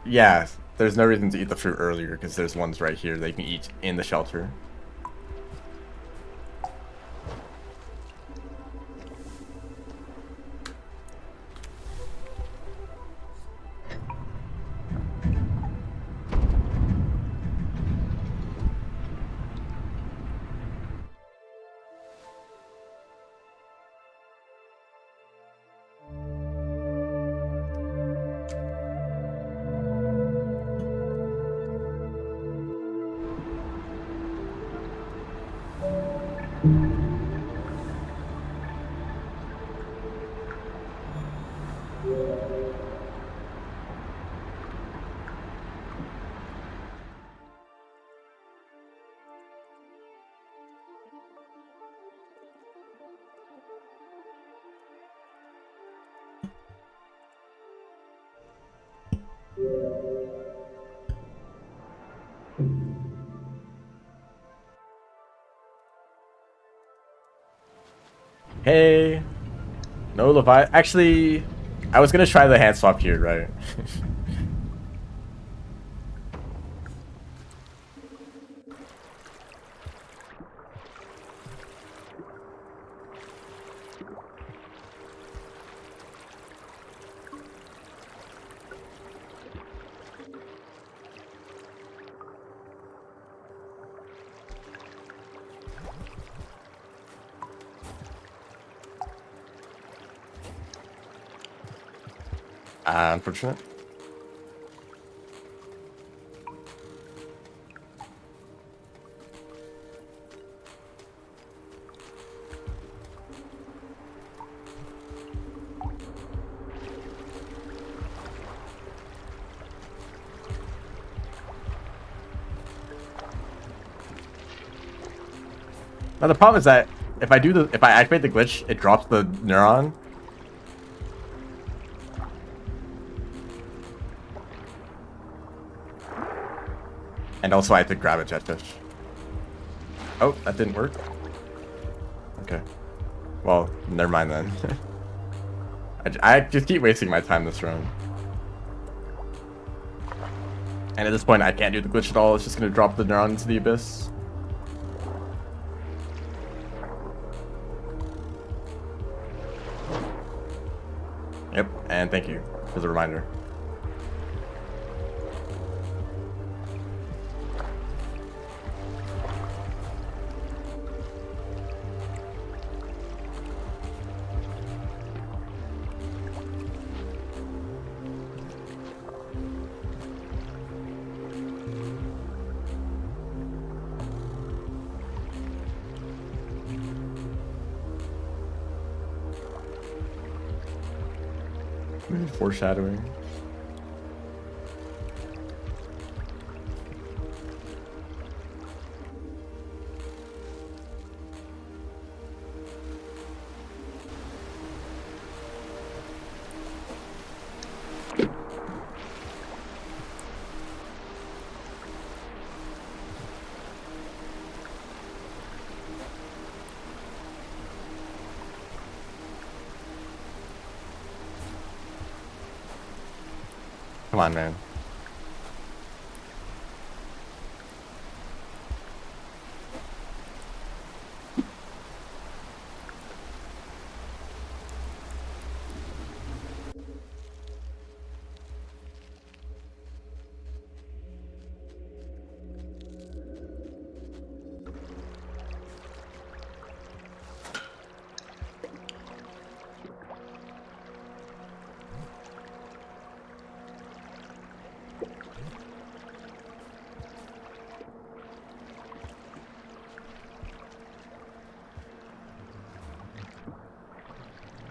Yeah, there's no reason to eat the fruit earlier because there's ones right here that you can eat in the shelter. Hey, no Levi. Actually, I was gonna try the hand swap here, right? Unfortunate. Now the problem is that if I activate the glitch, it drops the neuron. And also I have to grab a jetfish. Oh, that didn't work. Okay. Well, never mind then. I just keep wasting my time this round. And at this point, I can't do the glitch at all. It's just going to drop the neuron into the abyss. Yep, and thank you for the reminder. Foreshadowing. Come on, man.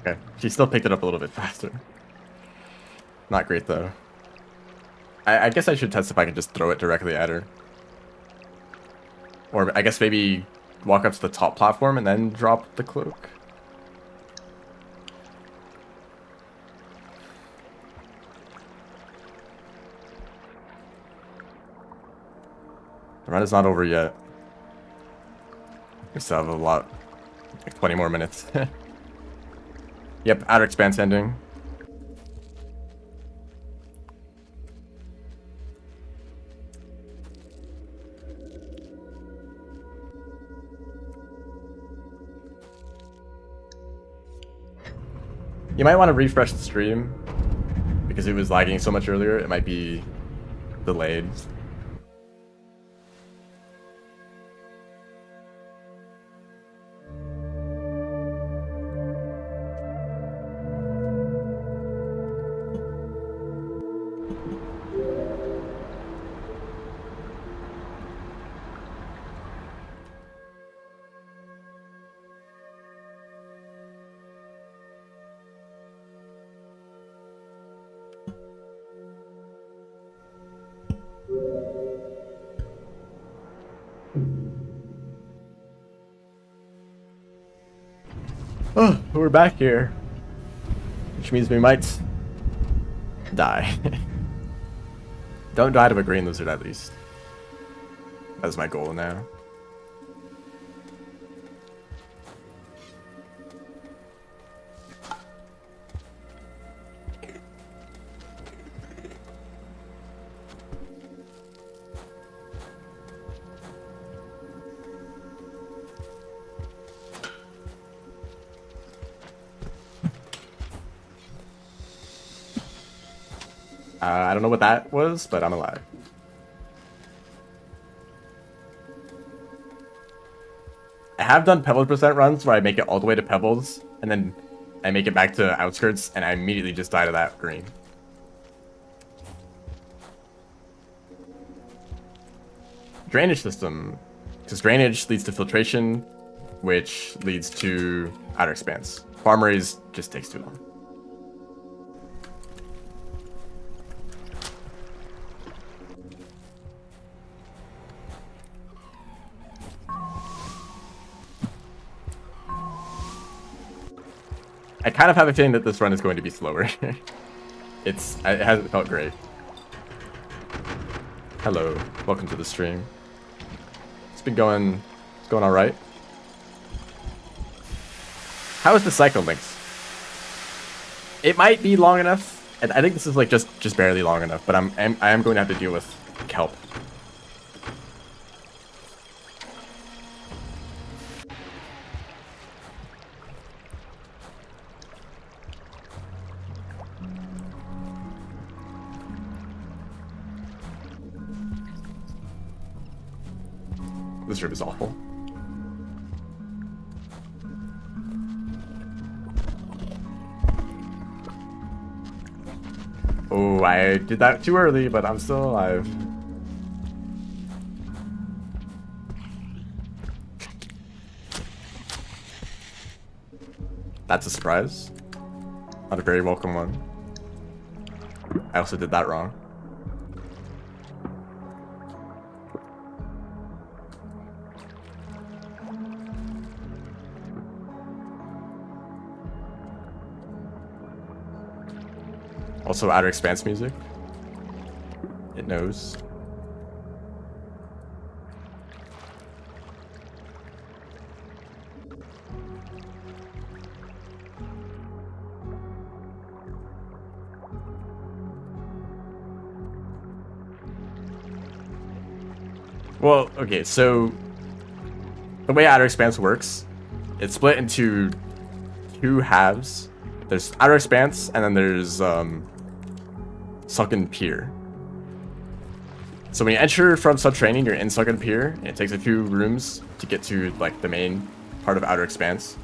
Okay, she still picked it up a little bit faster. Not great though. I guess I should test if I can just throw it directly at her. Or I guess maybe walk up to the top platform and then drop the cloak. The run is not over yet. We still have a lot, like 20 more minutes. Yep, Outer Expanse ending. You might want to refresh the stream because it was lagging so much earlier. It might be delayed. Oh, we're back here. Which means we might die. Don't die to a green lizard at least. That's my goal now. I don't know what that was, but I'm alive. I have done Pebbles percent runs where I make it all the way to Pebbles, and then I make it back to Outskirts, and I immediately just die to that green. Drainage system. Because drainage leads to filtration, which leads to Outer Expanse. Farm raise just takes too long. I kind of have a feeling that this run is going to be slower. It hasn't felt great. Hello, welcome to the stream. It's going all right. How is the cycle links? It might be long enough. And I think this is like just barely long enough, but I am going to have to deal with kelp. This room is awful. Oh, I did that too early, but I'm still alive. That's a surprise. Not a very welcome one. I also did that wrong. Also, Outer Expanse music. It knows. Well, okay, so the way Outer Expanse works, it's split into two halves. There's Outer Expanse, and then there's Sunken Pier. So when you enter from Subterranean, you're in Sunken Pier, and it takes a few rooms to get to like the main part of Outer Expanse.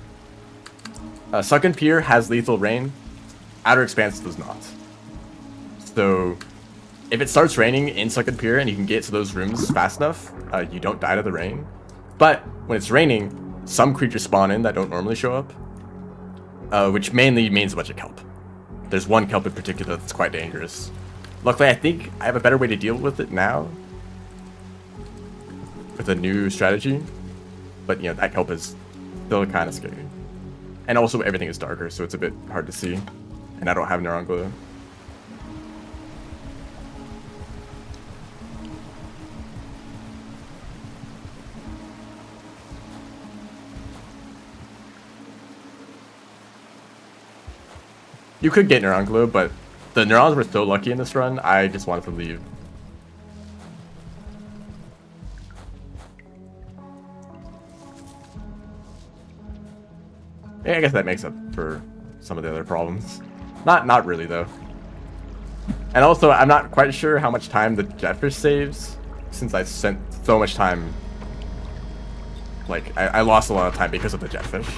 Sunken Pier has lethal rain. Outer Expanse does not. So if it starts raining in Sunken Pier and you can get to those rooms fast enough, you don't die to the rain. But when it's raining, some creatures spawn in that don't normally show up, which mainly means a bunch of kelp. There's one kelp in particular that's quite dangerous. Luckily, I think I have a better way to deal with it now with a new strategy. But, you know, that kelp is still kind of scary. And also, everything is darker, so it's a bit hard to see. And I don't have Neuron Glue. You could get Neuron Glue, but the Neurons were so lucky in this run, I just wanted to leave. Yeah, I guess that makes up for some of the other problems. Not really, though. And also, I'm not quite sure how much time the Jetfish saves, since I spent so much time. Like, I lost a lot of time because of the Jetfish,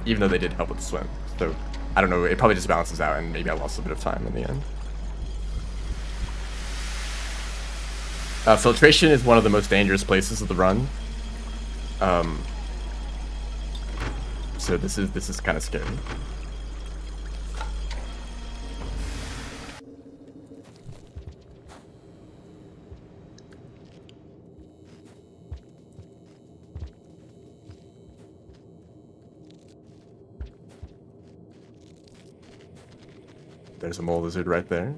even though they did help with the swim. So, I don't know, it probably just balances out, and maybe I lost a bit of time in the end. Filtration is one of the most dangerous places of the run. So this is kind of scary. There's a mole lizard right there.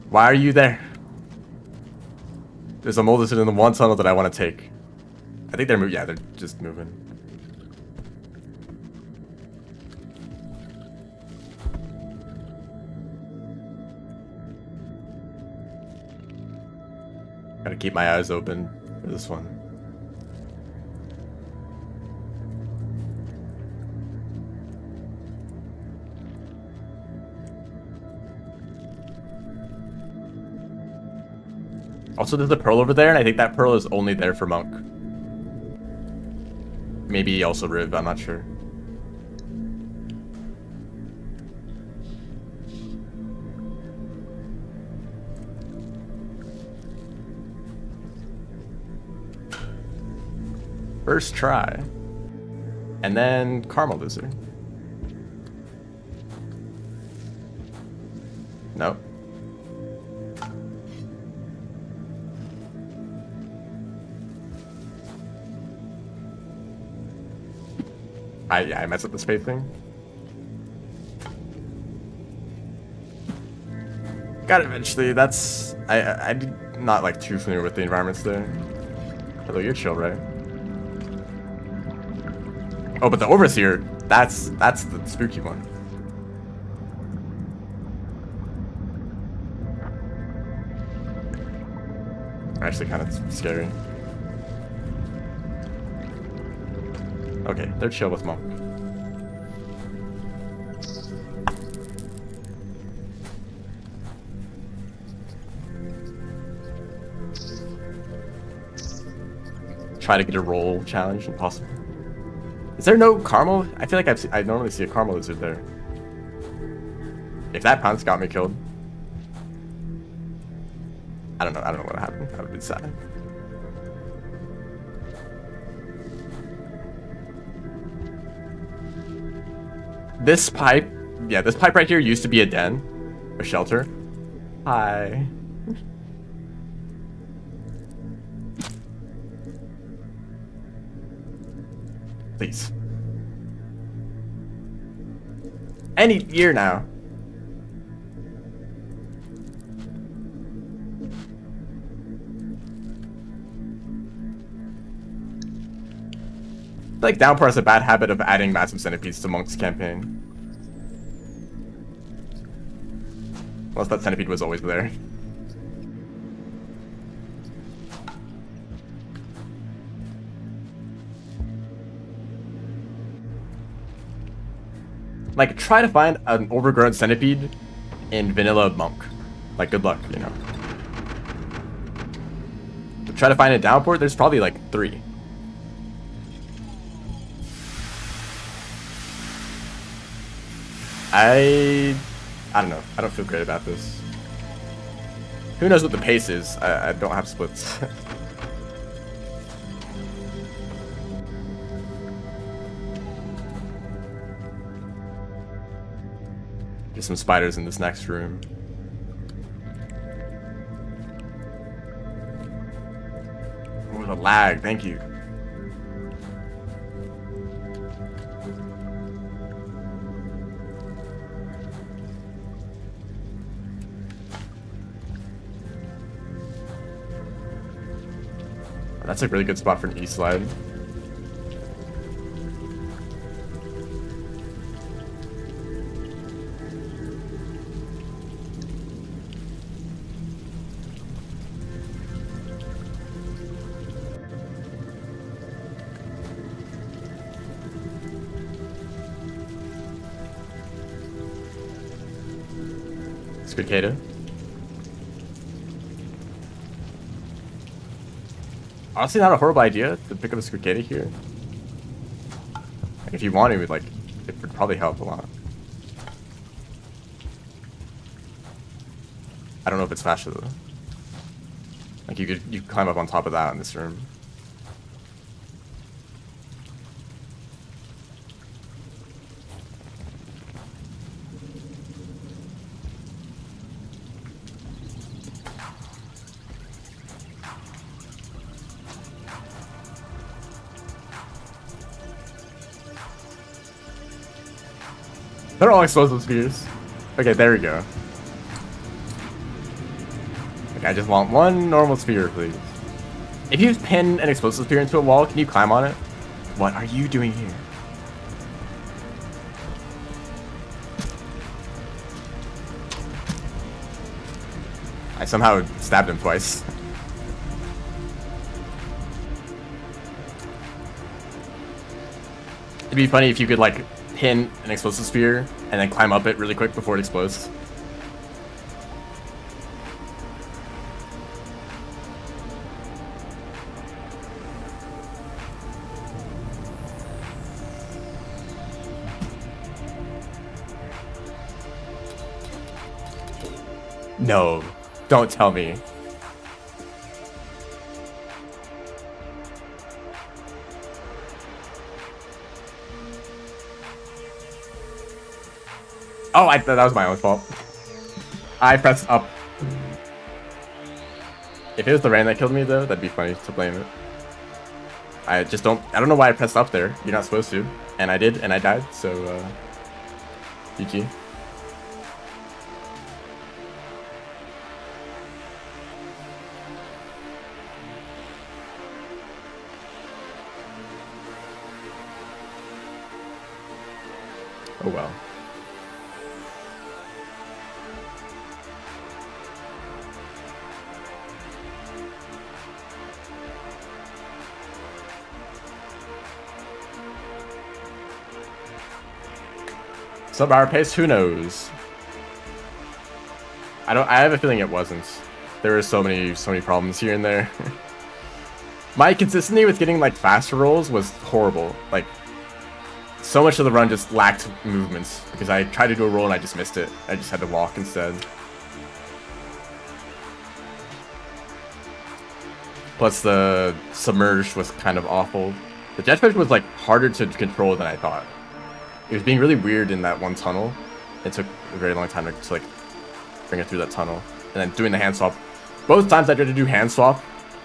Why are you there? There's a mole lizard in the one tunnel that I want to take. I think they're moving. Yeah, they're just moving. Gotta keep my eyes open for this one. Also, there's a pearl over there, and I think that pearl is only there for Monk. Maybe also Riv, I'm not sure. First try. And then Caramel Lizard. Nope. I messed up the spacing. Got it eventually. That's I'm not like too familiar with the environments there. Although you're chill, right? Oh, but the Overseer, that's the spooky one. Actually kind of scary. Okay, they're chill with Monk. Try to get a roll challenge if possible. Is there no caramel? I feel like I normally see a caramel lizard there. If that pounce got me killed. I don't know what happened. That would be sad. This pipe, yeah, this pipe right here used to be a den, a shelter. Hi. Please. Any year now. I feel like Downpour has a bad habit of adding massive centipedes to Monk's campaign. Unless that centipede was always there. Like, try to find an overgrown centipede in vanilla Monk. Like, good luck, you know. But try to find a Downpour, there's probably like 3. I don't know. I don't feel great about this. Who knows what the pace is? I don't have splits. Get some spiders in this next room. Oh, the lag. Thank you. That's a really good spot for an E-slide. Cicada. Honestly, not a horrible idea to pick up a cicada here. Like, if you want to, like, it would probably help a lot. I don't know if it's faster though. Like you could climb up on top of that in this room. They're all explosive spheres. Okay, there we go. Okay, I just want one normal sphere, please. If you pin an explosive sphere into a wall, can you climb on it? What are you doing here? I somehow stabbed him twice. It'd be funny if you could, like, pin an explosive sphere and then climb up it really quick before it explodes. No, don't tell me. Oh, that was my own fault. I pressed up. If it was the rain that killed me, though, that'd be funny to blame it. I don't know why I pressed up there. You're not supposed to. And I did, and I died, so, GG. Oh well. Sub-hour pace, who knows? I have a feeling it wasn't. There were so many problems here and there. My consistency with getting like faster rolls was horrible. Like, so much of the run just lacked movements because I tried to do a roll and I just missed it. I just had to walk instead. Plus the Submerged was kind of awful. The jetpack was like harder to control than I thought. It was being really weird in that one tunnel. It took a very long time to like bring it through that tunnel. And then doing the hand swap. Both times I tried to do hand swap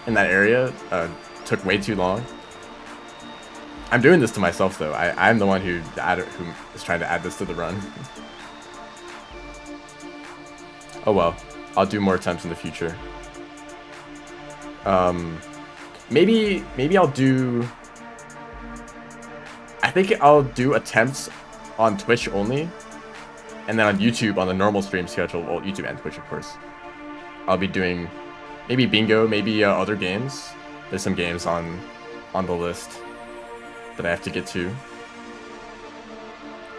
in that area took way too long. I'm doing this to myself though. I'm the one who is trying to add this to the run. Oh well, I'll do more attempts in the future. Maybe I'll do. I think I'll do attempts on Twitch only, and then on YouTube on the normal stream schedule. Well, YouTube and Twitch, of course. I'll be doing maybe bingo, maybe other games. There's some games on the list that I have to get to.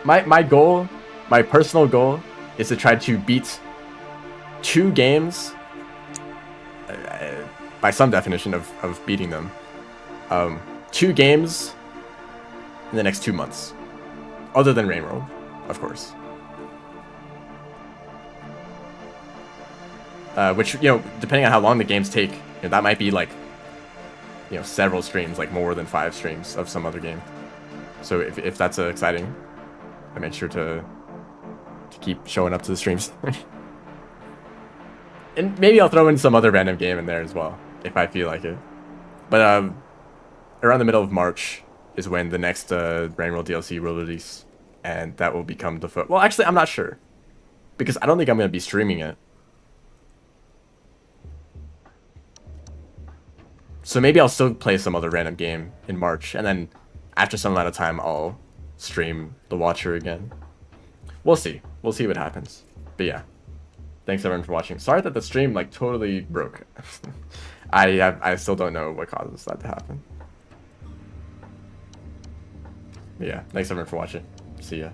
My goal, my personal goal, is to try to beat 2 games, by some definition of beating them, 2 games in the next 2 months, other than Rain World, of course. Which, you know, depending on how long the games take, you know, that might be like, you know, several streams, like more than 5 streams of some other game. So if that's exciting, I make sure to keep showing up to the streams. And maybe I'll throw in some other random game in there as well, if I feel like it. But around the middle of March is when the next Rain World DLC will release, and that will become the well, actually, I'm not sure, because I don't think I'm going to be streaming it. So maybe I'll still play some other random game in March, and then after some amount of time, I'll stream The Watcher again. We'll see. We'll see what happens. But yeah, thanks everyone for watching. Sorry that the stream like totally broke. I still don't know what causes that to happen. But yeah, thanks everyone for watching. See ya.